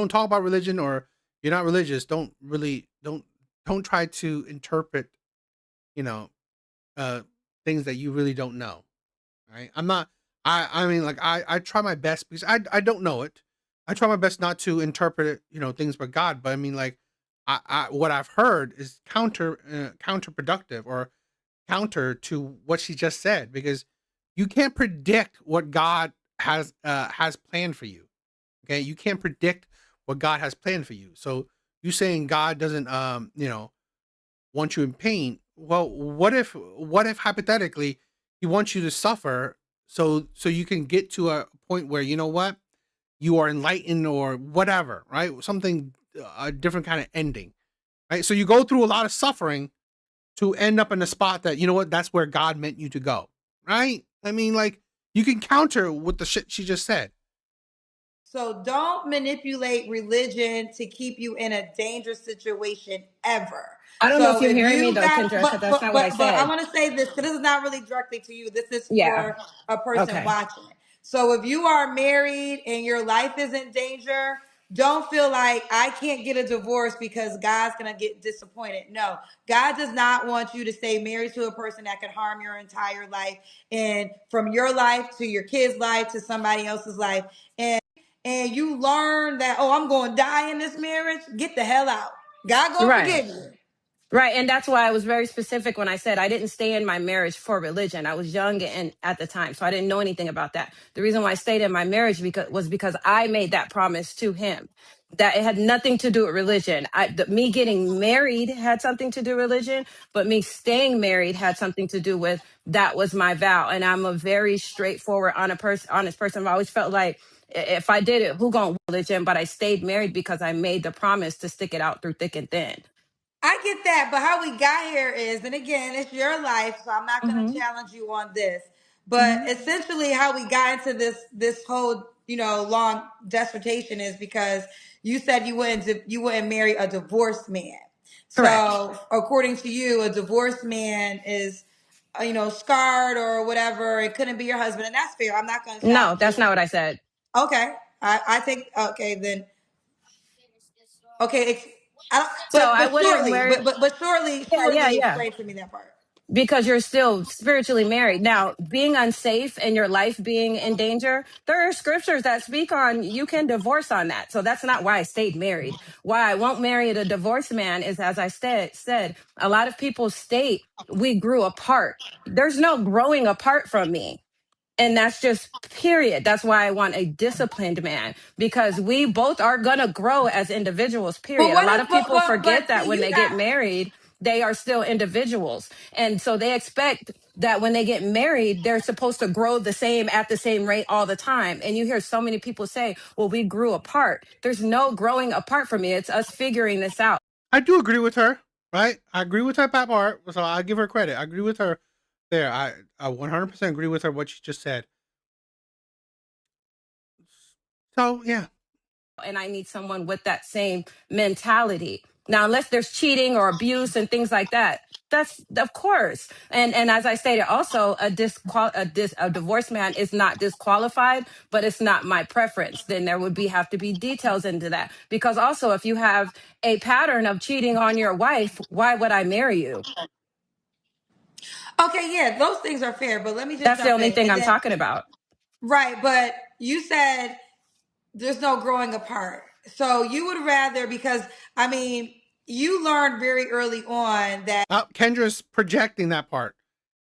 Speaker 3: talk about religion or you're not religious, don't try to interpret you know uh things that you really don't know. Right? I'm not. I mean like I try my best because I don't know it. I try my best not to interpret it, things but God. But I mean like I what I've heard is counterproductive or counter to what she just said because you can't predict what God has planned for you. Okay, you can't predict what God has planned for you. So you saying God doesn't want you in pain. Well, what if hypothetically he wants you to suffer so you can get to a point where you know what you are enlightened or whatever, right? Something a different kind of ending, right? So you go through a lot of suffering to end up in a spot that you know what that's where God meant you to go, right? I mean, like you can counter with the shit she just said.
Speaker 8: So don't manipulate religion to keep you in a dangerous situation ever.
Speaker 10: I don't know if
Speaker 8: So
Speaker 10: you're
Speaker 8: if
Speaker 10: hearing me
Speaker 8: you
Speaker 10: though,
Speaker 8: got,
Speaker 10: Kendra, because that's not what I
Speaker 8: but I
Speaker 10: said.
Speaker 8: want to say this because this is not really directly to you. This is
Speaker 10: Yeah.
Speaker 8: for a person
Speaker 10: Okay.
Speaker 8: watching. So if you are married and your life is in danger, don't feel like I can't get a divorce because God's gonna get disappointed. No, God does not want you to stay married to a person that could harm your entire life and from your life to your kids' life to somebody else's life. And you learn that, oh, I'm going to die in this marriage, get the hell out. God going to
Speaker 10: Right.
Speaker 8: forgive you.
Speaker 10: Right. And that's why I was very specific when I said I didn't stay in my marriage for religion. I was young and at the time, so I didn't know anything about that. The reason why I stayed in my marriage was because I made that promise to him that it had nothing to do with religion. Me getting married had something to do with religion, but me staying married had something to do with that was my vow. And I'm a very straightforward, honest person. I've always felt like if I did it, who gonna religion? But I stayed married because I made the promise to stick it out through thick and thin.
Speaker 8: I get that, but how we got here is, and again, it's your life, so I'm not going to
Speaker 10: Hmm.
Speaker 8: challenge you on this. But
Speaker 10: Hmm.
Speaker 8: essentially, how we got into this whole long dissertation is because you said you wouldn't marry a divorced man.
Speaker 10: Correct.
Speaker 8: So according to you, a divorced man is scarred or whatever. It couldn't be your husband, and that's fair. I'm not going to
Speaker 10: No,
Speaker 8: challenge
Speaker 10: that's
Speaker 8: you.
Speaker 10: not what I said.
Speaker 8: Okay, I think okay then. Okay, I don't,
Speaker 10: So I
Speaker 8: but
Speaker 10: wouldn't
Speaker 8: shortly,
Speaker 10: marry. Yeah, yeah,
Speaker 8: shortly
Speaker 10: yeah.
Speaker 8: explain to me that part.
Speaker 10: Because you're still spiritually married. Now, being unsafe and your life being in danger, there are scriptures that speak on you can divorce on that. So that's not why I stayed married. Why I won't marry a divorced man is, as I said, a lot of people state we grew apart. There's no growing apart from me. And that's just period. That's why I want a disciplined man because we both are going to grow as individuals,
Speaker 8: But
Speaker 10: period. A
Speaker 8: what
Speaker 10: lot
Speaker 8: if
Speaker 10: of people forget
Speaker 8: but
Speaker 10: that
Speaker 8: see
Speaker 10: when
Speaker 8: you
Speaker 10: they get
Speaker 8: got
Speaker 10: married, they are still individuals. And so they expect that when they get married, they're supposed to grow the same at the same rate all the time. And you hear so many people say, well, we grew apart. There's no growing apart from me. It's us figuring this out.
Speaker 3: I do agree with her, right? I agree with her that part, so I give her credit. I agree with her there. I 100% agree with her what she just said. So yeah,
Speaker 10: And I need someone with that same mentality. Now, unless there's cheating or abuse and things like that, that's of course. And as I stated, also a divorced man is not disqualified, but it's not my preference. Then there would have to be details into that because also if you have a pattern of cheating on your wife, why would I marry you?
Speaker 8: okay, yeah, those things are fair, but let me just
Speaker 10: That's the
Speaker 8: jump
Speaker 10: only
Speaker 8: in.
Speaker 10: thing
Speaker 8: And
Speaker 10: I'm
Speaker 8: then
Speaker 10: talking about.
Speaker 8: right, but you said there's no growing apart. So you would rather because I mean, you learned very early on that
Speaker 3: Kendra's projecting that part.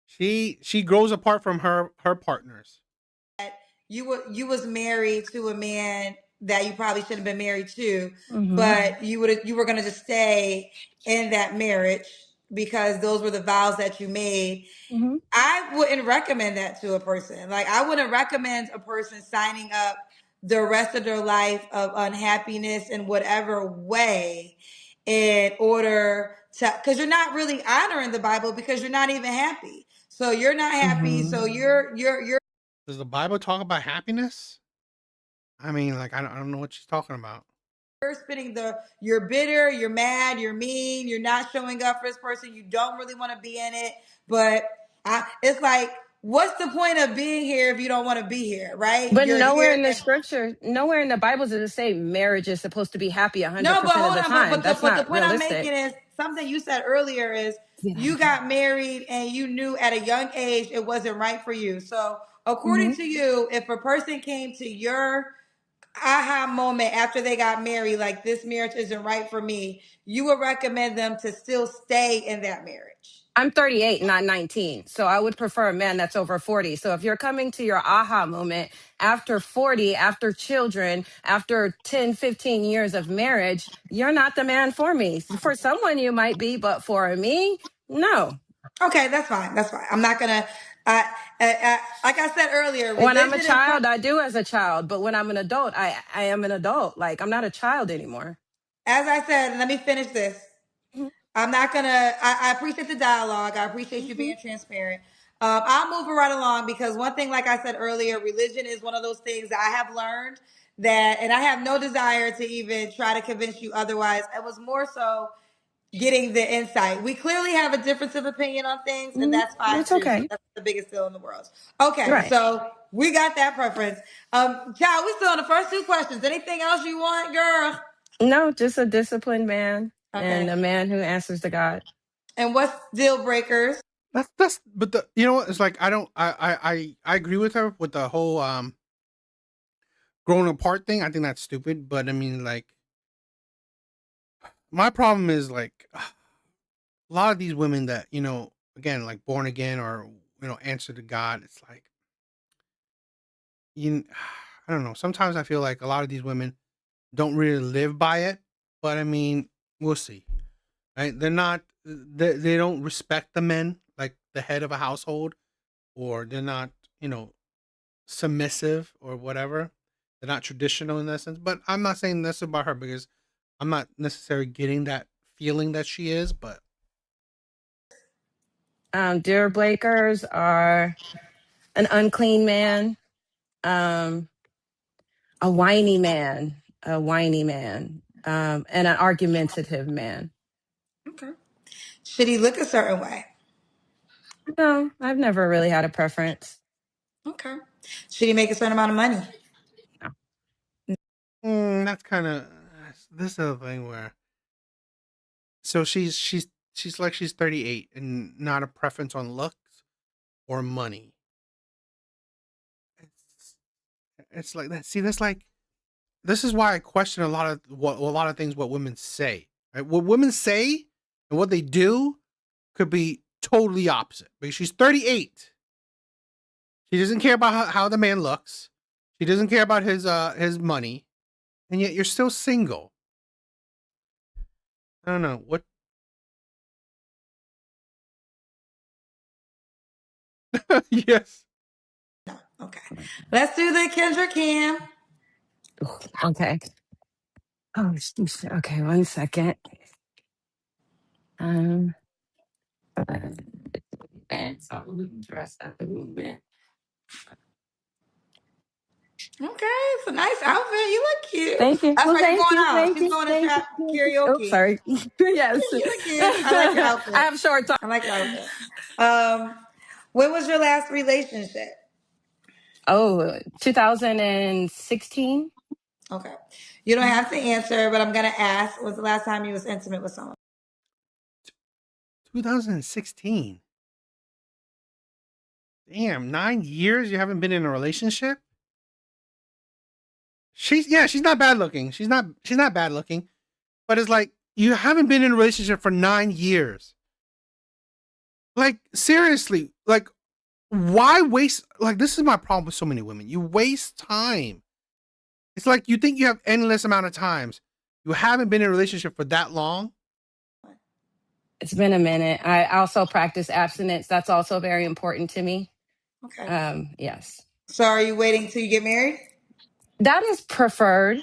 Speaker 3: She grows apart from her partners.
Speaker 8: you was married to a man that you probably shouldn't have been married to,
Speaker 10: Hmm.
Speaker 8: but you were gonna just stay in that marriage because those were the vows that you made.
Speaker 10: Hmm.
Speaker 8: I wouldn't recommend that to a person. Like, I wouldn't recommend a person signing up the rest of their life of unhappiness in whatever way in order to, because you're not really honoring the Bible because you're not even happy. So you're not happy.
Speaker 10: Hmm.
Speaker 8: So you're
Speaker 3: Does the Bible talk about happiness? I mean, like, I don't know what she's talking about.
Speaker 8: spinning you're bitter, you're mad, you're mean, you're not showing up for this person, you don't really want to be in it, but it's like, what's the point of being here if you don't want to be here, right?
Speaker 10: But
Speaker 8: You're
Speaker 10: nowhere
Speaker 8: here
Speaker 10: in the
Speaker 8: and
Speaker 10: scripture, nowhere in the Bible does it say marriage is supposed to be happy
Speaker 8: no, but
Speaker 10: 100% of
Speaker 8: hold
Speaker 10: the
Speaker 8: on,
Speaker 10: time. That's
Speaker 8: but the
Speaker 10: not
Speaker 8: point I'm making
Speaker 10: realistic.
Speaker 8: is something you said earlier is you got married and you knew at a young age it wasn't right for you. So according
Speaker 10: Hmm.
Speaker 8: to you, if a person came to your aha moment after they got married, like, this marriage isn't right for me, you would recommend them to still stay in that marriage.
Speaker 10: I'm 38, not 19. So I would prefer a man that's over 40. So if you're coming to your aha moment after 40, after children, after 10, 15 years of marriage, you're not the man for me. For someone you might be, but for me, no.
Speaker 8: Okay, that's fine. That's fine. I'm not gonna. Like I said earlier,
Speaker 10: When I'm a
Speaker 8: religion and
Speaker 10: child, I do as a child. But when I'm an adult, I am an adult. Like I'm not a child anymore.
Speaker 8: as I said, let me finish this. I'm not gonna. I appreciate the dialogue. I appreciate you
Speaker 10: Hmm.
Speaker 8: being transparent. I'll move it right along because one thing, like I said earlier, religion is one of those things that I have learned that, and I have no desire to even try to convince you otherwise. It was more so getting the insight. We clearly have a difference of opinion on things, and
Speaker 10: Hmm.
Speaker 8: that's fine
Speaker 10: That's
Speaker 8: too. So
Speaker 10: okay.
Speaker 8: that's the biggest deal in the world. Okay,
Speaker 10: Right.
Speaker 8: so we got that preference. Child, we still on the first two questions. Anything else you want, girl?
Speaker 10: No, just a disciplined man and
Speaker 8: Okay.
Speaker 10: a man who answers to God.
Speaker 8: And what's deal breakers?
Speaker 3: But the you know what? It's like, I don't I agree with her with the whole growing apart thing. I think that's stupid. But I mean, like, my problem is, like, a lot of these women that, again, like, born again, or answer to God. It's like, you I don't know. Sometimes I feel like a lot of these women don't really live by it. But I mean, we'll see. Right? They don't respect the men, like the head of a household, or they're not, you know, submissive or whatever. They're not traditional in that sense. But I'm not saying this about her because I'm not necessarily getting that feeling that she is. But
Speaker 10: Deer Blakers are an unclean man, um, a whiny man, and an argumentative man.
Speaker 8: Okay. Should he look a certain way?
Speaker 10: No, I've never really had a preference.
Speaker 8: Okay. Should he make a certain amount of money?
Speaker 10: No.
Speaker 3: that's kind of this is the thing where, so she's like, she's 38 and not a preference on looks or money. It's it's like that. See, that's like, this is why I question a lot of things what women say. Right? What women say and what they do could be totally opposite. Because she's 38, she doesn't care about how the man looks. She doesn't care about his money, and yet you're still single. I don't know what. Yes.
Speaker 8: Okay. Let's do the Kendra Cam.
Speaker 10: Okay. Oh, okay. 1 second. Um,
Speaker 8: Okay, it's a nice outfit. You look cute.
Speaker 10: Thank you.
Speaker 8: That's
Speaker 10: Well,
Speaker 8: why you're
Speaker 10: thank
Speaker 8: going
Speaker 10: you.
Speaker 8: out.
Speaker 10: Thank
Speaker 8: She's
Speaker 10: you.
Speaker 8: going to
Speaker 10: Thank you.
Speaker 8: trap
Speaker 10: Thank you. Oh,
Speaker 8: karaoke.
Speaker 10: sorry. Yes.
Speaker 8: You look cute. I like your
Speaker 10: I
Speaker 8: outfit.
Speaker 10: have short time.
Speaker 8: I like your outfit. Um, when was your last relationship?
Speaker 10: Oh, 2016.
Speaker 8: Okay. You don't have to answer, but I'm gonna ask. Was the last time you was intimate with someone?
Speaker 3: 2016. Damn, 9 years you haven't been in a relationship. She's not bad looking. She's not bad looking, but it's like, you haven't been in a relationship for 9 years. Like, seriously, like, why waste? Like, this is my problem with so many women. You waste time. It's like you think you have endless amount of times. You haven't been in a relationship for that long.
Speaker 10: It's been a minute. I also practice abstinence. That's also very important to me.
Speaker 8: Okay.
Speaker 10: Yes.
Speaker 8: So are you waiting till you get married?
Speaker 10: That is preferred.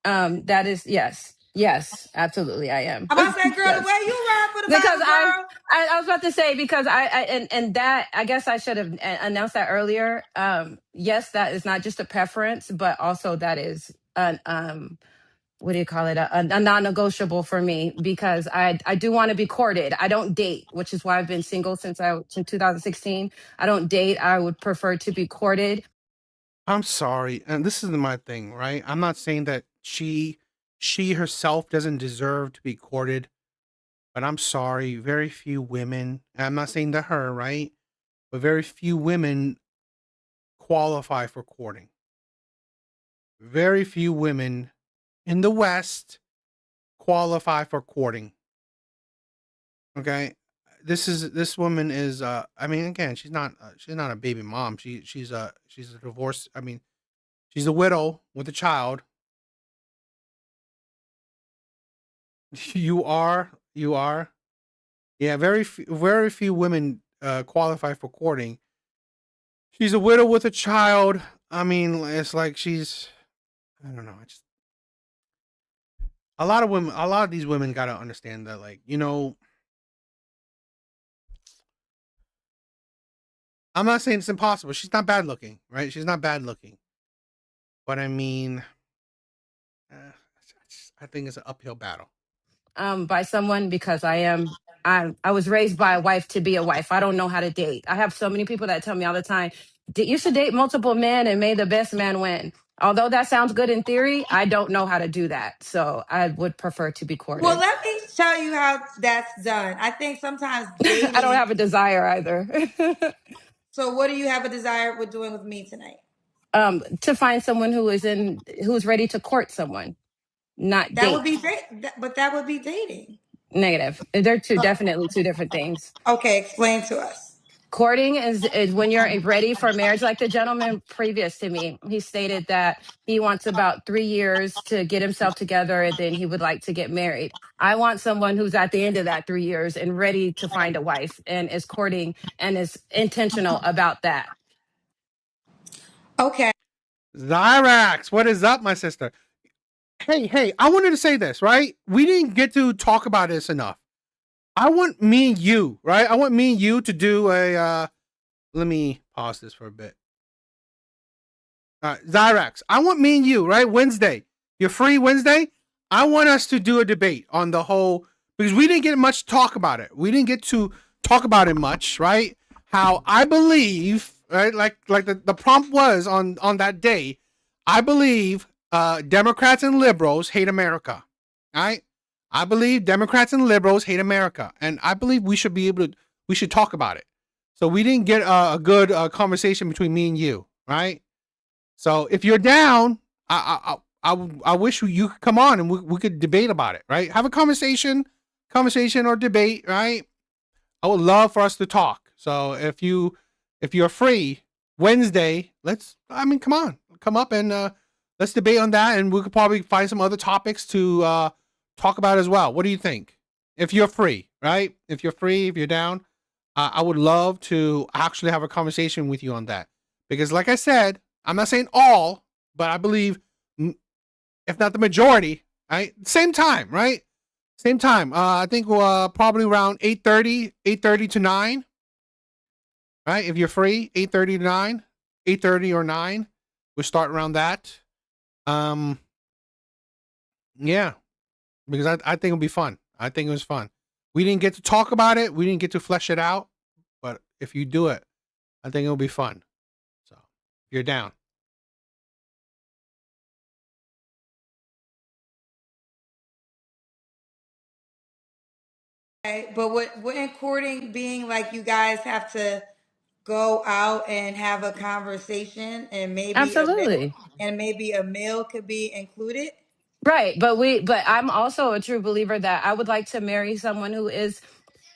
Speaker 10: That is yes. Yes, absolutely I am.
Speaker 8: I'm about to say, girl, the
Speaker 10: Yes.
Speaker 8: way you ride for the
Speaker 10: Because
Speaker 8: Bible, girl.
Speaker 10: I was about to say because and that I guess I should have announced that earlier. Yes, that is not just a preference, but also that is an what do you call it, a non-negotiable for me, because I do want to be courted. I don't date, which is why I've been single since 2016. I don't date. I would prefer to be courted.
Speaker 3: I'm sorry, and this is my thing, right? I'm not saying that she herself doesn't deserve to be courted, but I'm sorry, very few women. And I'm not saying that her, right? But very few women qualify for courting. Very few women in the West qualify for courting. Okay, this woman is I mean, again, she's not a baby mom. She's a divorce. I mean, she's a widow with a child. You are. Yeah, very few women qualify for courting. She's a widow with a child. I mean, it's like she's I don't know. I just a lot of these women got to understand that, like, I'm not saying it's impossible. She's not bad looking, right? She's not bad looking. But I mean, I think it's an uphill battle.
Speaker 10: By someone because I was raised by a wife to be a wife. I don't know how to date. I have so many people that tell me all the time, You should date multiple men and may the best man win." Although that sounds good in theory, I don't know how to do that. So I would prefer to be
Speaker 8: Well,
Speaker 10: courted.
Speaker 8: let me tell you how that's done. I think sometimes
Speaker 10: I don't
Speaker 8: dating.
Speaker 10: have a desire either.
Speaker 8: So, what do you have a desire with doing with me tonight?
Speaker 10: To find someone who's ready to court someone, not
Speaker 8: That would
Speaker 10: date.
Speaker 8: be but that would be dating.
Speaker 10: Negative. They're definitely two different things.
Speaker 8: Okay, explain to us.
Speaker 10: Courting is when you're ready for marriage. Like the gentleman previous to me, he stated that he wants about 3 years to get himself together and then he would like to get married. I want someone who's at the end of that 3 years and ready to find a wife and is courting and is intentional about that.
Speaker 8: Okay.
Speaker 3: Zyrax, what is up, my sister? Hey, I wanted to say this, right? We didn't get to talk about this enough. I want me and you, right? I want me and you to do a let me pause this for a bit. Zyrax, I want me and you, right? Wednesday. You're free Wednesday? I want us to do a debate on the whole, because we didn't get much talk about it. We didn't get to talk about it much, right? How I believe, right? Like the prompt was on that day, I believe Democrats and liberals hate America. Right? I believe Democrats and liberals hate America. And I believe we should talk about it. So we didn't get a good conversation between me and you, right? So if you're down, I wish you could come on and we could debate about it, right? Have a conversation or debate, right? I would love for us to talk. So if you're free Wednesday, come on, come up and let's debate on that, and we could probably find some other topics to talk about as well. What do you think? If you're free, right? If you're down, I would love to actually have a conversation with you on that. Because like I said, I'm not saying all, but I believe, if not the majority, right? Same time, right? Same time. I think probably around 8:30 to 9. Right? If you're free, 8:30 to 9, 8:30 or 9. We'll start around that. Yeah, because I think it'll be fun. I think it was fun. We didn't get to talk about it. We didn't get to flesh it out. But if you do it, I think it'll be fun. So if you're down.
Speaker 8: Okay, but wouldn't courting being like you guys have to go out and have a conversation and
Speaker 10: Absolutely.
Speaker 8: maybe a meal could be included?
Speaker 10: Right. But I'm also a true believer that I would like to marry someone who is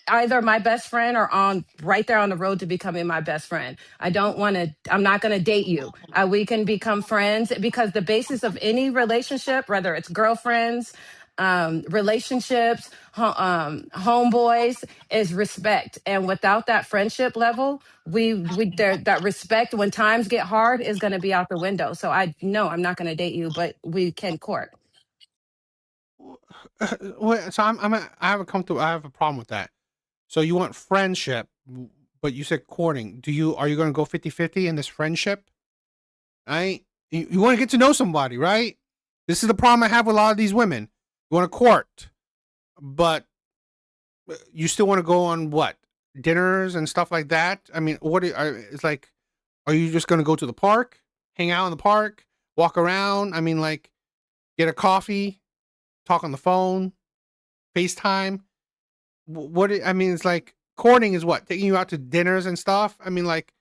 Speaker 10: either my best friend or on right there on the road to becoming my best friend. I'm not going to date you. We can become friends, because the basis of any relationship, whether it's girlfriends, relationships, homeboys is respect. And without that friendship level, that respect when times get hard is going to be out the window. So I know I'm not going to date you, but we can court.
Speaker 3: Wait, so I have a problem with that. So you want friendship, but you said courting. Are you going to go 50-50 in this friendship? Right? You want to get to know somebody, right? This is the problem I have with a lot of these women. You want to court, but you still want to go on what? Dinners and stuff like that? I mean, it's like, are you just going to go to the park, hang out in the park, walk around? I mean, like, get a coffee, talk on the phone, FaceTime. I mean, it's like courting is what? Taking you out to dinners and stuff? I mean, like,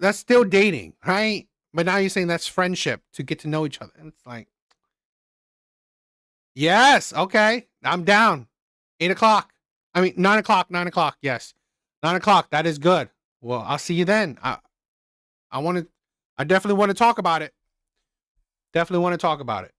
Speaker 3: that's still dating, right? But now you're saying that's friendship to get to know each other. And it's like, yes, okay, I'm down. 8:00. I mean, 9:00. 9:00. Yes, 9:00. That is good. Well, I'll see you then. I definitely want to talk about it. Definitely want to talk about it.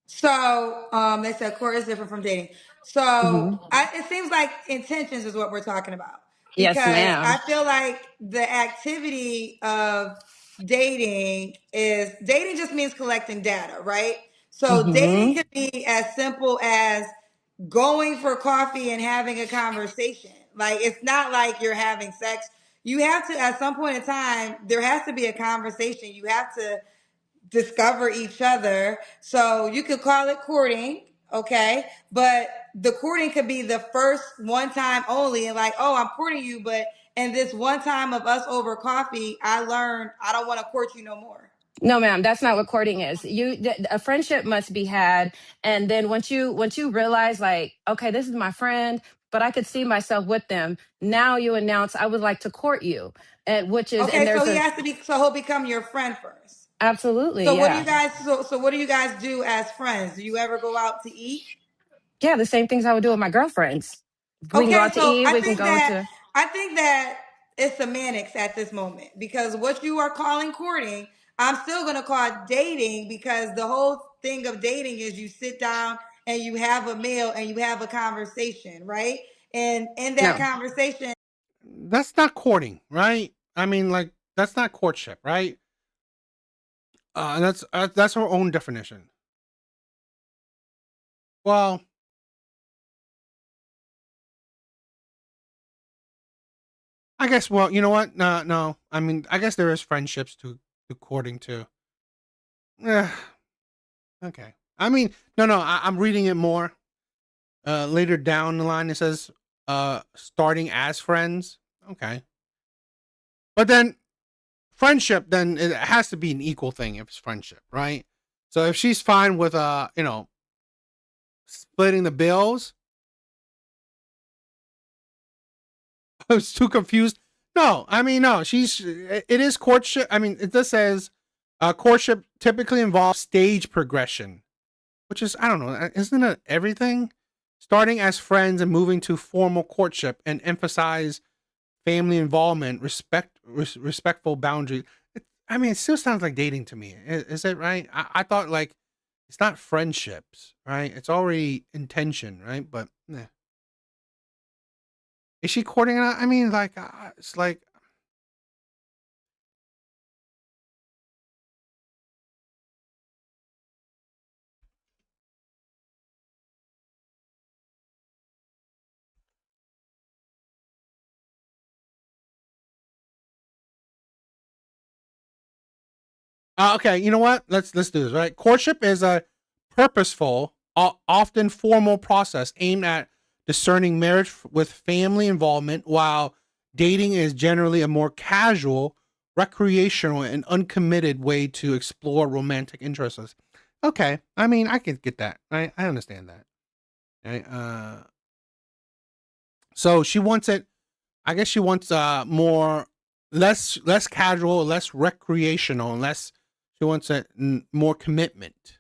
Speaker 8: So they said court is different from dating.
Speaker 10: Hmm.
Speaker 8: So it seems like intentions is what we're talking about,
Speaker 10: Yes,
Speaker 8: because I
Speaker 10: ma'am.
Speaker 8: feel like the activity of dating just means collecting data, right? So dating
Speaker 10: Hmm.
Speaker 8: could be as simple as going for coffee and having a conversation. Like, it's not like you're having sex. You have to, at some point in time, there has to be a conversation. You have to discover each other. So you could call it courting, okay? But the courting could be the first one time only, and like, oh, I'm courting you, but in this one time of us over coffee, I learned I don't want to court you no more.
Speaker 10: No, ma'am, that's not what courting is. A friendship must be had, and then once you realize, like, okay, this is my friend, but I could see myself with them. Now you announce, I would like to court you, and
Speaker 8: Okay, so
Speaker 10: there's
Speaker 8: he
Speaker 10: a
Speaker 8: has to be, so he'll become your friend first.
Speaker 10: absolutely,
Speaker 8: So what do you
Speaker 10: yeah,
Speaker 8: guys, so what do you guys do as friends? Do you ever go out to eat?
Speaker 10: yeah, the same things I would do with my girlfriends. We can go
Speaker 8: Okay,
Speaker 10: out to
Speaker 8: so
Speaker 10: eat. We can go to
Speaker 8: I think that it's semantics at this moment, because what you are calling courting, I'm still gonna call dating, because the whole thing of dating is you sit down and you have a meal and you have a conversation, right? And in that
Speaker 10: no.
Speaker 8: conversation,
Speaker 3: That's not courting, right? I mean, like, that's not courtship, right? That's her own definition. Well, I guess. Well, you know what? No, no. I mean, I guess there is friendships to courting too. Yeah. Okay. I mean, no, no. I'm reading it more. Later down the line, it says, starting as friends. Okay. But then friendship, then it has to be an equal thing if it's friendship, right? So if she's fine with, splitting the bills, I was too confused. No, I mean, no, it is courtship. I mean, it just says, courtship typically involves stage progression, which is, I don't know, isn't it everything? Starting as friends and moving to formal courtship and emphasize family involvement, respectful boundaries. I mean, it still sounds like dating to me. Is it right? I thought, like, it's not friendships, right? It's already intention, right? But is she courting? I mean, like, it's like, okay, you know what? Let's do this, right? Courtship is a purposeful, often formal process aimed at discerning marriage with family involvement, while dating is generally a more casual, recreational, and uncommitted way to explore romantic interests. Okay, I mean, I can get that. I understand that. Right? So she wants it. I guess she wants more, less casual, less recreational, and less. She wants more commitment.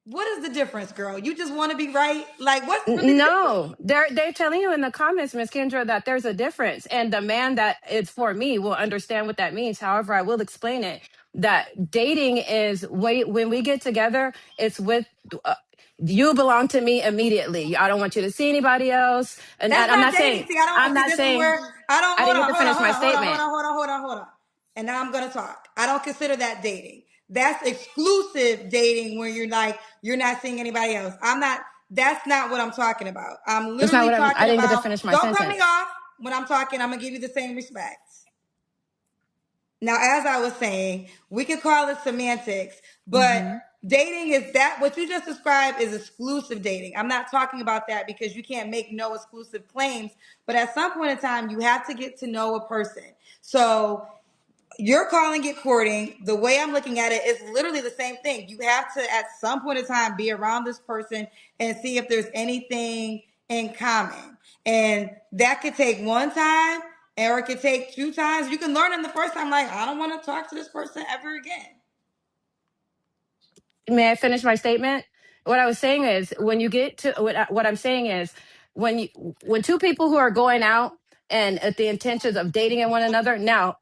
Speaker 8: what is the difference, girl? You just want to be right? Like, what's really the difference?
Speaker 10: No, they're telling you in the comments, Miss Kendra, that there's a difference, and the man that is for me will understand what that means. However, I will explain it. that dating is when we get together, it's with. You belong to me immediately. I don't want you to see anybody else. And
Speaker 8: That's
Speaker 10: I'm
Speaker 8: not
Speaker 10: not
Speaker 8: dating.
Speaker 10: saying,
Speaker 8: See, I don't
Speaker 10: I'm
Speaker 8: see.
Speaker 10: not
Speaker 8: This is
Speaker 10: saying,
Speaker 8: where I don't.
Speaker 10: I
Speaker 8: Hold
Speaker 10: didn't get
Speaker 8: on,
Speaker 10: to
Speaker 8: hold on,
Speaker 10: finish
Speaker 8: hold
Speaker 10: my
Speaker 8: on, hold on, hold
Speaker 10: statement.
Speaker 8: on, hold on, hold on, hold on. And now I'm gonna talk. I don't consider that dating. That's exclusive dating where you're like you're not seeing anybody else. I'm not. That's not what I'm talking about. I'm
Speaker 10: That's not
Speaker 8: literally
Speaker 10: what I
Speaker 8: talking
Speaker 10: didn't get to
Speaker 8: about.
Speaker 10: finish my
Speaker 8: Don't cut me
Speaker 10: sentence.
Speaker 8: off when I'm talking. I'm gonna give you the same respect. Now, as I was saying, we could call it semantics, but
Speaker 10: Hmm.
Speaker 8: dating is that what you just described is exclusive dating. I'm not talking about that because you can't make no exclusive claims, but at some point in time, you have to get to know a person. So you're calling it courting. The way I'm looking at it is literally the same thing. You have to, at some point in time, be around this person and see if there's anything in common. And that could take one time or it could take two times. You can learn in the first time, like, I don't want to talk to this person ever again.
Speaker 10: May I finish my statement? What I was saying is when you get to what I'm saying is when two people who are going out and at the intentions of dating one another. Now,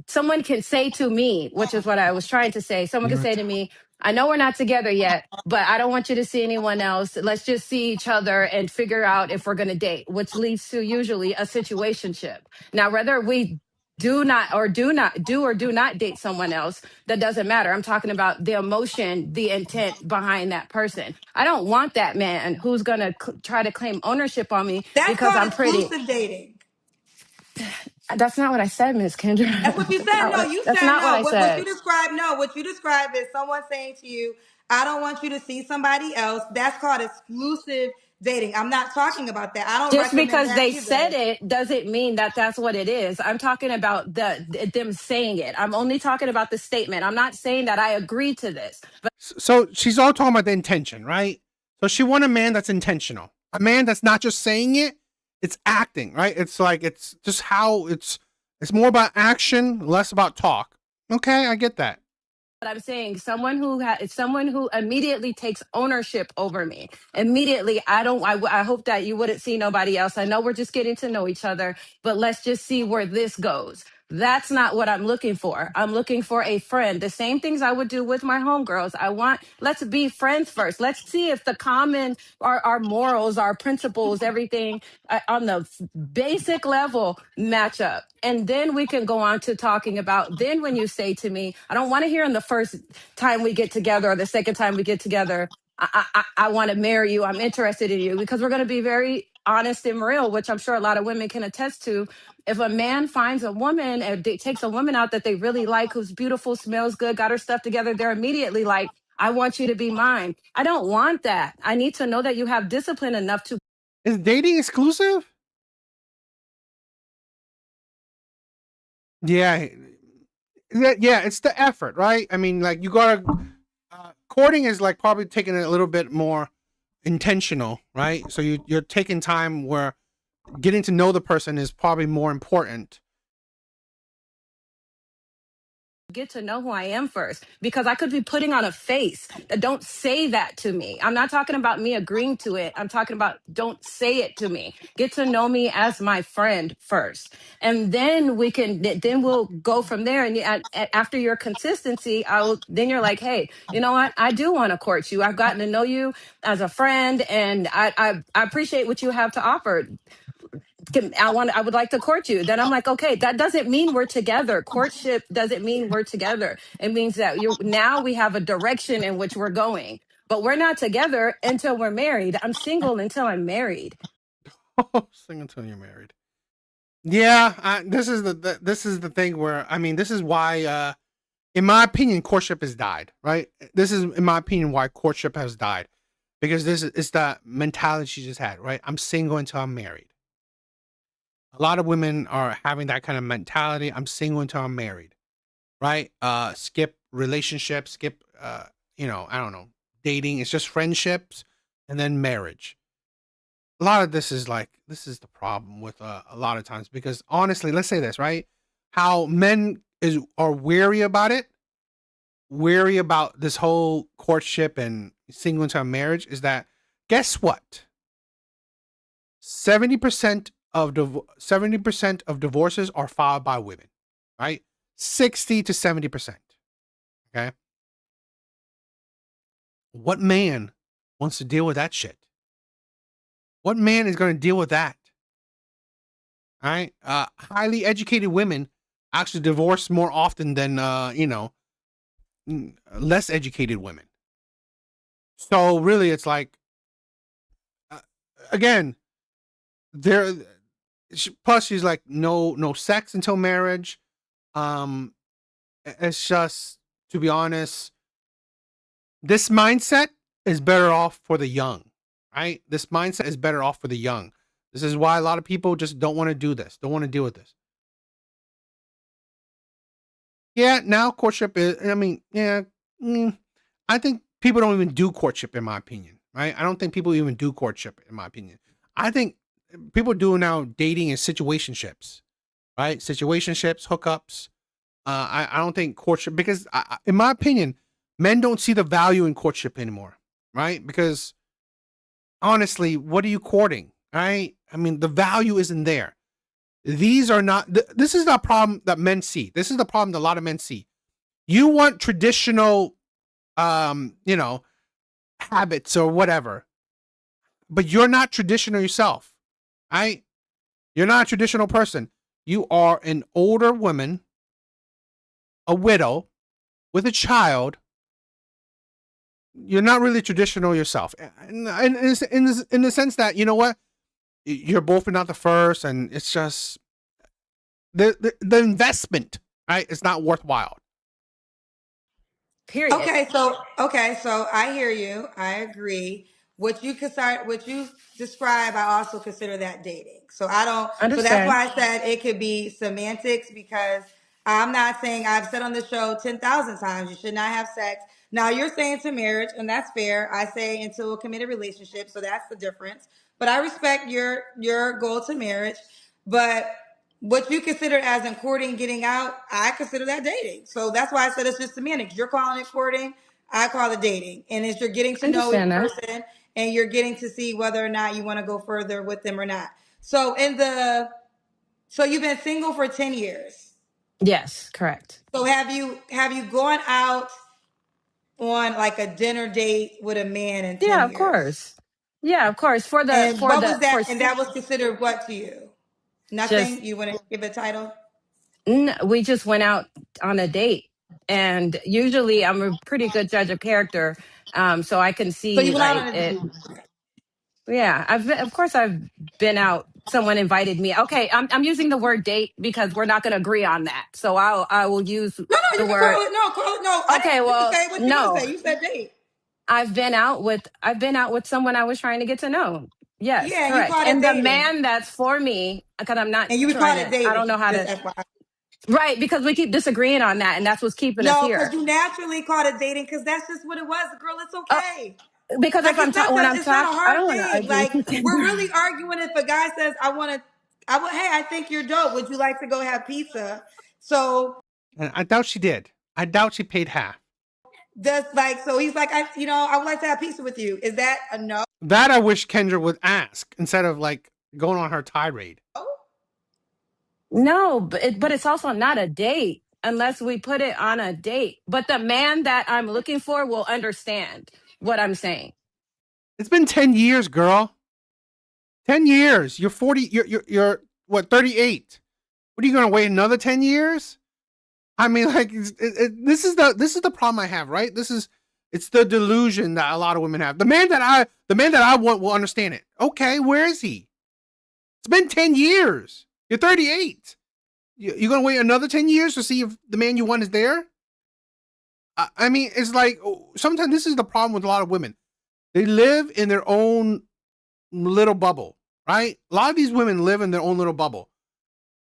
Speaker 10: someone can say to me, which is what I was trying to say, someone can say to me, I know we're not together yet, but I don't want you to see anyone else. Let's just see each other and figure out if we're going to date, which leads to usually a situationship. Now, whether we do or do not date someone else, that doesn't matter. I'm talking about the emotion, the intent behind that person. I don't want that man who's going to try to claim ownership on me
Speaker 8: That's
Speaker 10: because
Speaker 8: called
Speaker 10: I'm pretty.
Speaker 8: exclusive dating.
Speaker 10: That's not what I said, Miss
Speaker 8: That's
Speaker 10: Kendra.
Speaker 8: what you said. No, you
Speaker 10: That's
Speaker 8: said
Speaker 10: not what
Speaker 8: no.
Speaker 10: I
Speaker 8: What you
Speaker 10: said.
Speaker 8: described, no. What you described is someone saying to you, I don't want you to see somebody else. That's called exclusive dating. I'm not talking about that. I don't
Speaker 10: Just
Speaker 8: recommend
Speaker 10: because
Speaker 8: that
Speaker 10: they said
Speaker 8: either.
Speaker 10: it doesn't mean that that's what it is. I'm talking about them saying it. I'm only talking about the statement. I'm not saying that I agree to this. But
Speaker 3: So she's all talking about the intention, right? So she want a man that's intentional, a man that's not just saying it, it's acting, right? It's like it's just how it's more about action, less about talk. Okay, I get that.
Speaker 10: I'm saying someone who immediately takes ownership over me. Immediately, I hope that you wouldn't see nobody else. I know we're just getting to know each other, but let's just see where this goes. That's not what I'm looking for. I'm looking for a friend. The same things I would do with my homegirls. Let's be friends first. Let's see if the common, our morals, our principles, everything on the basic level match up. And then we can go on to talking about, then when you say to me, I don't want to hear in the first time we get together or the second time we get together, I want to marry you. I'm interested in you, because we're going to be very honest and real, which I'm sure a lot of women can attest to. If a man finds a woman and takes a woman out that they really like, who's beautiful, smells good, got her stuff together, they're immediately like, I want you to be mine. I don't want that. I need to know that you have discipline enough to.
Speaker 3: Is dating exclusive? Yeah. Yeah, it's the effort, right? I mean, like you gotta courting is like probably taking it a little bit more intentional, right? So you're taking time where getting to know the person is probably more important.
Speaker 10: Get to know who I am first, because I could be putting on a face that don't say that to me. I'm not talking about me agreeing to it. I'm talking about don't say it to me. Get to know me as my friend first. And then then we'll go from there. And after your consistency, then you're like, hey, you know what? I do want to court you. I've gotten to know you as a friend, and I appreciate what you have to offer. I would like to court you. Then I'm like, okay, that doesn't mean we're together. Courtship doesn't mean we're together. It means that now we have a direction in which we're going, but we're not together until we're married. I'm single until I'm married.
Speaker 3: Sing until you're married. Yeah, this is the thing where I mean, this is why, in my opinion, courtship has died. Right? This is, in my opinion, why courtship has died, because this is it's that mentality she just had. Right? I'm single until I'm married. A lot of women are having that kind of mentality. I'm single until I'm married. Right? Skip relationships, skip I don't know, dating. It's just friendships and then marriage. A lot of this is the problem with a lot of times, because honestly, let's say this, right? How men are wary about this whole courtship and single until marriage is that, guess what? 70% of 70% of divorces are filed by women, right? 60 to 70%. Okay. What man wants to deal with that shit? What man is going to deal with that? All right. Highly educated women actually divorce more often than, less educated women. So really, it's like, again, there. Plus, she's like, no sex until marriage. It's just, to be honest, this mindset is better off for the young, right? This mindset is better off for the young. This is why a lot of people just don't want to do this, don't want to deal with this. Yeah, now courtship is, I think people don't even do courtship, in my opinion, right? I don't think people even do courtship, in my opinion. I think people do now dating and situationships, right? Situationships, hookups. I don't think courtship, because in my opinion, men don't see the value in courtship anymore, right? Because honestly, what are you courting, right? I mean, the value isn't there. These are not, this is the problem that men see. This is the problem that a lot of men see. You want traditional, habits or whatever, but you're not traditional yourself, right? You're not a traditional person. You are an older woman, a widow with a child. You're not really traditional yourself, in the sense that, you know what, you're both not the first, and it's just the investment, right? It's not worthwhile.
Speaker 10: Period.
Speaker 8: Okay, so I hear you. I agree. What you describe, I also consider that dating. So I don't. So that's
Speaker 10: Understand.
Speaker 8: why I said it could be semantics, because I'm not saying, I've said on the show 10,000 times you should not have sex. Now you're saying to marriage, and that's fair. I say into a committed relationship, so that's the difference. But I respect your goal to marriage. But what you consider as in courting, getting out, I consider that dating. So that's why I said it's just semantics. You're calling it courting, I call it dating. And it's you're getting to know each
Speaker 10: Understand that.
Speaker 8: person, and you're getting to see whether or not you want to go further with them or not. So so you've been single for 10 years.
Speaker 10: Yes, correct.
Speaker 8: So have you gone out on like a dinner date with a man in 10
Speaker 10: Yeah, of
Speaker 8: years?
Speaker 10: course. Yeah, of course. For the
Speaker 8: And
Speaker 10: for
Speaker 8: what was
Speaker 10: the for
Speaker 8: that? And that was considered what to you?
Speaker 10: just
Speaker 8: Nothing? You wouldn't give it a title?
Speaker 10: we just went out on a date, and usually I'm a pretty good judge of character, so I can
Speaker 8: So you
Speaker 10: see
Speaker 8: went out
Speaker 10: like
Speaker 8: on
Speaker 10: it.
Speaker 8: a
Speaker 10: Yeah, of course I've been out. Someone invited me. Okay, I'm using the word date because we're not going to agree on that. So I will use
Speaker 8: No, no,
Speaker 10: the
Speaker 8: you can
Speaker 10: word.
Speaker 8: call it no. I
Speaker 10: Okay,
Speaker 8: didn't. You can
Speaker 10: well,
Speaker 8: say what you want to
Speaker 10: no.
Speaker 8: say. You said date.
Speaker 10: I've been out with someone I was trying to get to know. Yes,
Speaker 8: Yeah, and you
Speaker 10: correct.
Speaker 8: called it
Speaker 10: And the
Speaker 8: dating,
Speaker 10: man that's for me, because I'm not
Speaker 8: and you would
Speaker 10: trying
Speaker 8: call it
Speaker 10: to. I don't
Speaker 8: dating.
Speaker 10: know how
Speaker 8: Just
Speaker 10: to.
Speaker 8: FYI.
Speaker 10: Right, because we keep disagreeing on that, and that's what's keeping us
Speaker 8: No, because
Speaker 10: here.
Speaker 8: you naturally called it dating, because that's just what it was. Girl, it's
Speaker 10: Uh,
Speaker 8: okay.
Speaker 10: because if
Speaker 8: Like
Speaker 10: I'm when I'm
Speaker 8: it's not a
Speaker 10: talking, I
Speaker 8: hard
Speaker 10: don't want to
Speaker 8: thing.
Speaker 10: argue
Speaker 8: Like
Speaker 10: with you.
Speaker 8: we're really arguing if a guy says, "I want to," Hey, I think you're dope. Would you like to go have pizza? So
Speaker 3: And I doubt she did. I doubt she paid half.
Speaker 8: so he's like, I would like to have pizza with you. Is that a no?
Speaker 3: That I wish Kendra would ask instead of like going on her tirade.
Speaker 10: No, but it's also not a date unless we put it on a date. But the man that I'm looking for will understand what I'm saying.
Speaker 3: It's been 10 years, girl. 10 years. You're 40. You're what, 38? What are you going to wait another 10 years? I mean, like, this is the problem I have, right? It's the delusion that a lot of women have. The man that I want will understand it. Okay, where is he? It's been 10 years. You're 38. You're going to wait another 10 years to see if the man you want is there? I mean, it's like, sometimes this is the problem with a lot of women. They live in their own little bubble, right? A lot of these women live in their own little bubble.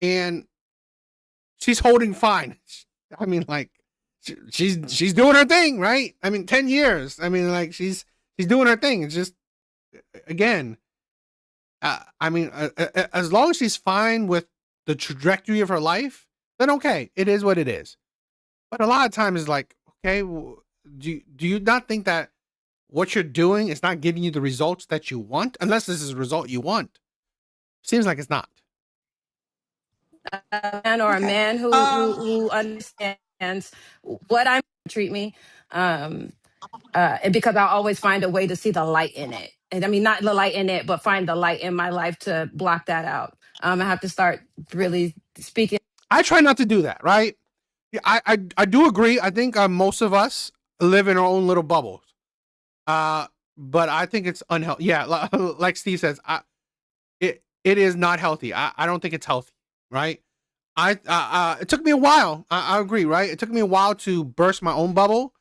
Speaker 3: And she's holding fine. I mean, like, she's doing her thing, right? I mean, 10 years. I mean, like, she's doing her thing. It's just, again, as long as she's fine with the trajectory of her life, then okay, it is what it is. But a lot of times, it's like, okay, do you not think that what you're doing is not giving you the results that you want? Unless this is a result you want. Seems like it's not.
Speaker 10: A man or a
Speaker 8: Okay.
Speaker 10: man who understands what I'm treat me. And because I always find a way to see the light in it. And I mean, not the light in it, but find the light in my life to block that out. I have to start really speaking.
Speaker 3: I try not to do that, right? Yeah, I do agree. I think most of us live in our own little bubbles. But I think it's unhealthy. Yeah, like Steve says, it is not healthy. I don't think it's healthy, right? It took me a while. I agree, right? It took me a while to burst my own bubble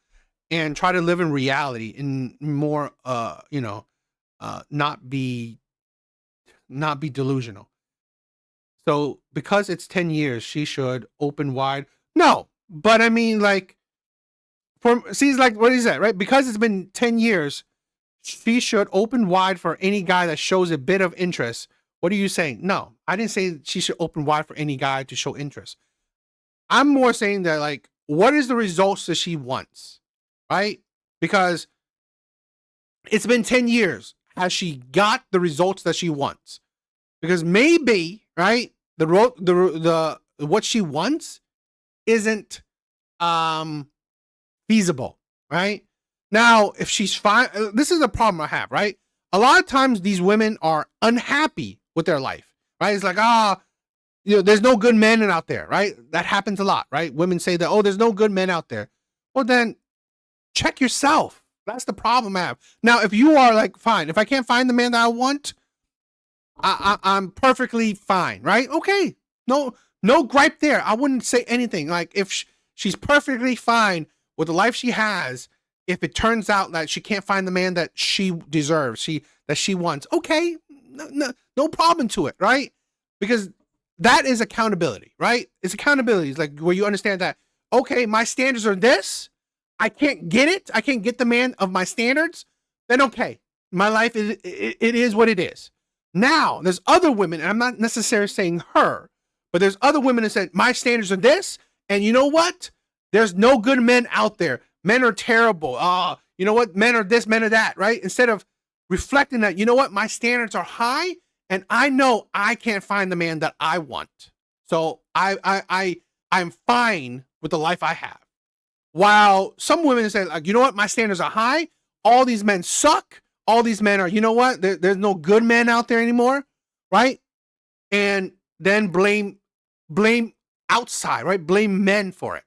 Speaker 3: and try to live in reality in more, not be delusional. So because it's 10 years, she should open wide. No, but I mean, like, see, like what is that, right? Because it's been 10 years, she should open wide for any guy that shows a bit of interest. What are you saying? No, I didn't say she should open wide for any guy to show interest. I'm more saying that, like, what is the results that she wants, right? Because it's been 10 years. Has she got the results that she wants? Because maybe, right, the what she wants isn't feasible, right? Now, if she's fine, this is a problem I have, right? A lot of times these women are unhappy with their life, right? It's like, there's no good men out there, right? That happens a lot, right? Women say that, oh, there's no good men out there. Well, then check yourself. That's the problem I have. Now, if you are like, fine, if I can't find the man that I want, I'm perfectly fine, right? Okay, no gripe there. I wouldn't say anything. Like, if she's perfectly fine with the life she has, if it turns out that she can't find the man that she deserves, that she wants, okay, no problem to it, right? Because that is accountability, right? It's accountability. It's like where you understand that, okay, my standards are this. I can't get it. I can't get the man of my standards. Then okay, my life it is what it is. Now, there's other women, and I'm not necessarily saying her, but there's other women that said, my standards are this, and you know what? There's no good men out there. Men are terrible. You know what? Men are this, men are that, right? Instead of reflecting that, you know what? My standards are high, and I know I can't find the man that I want. So I'm fine with the life I have. While some women say, like, you know what? My standards are high. All these men suck. All these men are, you know what? There's no good men out there anymore, right? And then blame outside, right? Blame men for it.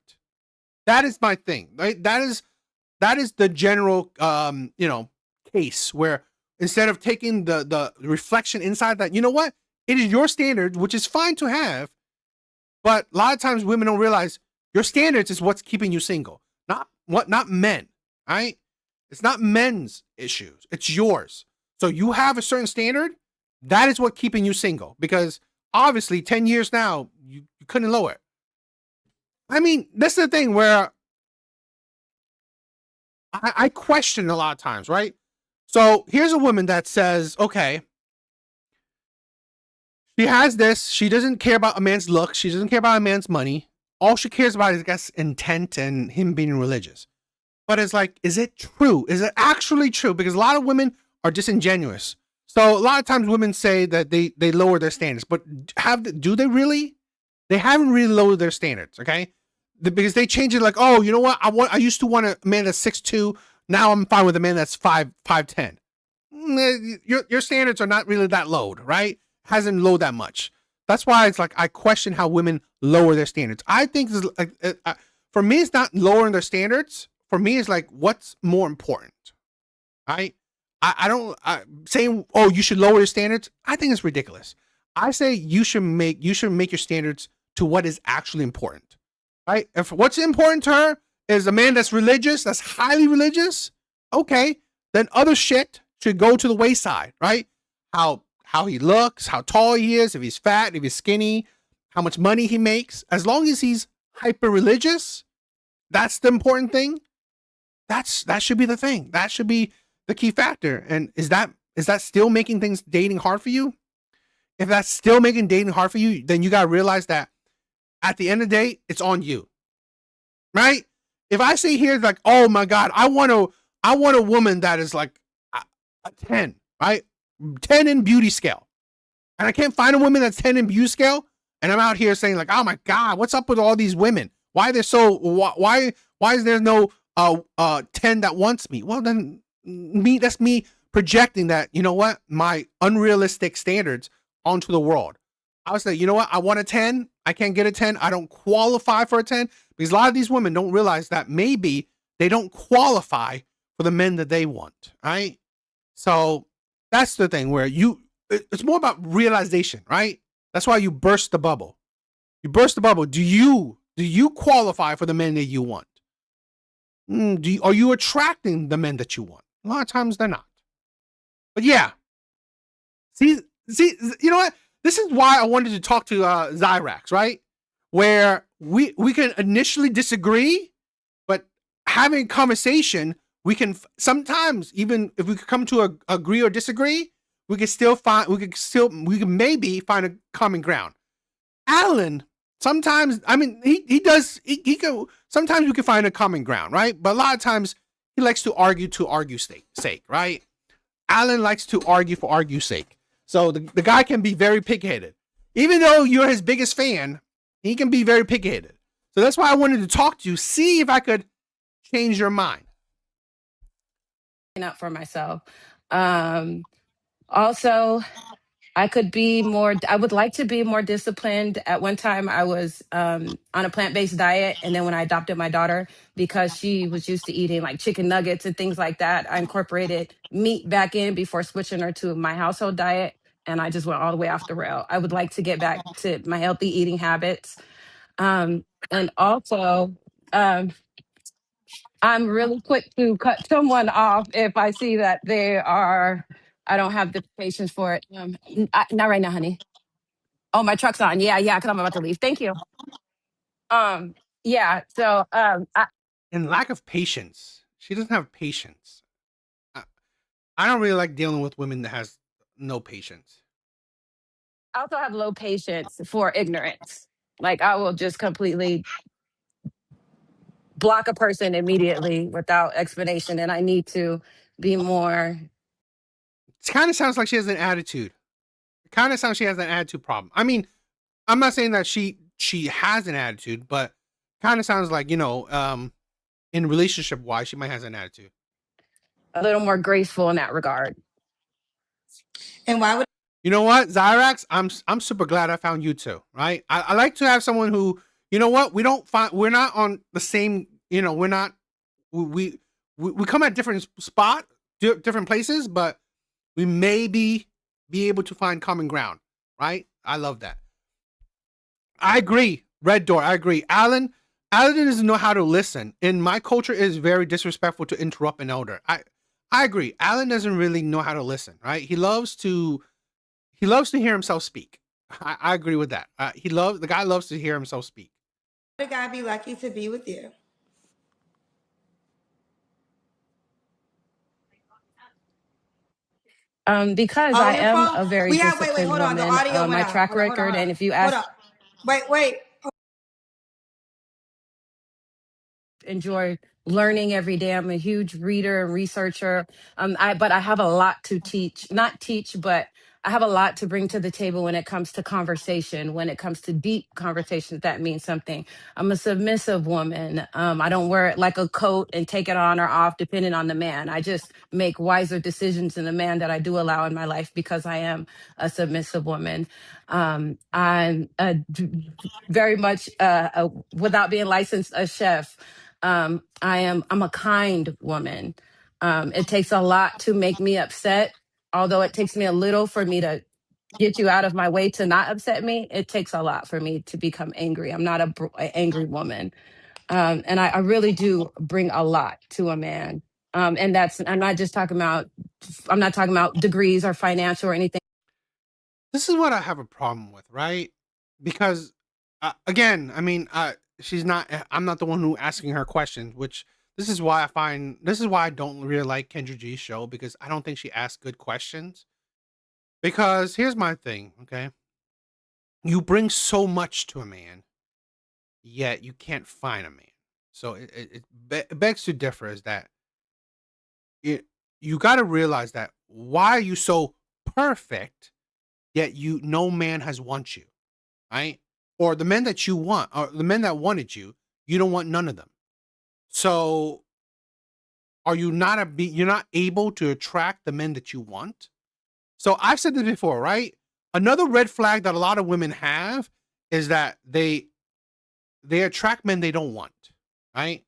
Speaker 3: That is my thing, right? That is the general, case where instead of taking the reflection inside that, you know what? It is your standard, which is fine to have, but a lot of times women don't realize your standards is what's keeping you single, not men, right? It's not men's issues. It's yours. So you have a certain standard. That is what keeping you single, because obviously 10 years now, you couldn't lower it. I mean, that's the thing where I question a lot of times, right? So here's a woman that says, okay, she has this. She doesn't care about a man's look. She doesn't care about a man's money. All she cares about is, I guess, intent and him being religious. But it's like, is it true? Is it actually true? Because a lot of women are disingenuous. So a lot of times women say that they lower their standards, but do they really? They haven't really lowered their standards, okay? Because they change it like, oh, you know what? I used to want a man that's 6'2". Now I'm fine with a man that's 5'10". Your standards are not really that low, right? Hasn't lowered that much. That's why it's like I question how women lower their standards. I think for me, it's not lowering their standards. For me, it's like, what's more important, right? I don't saying, oh, you should lower your standards. I think it's ridiculous. I say you should make your standards to what is actually important, right? If what's important to her is a man that's religious, that's highly religious, okay, then other shit should go to the wayside, right? How he looks, how tall he is, if he's fat, if he's skinny, how much money he makes. As long as he's hyper religious, that's the important thing. That should be the thing. That should be the key factor. And is that still making dating hard for you? If that's still making dating hard for you, then you got to realize that at the end of the day, it's on you, right? If I say here, like, oh my God, I want a woman that is like a 10, right? 10 in beauty scale. And I can't find a woman that's 10 in beauty scale. And I'm out here saying like, oh my God, what's up with all these women? Why they're so why is there no 10 that wants me? Well, then that's me projecting that, you know what, my unrealistic standards onto the world. I was like, you know what, I want a 10, I can't get a 10, I don't qualify for a 10, because a lot of these women don't realize that maybe they don't qualify for the men that they want, right? So that's the thing where it's more about realization, right? That's why you burst the bubble. You burst the bubble. Do you qualify for the men that you want? Are you attracting the men that you want? A lot of times they're not. But yeah. See, you know what? This is why I wanted to talk to Zyrax, right? Where we can initially disagree, but having a conversation, we can sometimes, even if we could come to agree or disagree, we can maybe find a common ground. Alan, sometimes, I mean, he can, sometimes we can find a common ground, right? But a lot of times he likes to argue's sake, right? Alan likes to argue for argue's sake. So the guy can be very pig-headed. Even though you're his biggest fan, he can be very pig-headed. So that's why I wanted to talk to you, see if I could change your mind.
Speaker 10: Up for myself. Also, I would like to be more disciplined. At one time, I was on a plant-based diet. And then when I adopted my daughter, because she was used to eating like chicken nuggets and things like that, I incorporated meat back in before switching her to my household diet. And I just went all the way off the rail. I would like to get back to my healthy eating habits. And also, um, I'm really quick to cut someone off if I see that I don't have the patience for it. Not right now, honey. Oh, my truck's on. Yeah, because I'm about to leave. Thank you. Um, yeah. So,
Speaker 3: And lack of patience. She doesn't have patience. I don't really like dealing with women that has no patience.
Speaker 10: I also have low patience for ignorance. Like I will just completely block a person immediately without explanation, and I need to be more.
Speaker 3: It kind of sounds like she has an attitude. It kind of sounds like she has an attitude problem. I mean, I'm not saying that she has an attitude, but kind of sounds like, in relationship wise, she might have an attitude.
Speaker 10: A little more graceful in that regard.
Speaker 8: And why would
Speaker 3: You know what, Zyrax? I'm super glad I found you too, right? I like to have someone who, you know what, we're not on the same, we're not, we come at different different places, but we may be able to find common ground, right? I love that. I agree. Red Door, I agree. Alan doesn't know how to listen. In my culture, it is very disrespectful to interrupt an elder. I agree. Alan doesn't really know how to listen, right? He loves to hear himself speak. I agree with that. The guy loves to hear himself speak.
Speaker 8: a guy be lucky to be with you?
Speaker 10: Because
Speaker 8: Oh,
Speaker 10: I
Speaker 8: your
Speaker 10: am
Speaker 8: phone?
Speaker 10: a very
Speaker 8: We have, wait,
Speaker 10: disciplined
Speaker 8: hold on. The
Speaker 10: woman.
Speaker 8: audio went
Speaker 10: My
Speaker 8: out.
Speaker 10: track record,
Speaker 8: Hold
Speaker 10: and
Speaker 8: on.
Speaker 10: if you
Speaker 8: Hold
Speaker 10: ask,
Speaker 8: on. Wait.
Speaker 10: enjoy learning every day. I'm a huge reader and researcher. But I have a lot to teach, not teach, but I have a lot to bring to the table when it comes to conversation, when it comes to deep conversations that mean something. I'm a submissive woman. I don't wear it like a coat and take it on or off depending on the man. I just make wiser decisions in the man that I do allow in my life because I am a submissive woman. I'm very much, without being licensed, a chef. I'm a kind woman. It takes a lot to make me upset, although it takes me a little for me to get you out of my way to not upset me. It takes a lot for me to become angry. I'm not a angry woman. And I really do bring a lot to a man. And I'm not talking about degrees or financial or anything.
Speaker 3: This is what I have a problem with, right? Because again, I mean, I'm not the one who asking her questions, which this is why I don't really like Kendra G's show, because I don't think she asks good questions. Because here's my thing, okay? You bring so much to a man, yet you can't find a man. So it begs to differ, is that you got to realize that why are you so perfect, yet no man has want you, right? Or the men that you want, or the men that wanted you, you don't want none of them. So are you not you're not able to attract the men that you want? So I've said this before, right? Another red flag that a lot of women have is that they attract men they don't want, right?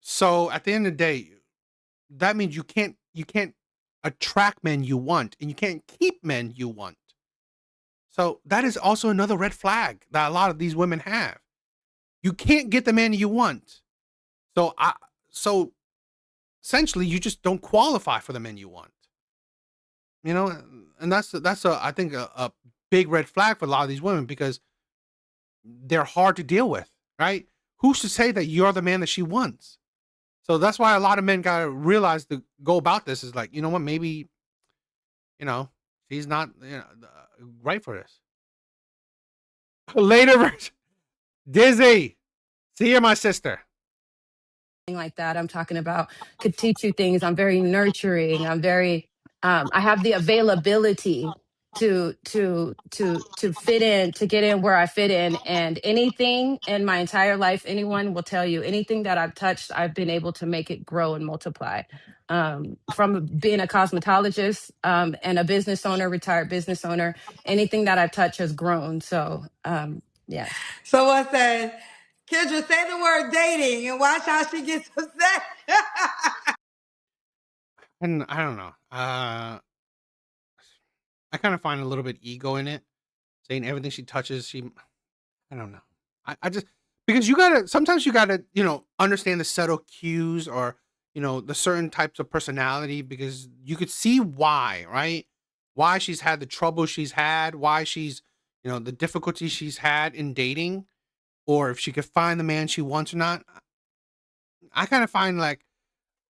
Speaker 3: So at the end of the day, that means you can't attract men you want, and you can't keep men you want. So that is also another red flag that a lot of these women have. You can't get the man you want. So essentially you just don't qualify for the men you want. You know, and that's I think a big red flag for a lot of these women, because they're hard to deal with, right? Who's to say that you're the man that she wants? So that's why a lot of men gotta realize to go about this is like, you know what, maybe, she's not right for this. Later, Dizzy, see you, my sister.
Speaker 10: Like that. I'm talking about could teach you things. I'm very nurturing. I'm very I have the availability to fit in, to get in where I fit in. And anything in my entire life, anyone will tell you, anything that I've touched, I've been able to make it grow and multiply. From being a cosmetologist and a business owner, retired business owner, anything that I've touched has grown. So yes.
Speaker 8: Someone said, Kendra, say the word dating and watch how she gets upset.
Speaker 3: And I don't know. I kind of find a little bit ego in it, saying everything she touches, I don't know. I just, because sometimes you gotta, understand the subtle cues, or, the certain types of personality, because you could see why, right? Why she's had the trouble she's had, why she's, the difficulty she's had in dating, or if she could find the man she wants or not. I kind of find like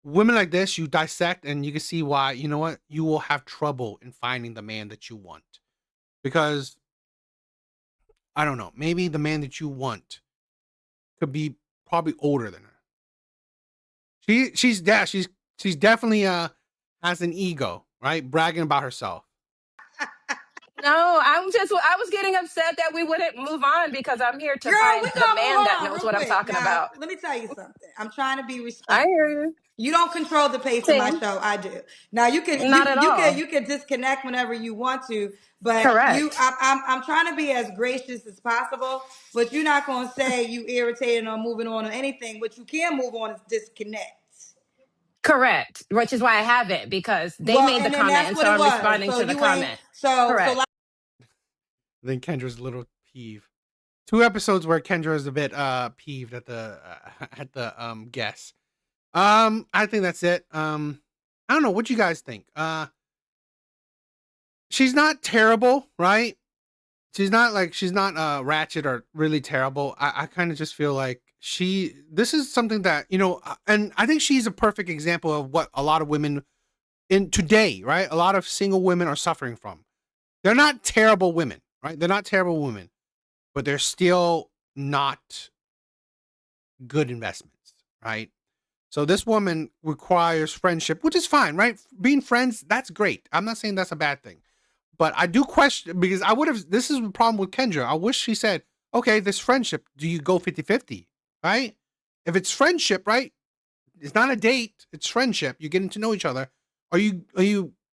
Speaker 3: women like this, you dissect and you can see why, you know what, you will have trouble in finding the man that you want. Because I don't know, maybe the man that you want could be probably older than her. She's definitely has an ego, right? Bragging about herself.
Speaker 10: No, I was getting upset that we wouldn't move on because I'm here to
Speaker 8: Girl, we
Speaker 10: find the
Speaker 8: gonna
Speaker 10: man
Speaker 8: move
Speaker 10: that
Speaker 8: on
Speaker 10: knows
Speaker 8: real
Speaker 10: what I'm
Speaker 8: quick.
Speaker 10: talking
Speaker 8: Now,
Speaker 10: about.
Speaker 8: let me tell you something. I'm trying to be
Speaker 10: I
Speaker 8: respectful.
Speaker 10: hear you.
Speaker 8: You don't control the pace of my
Speaker 10: Same.
Speaker 8: show. I do. Now you can
Speaker 10: Not at all.
Speaker 8: you can disconnect whenever you want to, but
Speaker 10: Correct.
Speaker 8: I'm trying to be as gracious as possible. But you're not gonna say you irritated or moving on or anything. What you can move on is disconnect.
Speaker 10: Correct. Which is why I haven't, because they
Speaker 8: Well,
Speaker 10: made the
Speaker 8: and then
Speaker 10: comment
Speaker 8: that's
Speaker 10: and
Speaker 8: what
Speaker 10: so
Speaker 8: it
Speaker 10: I'm
Speaker 8: was.
Speaker 10: responding
Speaker 8: So
Speaker 10: to the
Speaker 8: you ain't
Speaker 10: comment.
Speaker 8: so
Speaker 10: Correct.
Speaker 3: Then Kendra's little peeve. 2 episodes where Kendra is a bit peeved at the guess. I think that's it. I don't know what you guys think. She's not terrible, right? She's not ratchet or really terrible. I kind of just feel like this is something that, and I think she's a perfect example of what a lot of women in today, right? A lot of single women are suffering from. They're not terrible women, right? They're not terrible women, but they're still not good investments, right? So this woman requires friendship, which is fine, right? Being friends, that's great. I'm not saying that's a bad thing. But I do question, because this is the problem with Kendra. I wish she said, okay, this friendship, do you go 50-50, right? If it's friendship, right? It's not a date, it's friendship. You're getting to know each other. Are you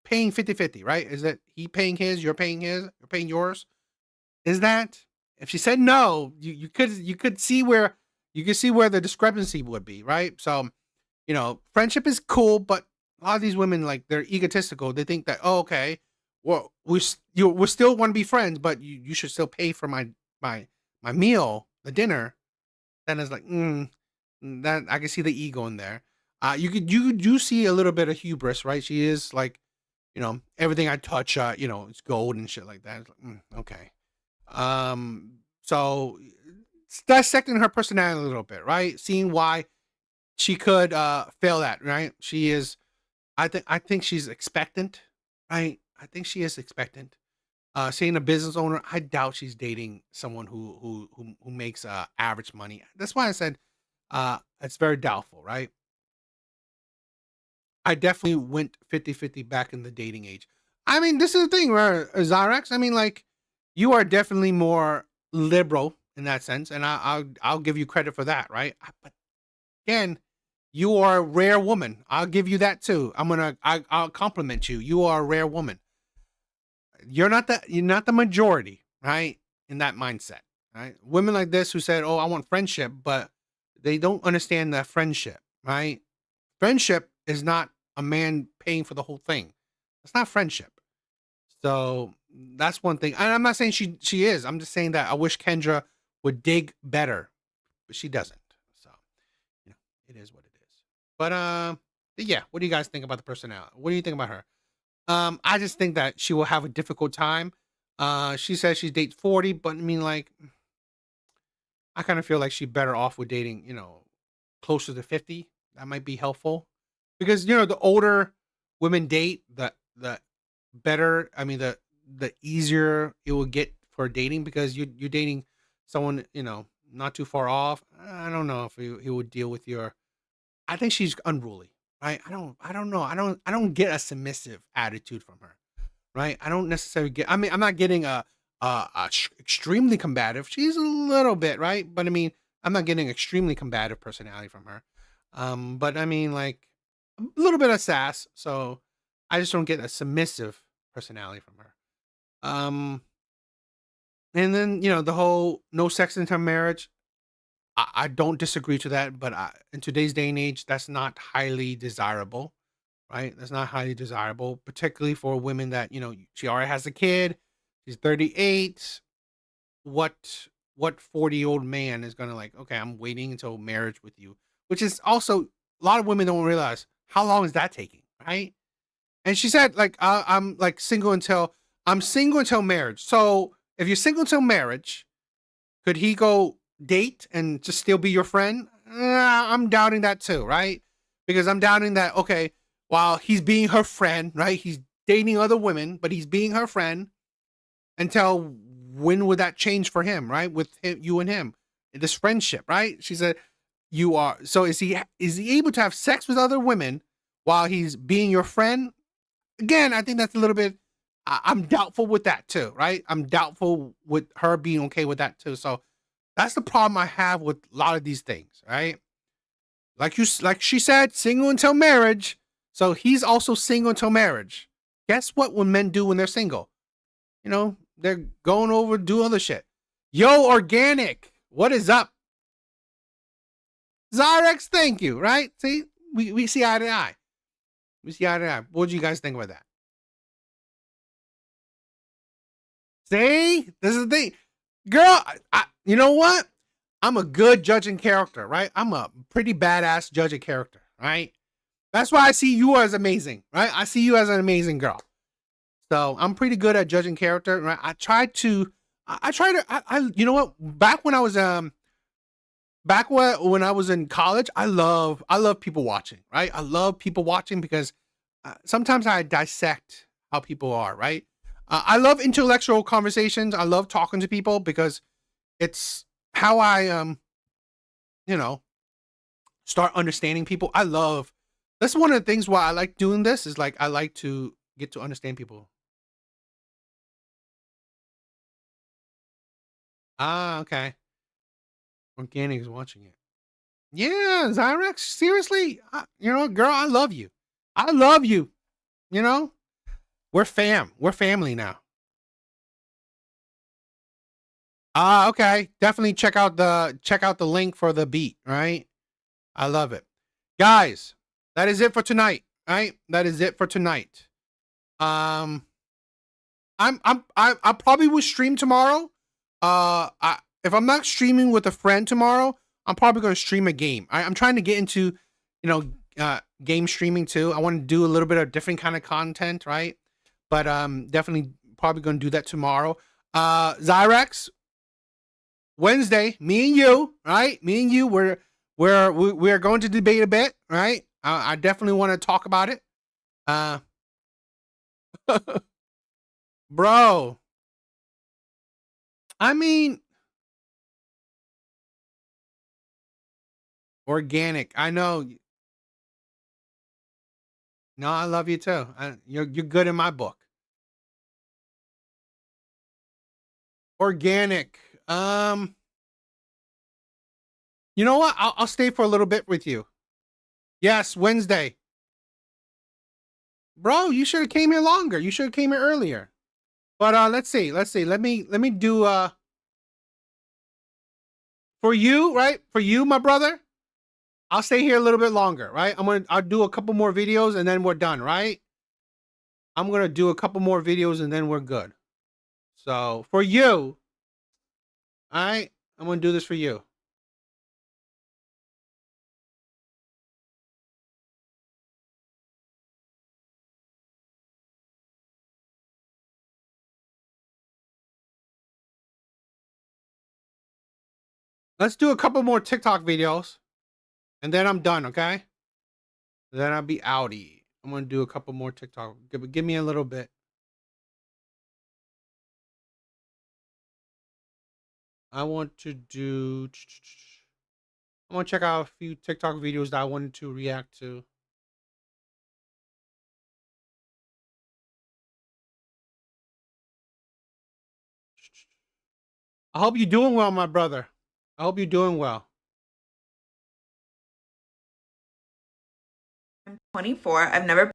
Speaker 3: paying 50-50, right? Is it he paying his, you're paying his, you're paying yours? Is that? If she said no, you could see where the discrepancy would be, right? So, friendship is cool, but a lot of these women, like, they're egotistical. They think that, oh, okay, well, we still want to be friends, but you should still pay for my meal, the dinner. Then it's like, that I can see the ego in there. You do see a little bit of hubris, right? She is like, everything I touch, it's gold and shit like that. It's like, okay. So dissecting her personality a little bit, right? Seeing why she could fail that, right? She is, I think she's expectant, right? I think she is expectant. Seeing a business owner, I doubt she's dating someone who makes average money. That's why I said it's very doubtful, right? I definitely went 50-50 back in the dating age. I mean, this is the thing, where Zyrex, I mean, like, you are definitely more liberal in that sense, and I'll give you credit for that, right? But again, you are a rare woman. I'll give you that too. I'll compliment you. You are a rare woman. You're not the majority, right? In that mindset, right? Women like this who said, "Oh, I want friendship," but they don't understand that friendship, right? Friendship is not a man paying for the whole thing. It's not friendship. So that's one thing. And I'm not saying she is. I'm just saying that I wish Kendra would dig better, but she doesn't. So you know, it is what it is. But yeah. What do you guys think about the personality? What do you think about her? I just think that she will have a difficult time. She says she dates 40, but I mean, like, I kind of feel like she's better off with dating, closer to 50. That might be helpful because the older women date, the better. I mean, the easier it will get for dating because you're dating someone not too far off. I don't know if he would deal with your. I think she's unruly, right? I don't know. I don't get a submissive attitude from her, right? I don't necessarily get. I mean, I'm not getting a extremely combative. She's a little bit, right? But I mean, I'm not getting extremely combative personality from her. But I mean, like a little bit of sass. So I just don't get a submissive personality from her. Um, and then the whole no sex until marriage. I don't disagree to that, but in today's day and age, that's not highly desirable, right? That's not highly desirable, particularly for women that she already has a kid. She's 38. What 40-year-old man is gonna like? Okay, I'm waiting until marriage with you, which is also a lot of women don't realize how long is that taking, right? And she said like I'm like single until marriage. So if you're single until marriage, could he go date and just still be your friend? I'm doubting that too, right? Because I'm doubting that, okay, while he's being her friend, right? He's dating other women, but he's being her friend until when would that change for him, right? With you and him, this friendship, right? She said, you are. So is he able to have sex with other women while he's being your friend? Again, I think that's a little bit, I'm doubtful with that too, right? I'm doubtful with her being okay with that too. So that's the problem I have with a lot of these things, right? Like she said, single until marriage. So he's also single until marriage. Guess what when men do when they're single? They're going over do other shit. Yo, organic. What is up? Zyrex, thank you, right? See, we see eye to eye. We see eye to eye. What do you guys think about that? See? This is the thing. Girl, you know what? I'm a good judging character, right? I'm a pretty badass judging character, right? That's why I see you as amazing, right? I see you as an amazing girl. So I'm pretty good at judging character, right? I you know what? Back when I was when I was in college, I love people watching, right? I love people watching because sometimes I dissect how people are, right? I love intellectual conversations. I love talking to people because it's how I start understanding people. That's one of the things why I like doing this is like I like to get to understand people. Ah, okay. Organic is watching it. Yeah, Zyrex, seriously? Girl, I love you. I love you. We're family now. Ah, okay. Definitely check out the link for the beat, right? I love it. Guys, that is it for tonight, right? That is it for tonight. I probably will stream tomorrow. If I'm not streaming with a friend tomorrow, I'm probably going to stream a game. I'm trying to get into, game streaming too. I want to do a little bit of different kind of content, right? But definitely probably going to do that tomorrow. Zyrex, Wednesday, me and you, right? Me and you, we're going to debate a bit, right? I definitely want to talk about it. Bro, I mean, organic. I know. No, I love you too. You're good in my book. Organic. You know what? I'll stay for a little bit with you. Yes, Wednesday. Bro, you should have came here longer. You should have came here earlier. But let's see. Let me do for you, right? For you, my brother. I'll stay here a little bit longer, right? I'll do a couple more videos and then we're done, right? I'm gonna do a couple more videos and then we're good. So for you, all right, I'm gonna do this for you. Let's do a couple more TikTok videos and then I'm done, okay? Then I'll be outie. I'm gonna do a couple more TikTok. Give me a little bit. I want to do. I want to check out a few TikTok videos that I wanted to react to. I hope you're doing well, my brother. I hope you're doing well.
Speaker 11: I'm 24. I've never.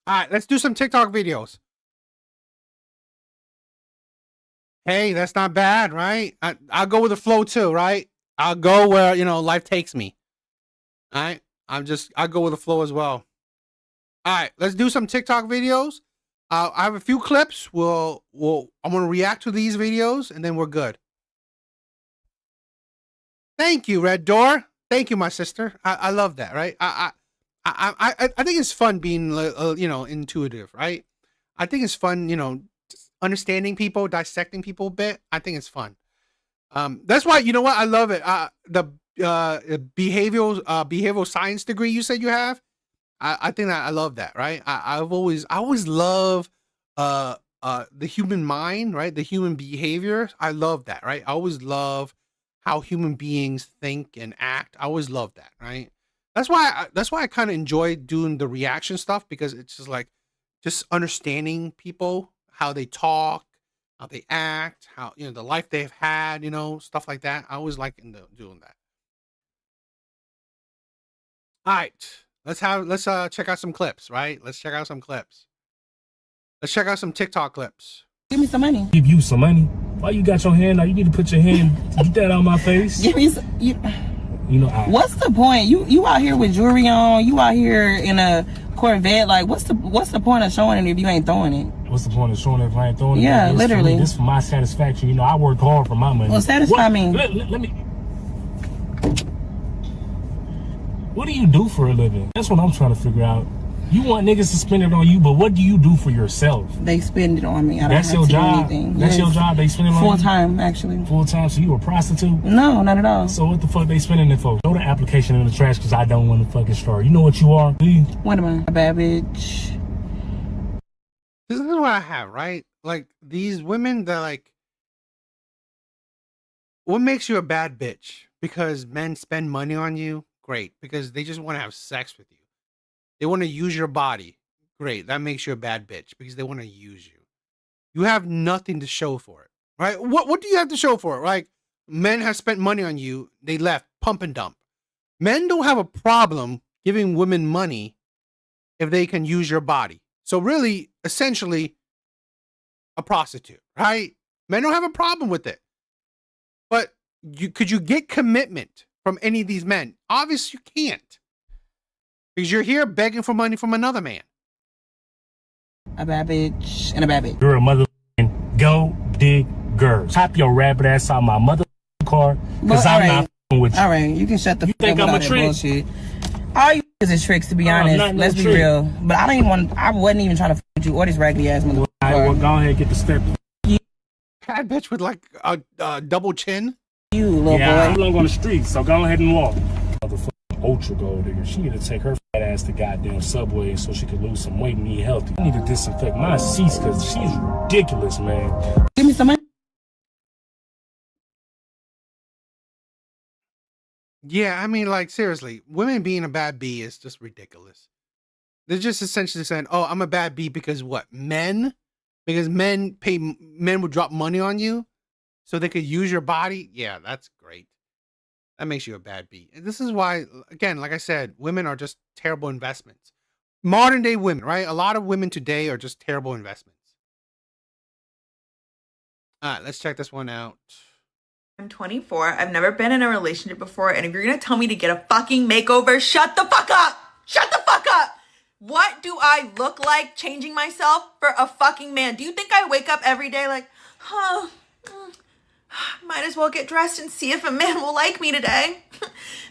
Speaker 3: All right, let's do some TikTok videos. Hey, that's not bad, right? I'll go with the flow too, right? I'll go where, life takes me. All right? I'll go with the flow as well. All right, let's do some TikTok videos. I have a few clips. I'm going to react to these videos and then we're good. Thank you, Red Door. Thank you, my sister. I love that, right? I think it's fun being, intuitive, right? I think it's fun, understanding people, dissecting people a bit. I think it's fun. That's why, you know what? I love it. The behavioral science degree you said you have. I think that I love that, right? I always love the human mind, right? The human behavior. I love that, right? I always love how human beings think and act. I always love that, right? That's why I kind of enjoy doing the reaction stuff, because it's just like just understanding people, how they talk, how they act, how the life they've had, stuff like that. I always like doing that. All right. Let's check out some clips, right? Let's check out some clips. Let's check out some TikTok clips.
Speaker 12: Give me some money.
Speaker 13: Give you some money? Why you got your hand out? You need to put your hand, get that out of my face.
Speaker 12: Give me some, what's the point? You out here with jewelry on, you out here in a Corvette, like what's the point of showing it if you ain't throwing it?
Speaker 13: What's the point of showing it if I ain't throwing it?
Speaker 12: Yeah, literally.
Speaker 13: This for my satisfaction. I work hard for my money.
Speaker 12: Well, satisfy me.
Speaker 13: Let me. What do you do for a living? That's what I'm trying to figure out. You want niggas to spend it on you, but what do you do for yourself?
Speaker 12: They spend it on me. I don't
Speaker 13: That's
Speaker 12: have
Speaker 13: your
Speaker 12: to
Speaker 13: job.
Speaker 12: do anything.
Speaker 13: That's your job. They spend it on
Speaker 12: full
Speaker 13: you?
Speaker 12: time, actually.
Speaker 13: Full time. So you a prostitute?
Speaker 12: No, not at all.
Speaker 13: So what the fuck they spending it for? Throw the application in the trash because I don't want to fucking start. You know what you are? Please.
Speaker 12: What am I? A bad bitch.
Speaker 3: This is what I have, right? Like these women that like, what makes you a bad bitch? Because men spend money on you? Great. Because they just want to have sex with you. They want to use your body. Great. That makes you a bad bitch because they want to use you. You have nothing to show for it, right? What do you have to show for it? Like men have spent money on you. They left, pump and dump. Men don't have a problem giving women money if they can use your body. So really, essentially, a prostitute, right? Men don't have a problem with it. But could you get commitment from any of these men? Obviously, you can't. Because you're here begging for money from another man.
Speaker 12: A bad bitch and a bad bitch.
Speaker 13: You're a motherfucking gold digger. Top your rabbit ass out my motherfucking car because I'm not f***ing with you.
Speaker 12: All right, you can shut the
Speaker 13: You
Speaker 12: fuck
Speaker 13: think
Speaker 12: up
Speaker 13: I'm a
Speaker 12: with all that
Speaker 13: trick?
Speaker 12: bullshit. All you is tricks, to be honest.
Speaker 13: not no
Speaker 12: Let's be
Speaker 13: trick.
Speaker 12: real. But I wasn't even trying to f with you or this raggedy ass motherfucker.
Speaker 13: All right, well, go ahead and get the step.
Speaker 3: bad bitch with like a double chin.
Speaker 12: You little
Speaker 13: Yeah, I
Speaker 12: boy.
Speaker 13: belong on the street, so go ahead and walk. Motherfucking ultra gold digger. She need to take her fat ass to goddamn Subway so she could lose some weight and eat healthy. I need to disinfect my seats because she's ridiculous, man.
Speaker 12: Give me some money.
Speaker 3: Yeah, I mean, like seriously, women being a bad B is just ridiculous. They're just essentially saying, "Oh, I'm a bad B because what? Men? Because men would drop money on you so they could use your body? Yeah, that's great. That makes you a bad B." And this is why, again, like I said, women are just terrible investments. Modern day women, right? A lot of women today are just terrible investments. All right, let's check this one out.
Speaker 11: I'm 24. I've never been in a relationship before. And if you're going to tell me to get a fucking makeover, shut the fuck up. Shut the fuck up. What do I look like changing myself for a fucking man? Do you think I wake up every day like, might as well get dressed and see if a man will like me today.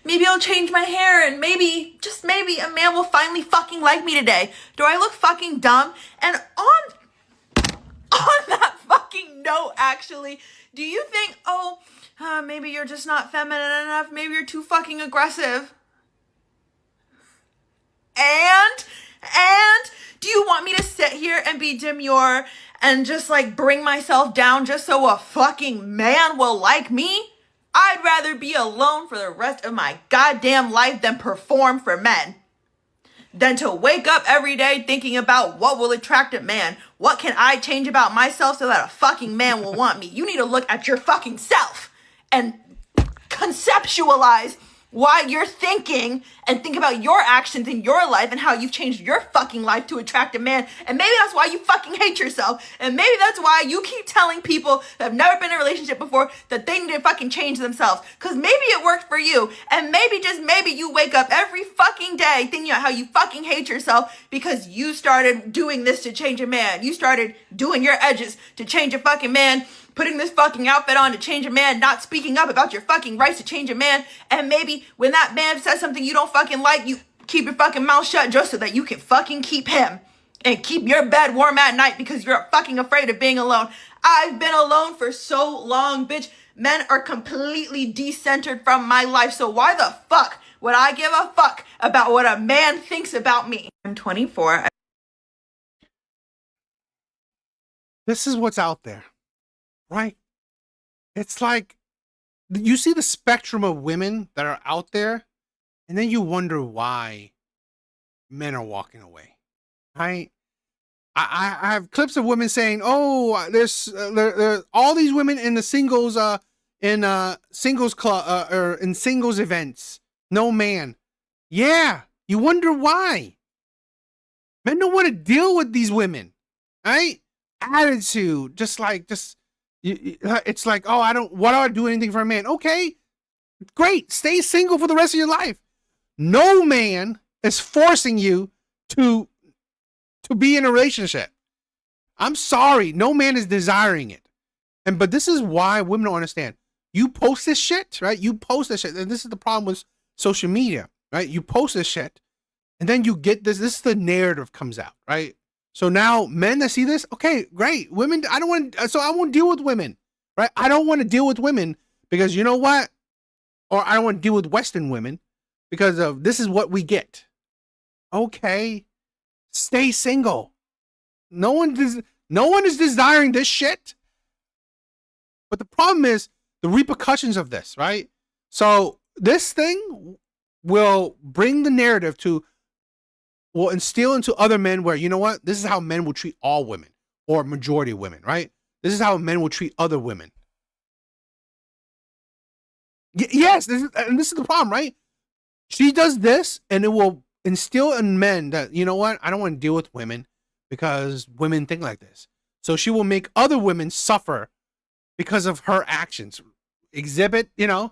Speaker 11: Maybe I'll change my hair and maybe, just maybe, a man will finally fucking like me today. Do I look fucking dumb? And on that fucking note, actually, do you think, maybe you're just not feminine enough? Maybe you're too fucking aggressive? And do you want me to sit here and be demure and just like bring myself down just so a fucking man will like me? I'd rather be alone for the rest of my goddamn life than perform for men. Than to wake up every day thinking about what will attract a man. What can I change about myself so that a fucking man will want me? You need to look at your fucking self and conceptualize why you're thinking and think about your actions in your life and how you've changed your fucking life to attract a man. And maybe that's why you fucking hate yourself. And maybe that's why you keep telling people that have never been in a relationship before that they need to fucking change themselves. Because maybe it worked for you. And maybe, just maybe, you wake up every fucking day thinking about how you fucking hate yourself because you started doing this to change a man. You started doing your edges to change a fucking man. Putting this fucking outfit on to change a man, not speaking up about your fucking rights to change a man, and maybe when that man says something you don't fucking like, you keep your fucking mouth shut just so that you can fucking keep him and keep your bed warm at night because you're fucking afraid of being alone. I've been alone for so long, bitch. Men are completely decentered from my life, so why the fuck would I give a fuck about what a man thinks about me? I'm 24.
Speaker 3: This is what's out there. Right? It's like you see the spectrum of women that are out there, and then you wonder why men are walking away. Right? I have clips of women saying, "Oh, there's all these women in the singles singles club or in singles events. No man." Yeah, you wonder why. Men don't want to deal with these women, right? Attitude, it's like, oh, why do I do anything for a man? Okay, great. Stay single for the rest of your life. No man is forcing you to be in a relationship. I'm sorry. No man is desiring it. But this is why women don't understand. You post this shit, right? You post this shit. And this is the problem with social media, right? You post this shit and then you get this. This is the narrative comes out, right? So now men that see this, okay, great. Women, I won't deal with women, right? I don't want to deal with women because you know what? Or I don't want to deal with Western women because of this is what we get. Okay, stay single. No one is desiring this shit. But the problem is the repercussions of this, right? So this thing will bring the narrative will instill into other men where, you know what, this is how men will treat all women or majority of women, right? This is how men will treat other women. Yes, this is the problem, right? She does this and it will instill in men that, you know what, I don't want to deal with women because women think like this. So she will make other women suffer because of her actions. Exhibit,
Speaker 14: If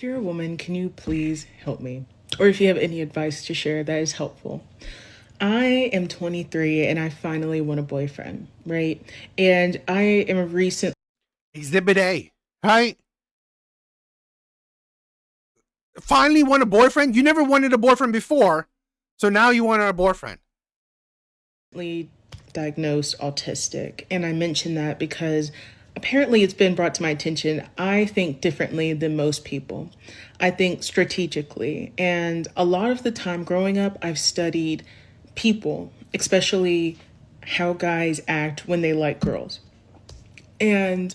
Speaker 14: you're a woman, can you please help me? Or if you have any advice to share that is helpful. I am 23 and I finally want a boyfriend, right? And I am a recent
Speaker 3: Exhibit A, right? Finally want a boyfriend? You never wanted a boyfriend before, so now you want a boyfriend.
Speaker 14: diagnosed autistic. And I mention that because apparently it's been brought to my attention. I think differently than most people. I think strategically. And a lot of the time growing up, I've studied people, especially how guys act when they like girls. And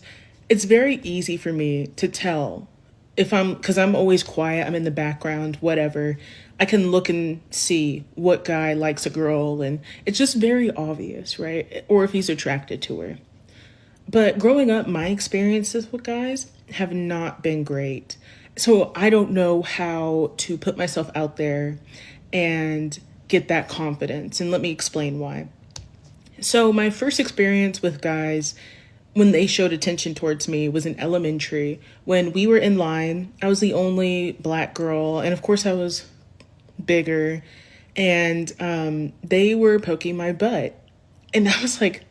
Speaker 14: it's very easy for me to tell if because I'm always quiet, I'm in the background, whatever. I can look and see what guy likes a girl, and it's just very obvious, right? Or if he's attracted to her. But growing up, my experiences with guys have not been great. So I don't know how to put myself out there and get that confidence. And let me explain why. So my first experience with guys when they showed attention towards me was in elementary. When we were in line, I was the only black girl. And of course I was bigger. And they were poking my butt. And I was like,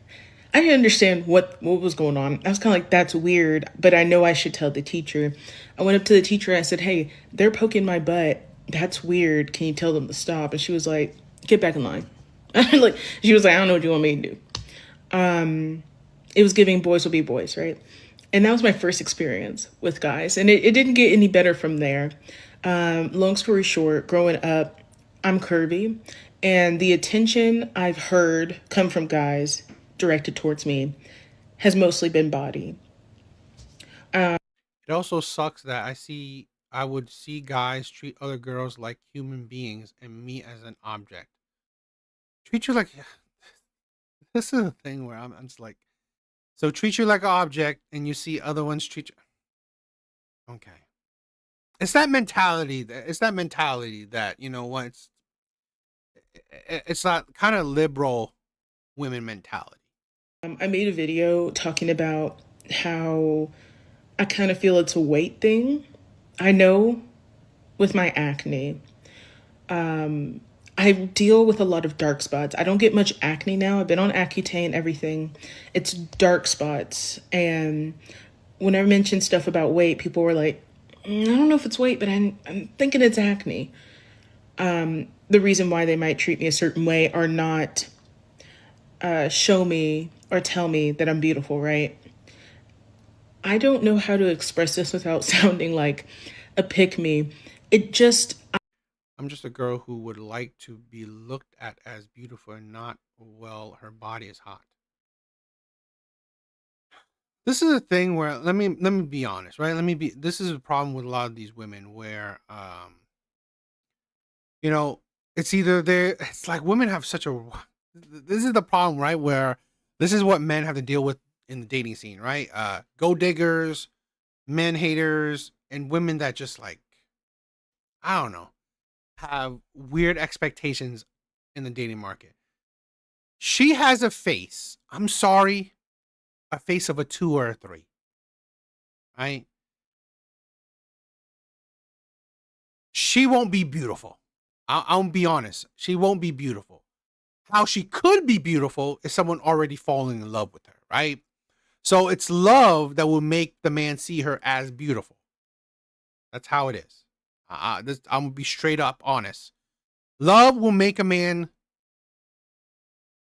Speaker 14: I didn't understand what was going on. I was kind of like, that's weird, but I know I should tell the teacher. I went up to the teacher and I said, hey, they're poking my butt. That's weird. Can you tell them to stop? And she was like, get back in line. She was like, I don't know what you want me to do. It was giving boys will be boys, right? And that was my first experience with guys. And it didn't get any better from there. Long story short, growing up, I'm curvy. And the attention I've heard come from guys directed towards me has mostly been body.
Speaker 3: It also sucks that I would see guys treat other girls like human beings and me as an object. Treat you like this is a thing where I'm just like, so treat you like an object and you see other ones treat you. Okay. It's that mentality that, you know what, it's that kind of liberal women mentality.
Speaker 14: I made a video talking about how I kind of feel it's a weight thing. I know with my acne, I deal with a lot of dark spots. I don't get much acne now. I've been on Accutane, everything. It's dark spots. And when I mentioned stuff about weight, people were like, I don't know if it's weight, but I'm thinking it's acne. The reason why they might treat me a certain way or not show me or tell me that I'm beautiful, right? I don't know how to express this without sounding like a pick-me.
Speaker 3: I'm just a girl who would like to be looked at as beautiful and not, well, her body is hot. This is a thing where let me be honest, right? This is a problem with a lot of these women where you know, it's like women have this is the problem, right? Where this is what men have to deal with in the dating scene, right? Gold diggers, men haters, and women that just like, I don't know, have weird expectations in the dating market. She has a face. I'm sorry. A face of a 2 or a 3. Right? She won't be beautiful. I'll be honest. She won't be beautiful. How she could be beautiful is someone already falling in love with her, right? So it's love that will make the man see her as beautiful. That's how it is. I'm gonna be straight up honest. Love will make a man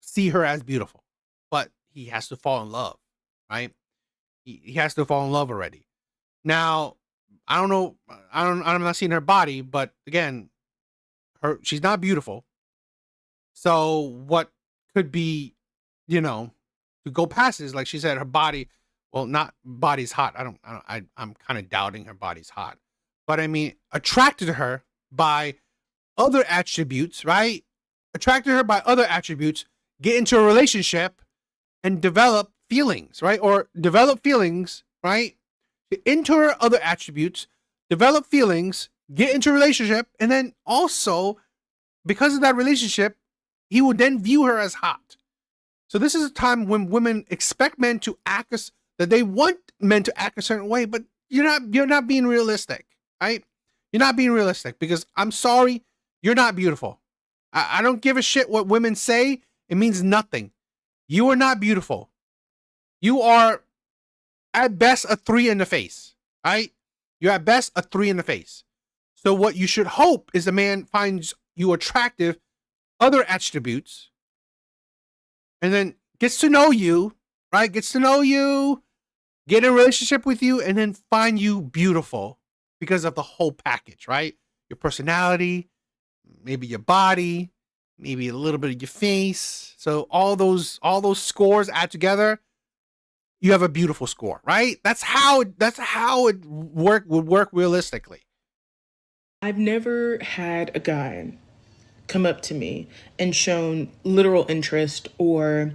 Speaker 3: see her as beautiful, but he has to fall in love, right? He has to fall in love already. Now, I don't know. I'm not seeing her body, but again, she's not beautiful. So what could be, to go past is like she said, her body. Well, not body's hot. I'm kind of doubting her body's hot, but I mean, attracted to her by other attributes, right? Attracted her by other attributes, get into a relationship and develop feelings, right? Or develop feelings, right? Into her other attributes, develop feelings, get into a relationship, and then also, because of that relationship, he would then view her as hot. So this is a time when women expect men to act that they want men to act a certain way, but you're not being realistic, right? You're not being realistic because I'm sorry, you're not beautiful. I don't give a shit what women say. It means nothing. You are not beautiful. You are at best a 3 in the face, right? You're at best a 3 in the face. So what you should hope is a man finds you attractive, other attributes, and then gets to know you, right? Gets to know you, get in a relationship with you, and then find you beautiful because of the whole package, right? Your personality, maybe your body, maybe a little bit of your face. So all those scores add together, you have a beautiful score, right? That's how it would work realistically.
Speaker 14: I've never had a guy come up to me and shown literal interest or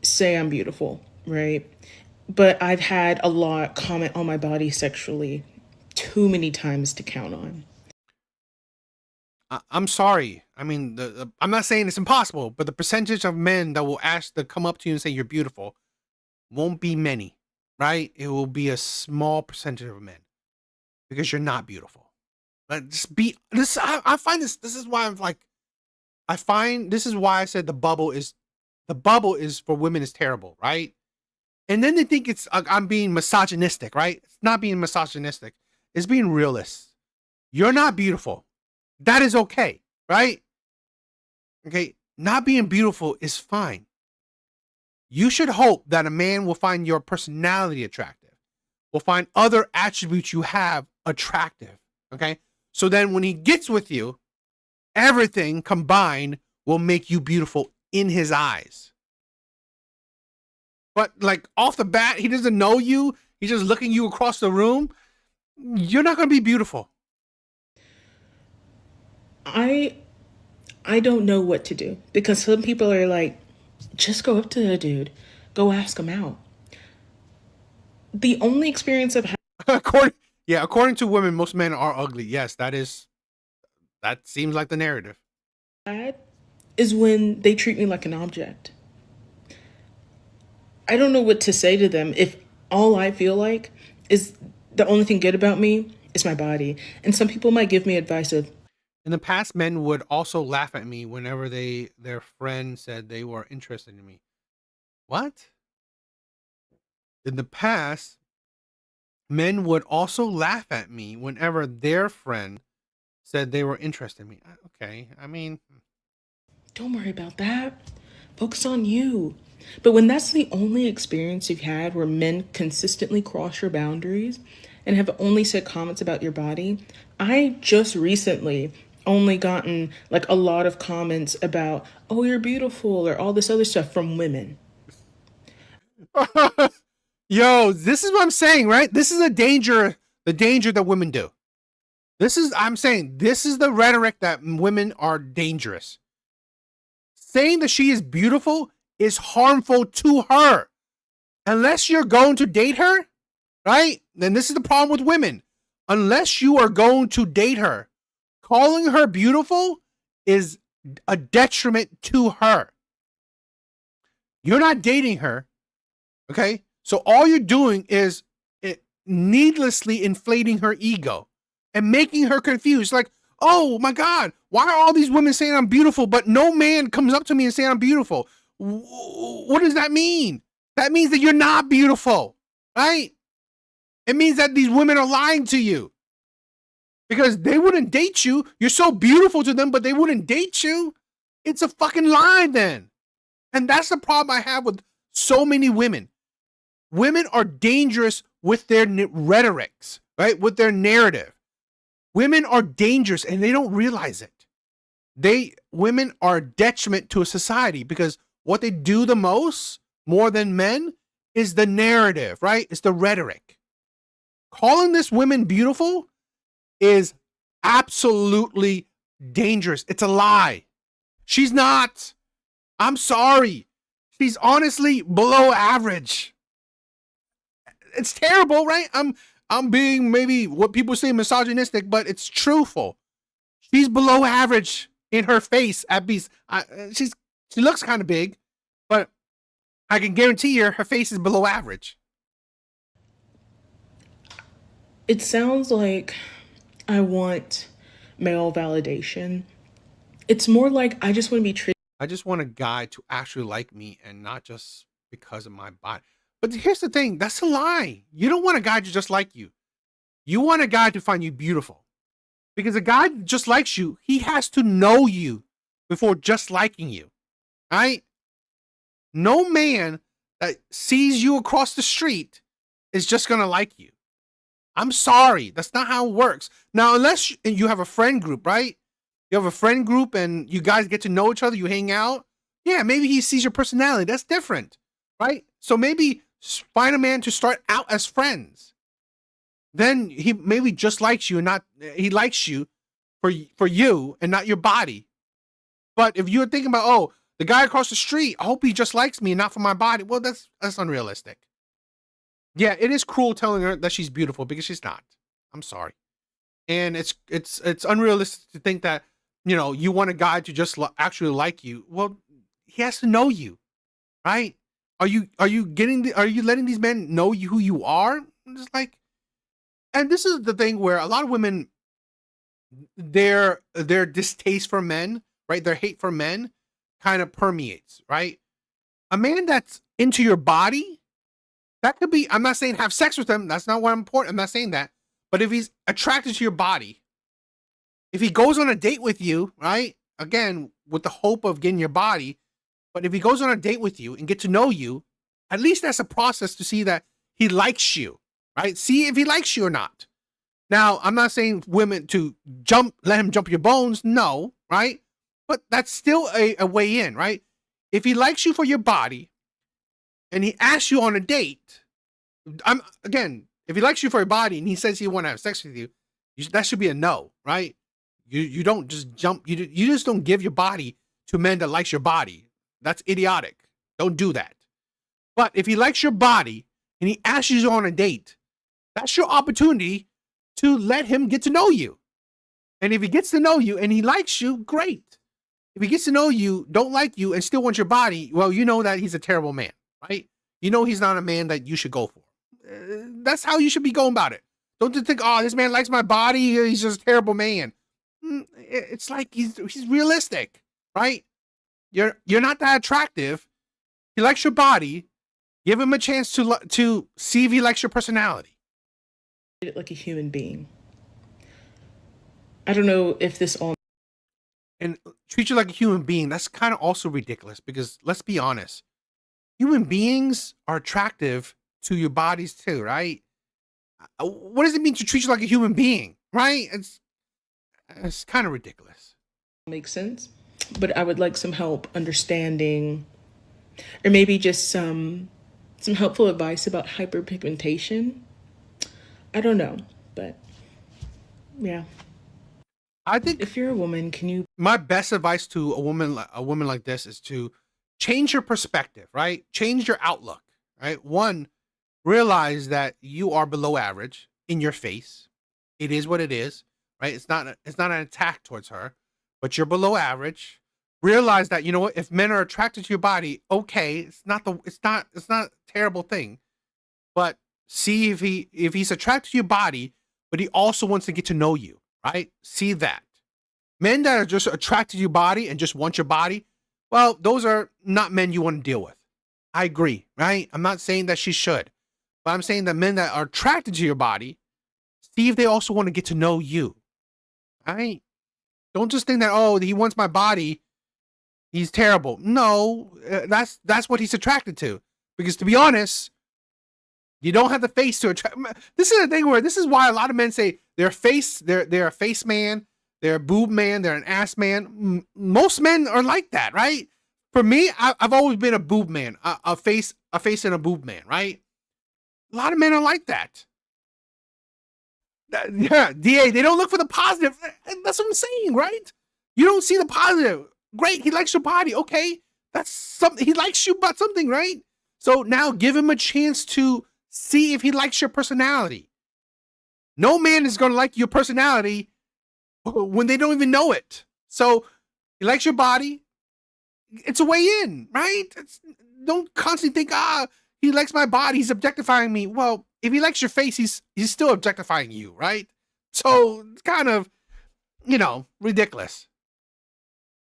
Speaker 14: say I'm beautiful, right? But I've had a lot comment on my body sexually too many times to count on.
Speaker 3: I'm sorry. I mean, I'm not saying it's impossible, but the percentage of men that will come up to you and say you're beautiful won't be many, right? It will be a small percentage of men because you're not beautiful. Like, just be this. I find this. This is why I'm like, this is why I said the bubble is for women is terrible, right? And then they think I'm being misogynistic, right? It's not being misogynistic. It's being realist. You're not beautiful. That is okay, right? Okay, not being beautiful is fine. You should hope that a man will find your personality attractive, will find other attributes you have attractive, okay? So then when he gets with you, everything combined will make you beautiful in his eyes. But like off the bat, he doesn't know you. He's just looking you across the room. You're not going to be beautiful.
Speaker 14: I don't know what to do because some people are like, just go up to the dude, go ask him out. The only experience I've had
Speaker 3: according to women, most men are ugly. Yes, that seems like the narrative.
Speaker 14: Is when they treat me like an object. I don't know what to say to them if all I feel like is the only thing good about me is my body. And some people might give me advice of,
Speaker 3: in the past, men would also laugh at me whenever their friend said they were interested in me. What? In the past, men would also laugh at me whenever their friend said they were interested in me. Okay, I mean,
Speaker 14: don't worry about that. Focus on you. But when that's the only experience you've had where men consistently cross your boundaries and have only said comments about your body, I just recently only gotten like a lot of comments about, oh, you're beautiful, or all this other stuff from women.
Speaker 3: Yo, this is what I'm saying, right? This is the danger that women do. I'm saying this is the rhetoric that women are dangerous. Saying that she is beautiful is harmful to her. Unless you're going to date her, right? Then this is the problem with women. Unless you are going to date her, calling her beautiful is a detriment to her. You're not dating her, okay? So all you're doing is needlessly inflating her ego and making her confused. Like, oh my God, why are all these women saying I'm beautiful, but no man comes up to me and saying I'm beautiful? What does that mean? That means that you're not beautiful, right? It means that these women are lying to you. Because they wouldn't date you. You're so beautiful to them, but they wouldn't date you. It's a fucking lie then. And that's the problem I have with so many women. Women are dangerous with their rhetorics, right? With their narrative. Women are dangerous and they don't realize it. Women are a detriment to a society because what they do the most, more than men, is the narrative, right? It's the rhetoric. Calling this woman beautiful is absolutely dangerous. It's a lie. She's not. I'm sorry. She's honestly below average. It's terrible, right? I'm being maybe what people say misogynistic, but it's truthful. She's below average in her face at least. She looks kind of big, but I can guarantee you her face is below average.
Speaker 14: It sounds like I want male validation. It's more like I just want to be treated.
Speaker 3: I just want a guy to actually like me and not just because of my body. But here's the thing. That's a lie. You don't want a guy to just like you. You want a guy to find you beautiful. Because a guy just likes you, he has to know you before just liking you. Right? No man that sees you across the street is just gonna like you. I'm sorry, that's not how it works. Now, unless you have a friend group, right? You have a friend group and you guys get to know each other, you hang out. Yeah, maybe he sees your personality. That's different, right? So maybe find a man to start out as friends. Then he maybe just likes you and not he likes you for you and not your body. But if you're thinking about, oh, the guy across the street, I hope he just likes me and not for my body. Well, that's unrealistic. Yeah, it is cruel telling her that she's beautiful because she's not. I'm sorry. And it's unrealistic to think that, you know, you want a guy to just actually like you. Well, he has to know you, right? Are you letting these men know you who you are? Just like, and this is the thing where a lot of women, their distaste for men, right? Their hate for men kind of permeates, right? A man that's into your body, that could be, I'm not saying have sex with him. That's not what I'm important. I'm not saying that. But if he's attracted to your body, if he goes on a date with you, right? Again, with the hope of getting your body, but if he goes on a date with you and get to know you, at least that's a process to see that he likes you, right? See if he likes you or not. Now, I'm not saying women to let him jump your bones. No, right? But that's still a way in, right? If he likes you for your body and he asks you on a date, if he likes you for your body and he says he want to have sex with you, that should be a no, right? You don't just jump. You just don't give your body to men that likes your body. That's idiotic. Don't do that. But if he likes your body and he asks you on a date, that's your opportunity to let him get to know you. And if he gets to know you and he likes you, great. If he gets to know you, don't like you, and still wants your body, well, you know that he's a terrible man, right? You know he's not a man that you should go for. That's how you should be going about it. Don't just think, oh, this man likes my body, he's just a terrible man. It's like he's realistic, right? You're not that attractive. He likes your body. Give him a chance to see if he likes your personality.
Speaker 14: Like a human being. I don't know if this all.
Speaker 3: And treat you like a human being. That's kind of also ridiculous because let's be honest. Human beings are attractive to your bodies too, right? What does it mean to treat you like a human being, right? It's kind of ridiculous.
Speaker 14: Makes sense, but I would like some help understanding, or maybe just some helpful advice about hyperpigmentation. I don't know, but yeah.
Speaker 3: I think
Speaker 14: if you're a woman, can you?
Speaker 3: My best advice to a woman like this is to change your perspective, right? Change your outlook, right? One, realize that you are below average in your face. It is what it is, right? It's not an attack towards her, but you're below average. Realize that, you know what, if men are attracted to your body, okay, it's not a terrible thing. But see if he's attracted to your body, but he also wants to get to know you, right? See that. Men that are just attracted to your body and just want your body, well, those are not men you want to deal with. I agree, right? I'm not saying that she should, but I'm saying that men that are attracted to your body, see if they also want to get to know you. Right? Don't just think that, oh, he wants my body, he's terrible. No, that's what he's attracted to. Because to be honest, you don't have the face to attract. This is the thing where this is why a lot of men say they're a face man, they're a boob man, they're an ass man. Most men are like that, right? For me, I've always been a boob man, a face and a boob man, right? A lot of men are like that. Yeah, DA, they don't look for the positive. That's what I'm saying, right? You don't see the positive. Great, he likes your body. Okay, that's something. He likes you about something, right? So now give him a chance to see if he likes your personality. No man is going to like your personality when they don't even know it. So he likes your body. It's a way in, right? Don't constantly think, he likes my body, he's objectifying me. Well, if he likes your face, he's still objectifying you, right? So it's kind of, ridiculous.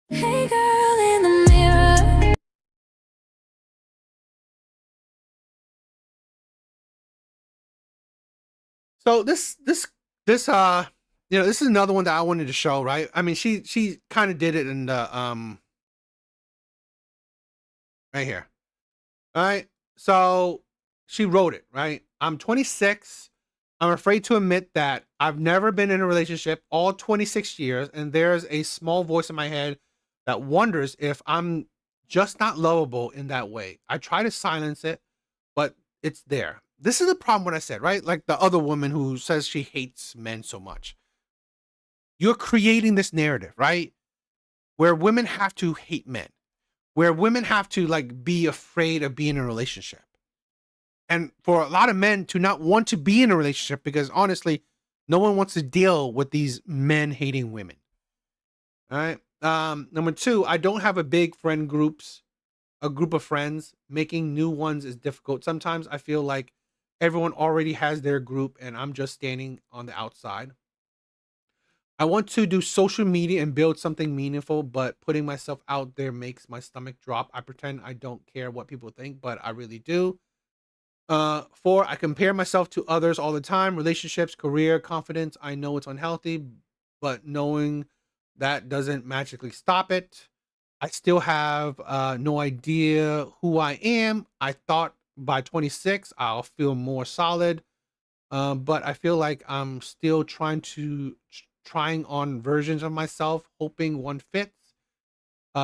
Speaker 1: Hey girl in the mirror.
Speaker 3: So this this is another one that I wanted to show, right? I mean, she kind of did it in the right here. All right. So she wrote it, right? I'm 26. I'm afraid to admit that I've never been in a relationship all 26 years, and there's a small voice in my head that wonders if I'm just not lovable in that way. I try to silence it, but it's there. This is the problem what I said, right? Like the other woman who says she hates men so much. You're creating this narrative, right? Where women have to hate men, where women have to like be afraid of being in a relationship. And for a lot of men to not want to be in a relationship because honestly, no one wants to deal with these men hating women. All right. Number two, I don't have a big friend groups, a group of friends. Making new ones is difficult. Sometimes I feel like everyone already has their group and I'm just standing on the outside. I want to do social media and build something meaningful, but putting myself out there makes my stomach drop. I pretend I don't care what people think, but I really do. Four, I compare myself to others all the time. Relationships, career, confidence. I know it's unhealthy, but knowing that doesn't magically stop it. I still have no idea who I am. I thought by 26 I'll feel more solid, but I feel like I'm still trying on versions of myself, hoping one fits.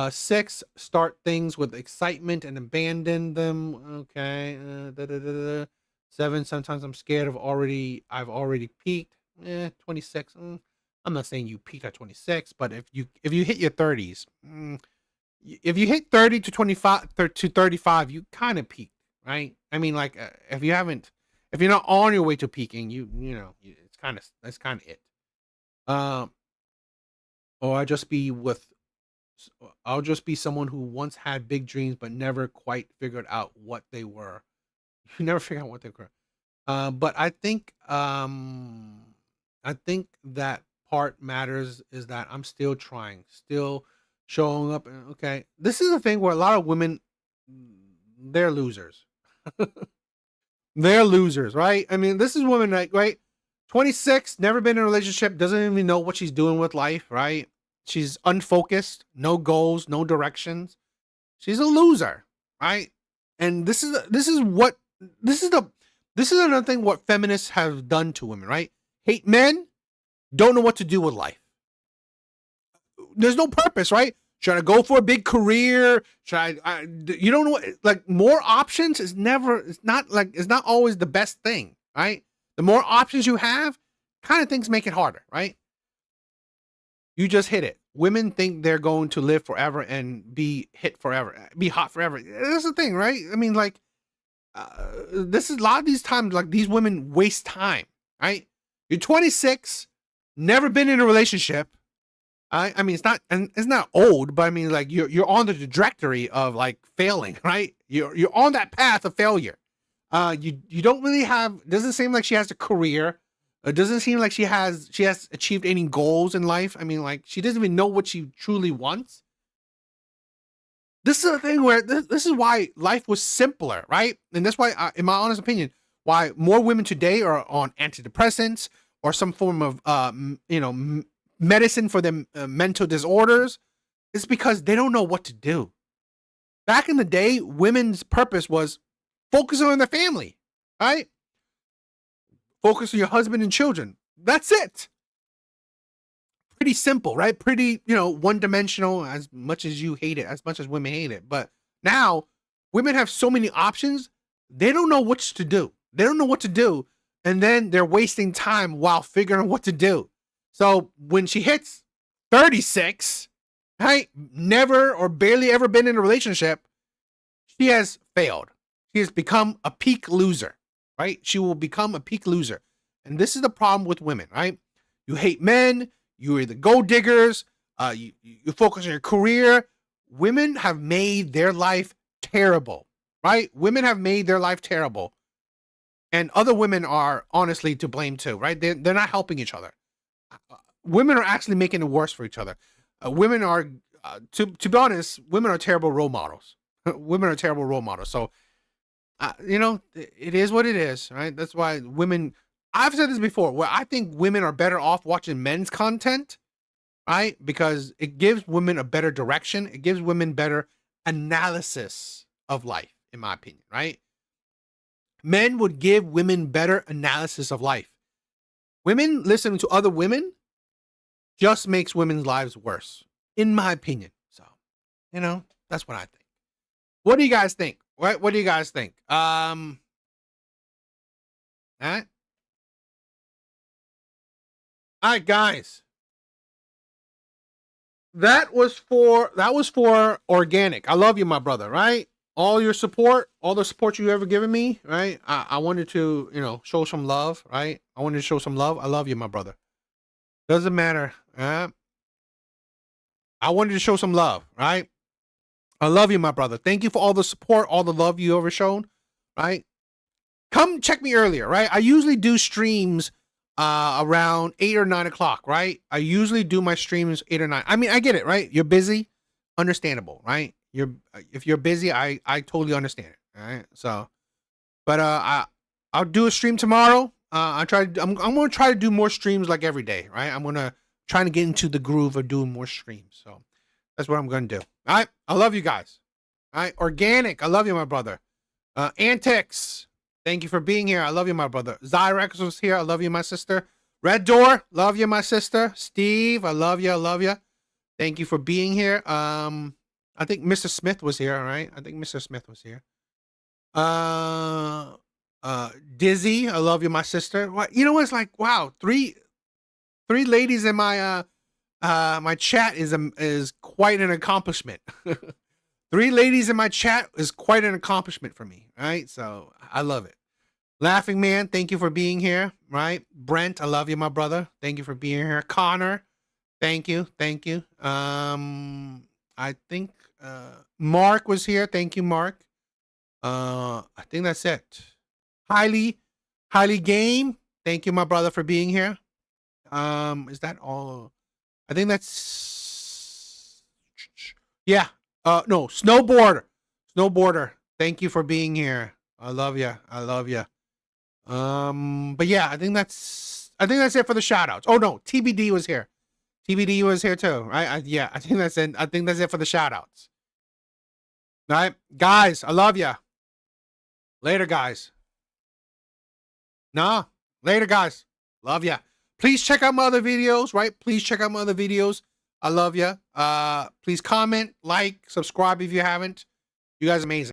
Speaker 3: Six, start things with excitement and abandon them. Okay. Seven, sometimes I'm scared I've already peaked. 26. I'm not saying you peaked at 26, but if you hit your 30s, if you hit 30 to 25 to 35, you kind of peaked, right? I mean, like if you're not on your way to peaking, that's kind of it. Or I'll just be someone who once had big dreams but never quite figured out what they were. You never figure out what they were. But I think that part matters is that I'm still trying, still showing up. Okay, this is the thing where a lot of women, they're losers. They're losers, right? I mean, this is women, like, right? 26, never been in a relationship, doesn't even know what she's doing with life, right? She's unfocused, no goals, no directions. She's a loser, right? And this is another thing what feminists have done to women, right? Hate men, don't know what to do with life. There's no purpose, right? Should I go for a big career? You don't know, like more options is not always the best thing, right? The more options you have, kind of things make it harder, right? You just hit it. Women think they're going to live forever and be hit forever, be hot forever. That's the thing, right? I mean, like, this is a lot of these times, like these women waste time, right? You're 26, never been in a relationship. I mean, it's not old, but I mean, like you're on the trajectory of like failing, right? You're on that path of failure. You don't really have. Doesn't seem like she has a career. It doesn't seem like she has achieved any goals in life. I mean, like she doesn't even know what she truly wants. This is a thing where this is why life was simpler, right? And that's why, in my honest opinion, why more women today are on antidepressants or some form of medicine for their mental disorders. It's because they don't know what to do. Back in the day, women's purpose was focusing on their family, right? Focus on your husband and children. That's it. Pretty simple, right? Pretty, one-dimensional, as much as you hate it, as much as women hate it. But now, women have so many options, they don't know what to do. They don't know what to do, and then they're wasting time while figuring out what to do. So when she hits 36, right, never or barely ever been in a relationship, she has failed. She has become a peak loser, right? She will become a peak loser. And this is the problem with women, right? You hate men, you're either gold diggers, you focus on your career. Women have made their life terrible, right? Women have made their life terrible. And other women are honestly to blame too, right? They're not helping each other. Women are actually making it worse for each other. Women are, to be honest, women are terrible role models. Women are terrible role models. So, it is what it is, right? That's why women, I've said this before, where I think women are better off watching men's content, right? Because it gives women a better direction. It gives women better analysis of life. in my opinion, right? Men would give women better analysis of life. Women listening to other women just makes women's lives worse, in my opinion. So, that's what I think. What do you guys think? What do you guys think? All right. All right, guys. That was for organic. I love you, my brother, right? All your support, all the support you ever given me, right? I wanted to, show some love, right? I wanted to show some love. I love you, my brother. Doesn't matter. I wanted to show some love, right? I love you, my brother. Thank you for all the support, all the love you ever shown, right? Come check me earlier, right? I usually do streams around 8 or 9 o'clock, right? I usually do my streams 8 or 9. I mean, I get it, right? You're busy, understandable, right? If you're busy, I totally understand it, all right? So, but I'll do a stream tomorrow. I'm gonna try to do more streams like every day, right? I'm gonna try to get into the groove of doing more streams. So that's what I'm gonna do. All right, I love you guys. All right, organic, I love you, my brother. Antics, thank you for being here. I love you, my brother. Zyrex was here. I love you, my sister. Red Door, love you, my sister. Steve, I love you. I love you. Thank you for being here. I think Mr. Smith was here, all right? I think Mr. Smith was here. Dizzy, I love you, my sister. What? You know what? It's like, wow, three ladies in my my chat is quite an accomplishment. 3 ladies in my chat is quite an accomplishment for me, right? So I love it. Laughing Man, thank you for being here, right? Brent, I love you, my brother. Thank you for being here. Connor, thank you. I think Mark was here. Thank you, Mark. I think that's it. Highly Game, thank you, my brother, for being here. Is that all? I think that's, yeah. No, Snowboarder. Thank you for being here. I love you. But yeah, I think that's it for the shout outs. Oh no, TBD was here. TBD was here too, right? I think that's it. I think that's it for the shout outs. All right, guys, I love you. Later, guys. Later, guys. Love ya. Please check out my other videos, right? Please check out my other videos. I love ya. Please comment, like, subscribe if you haven't. You guys are amazing.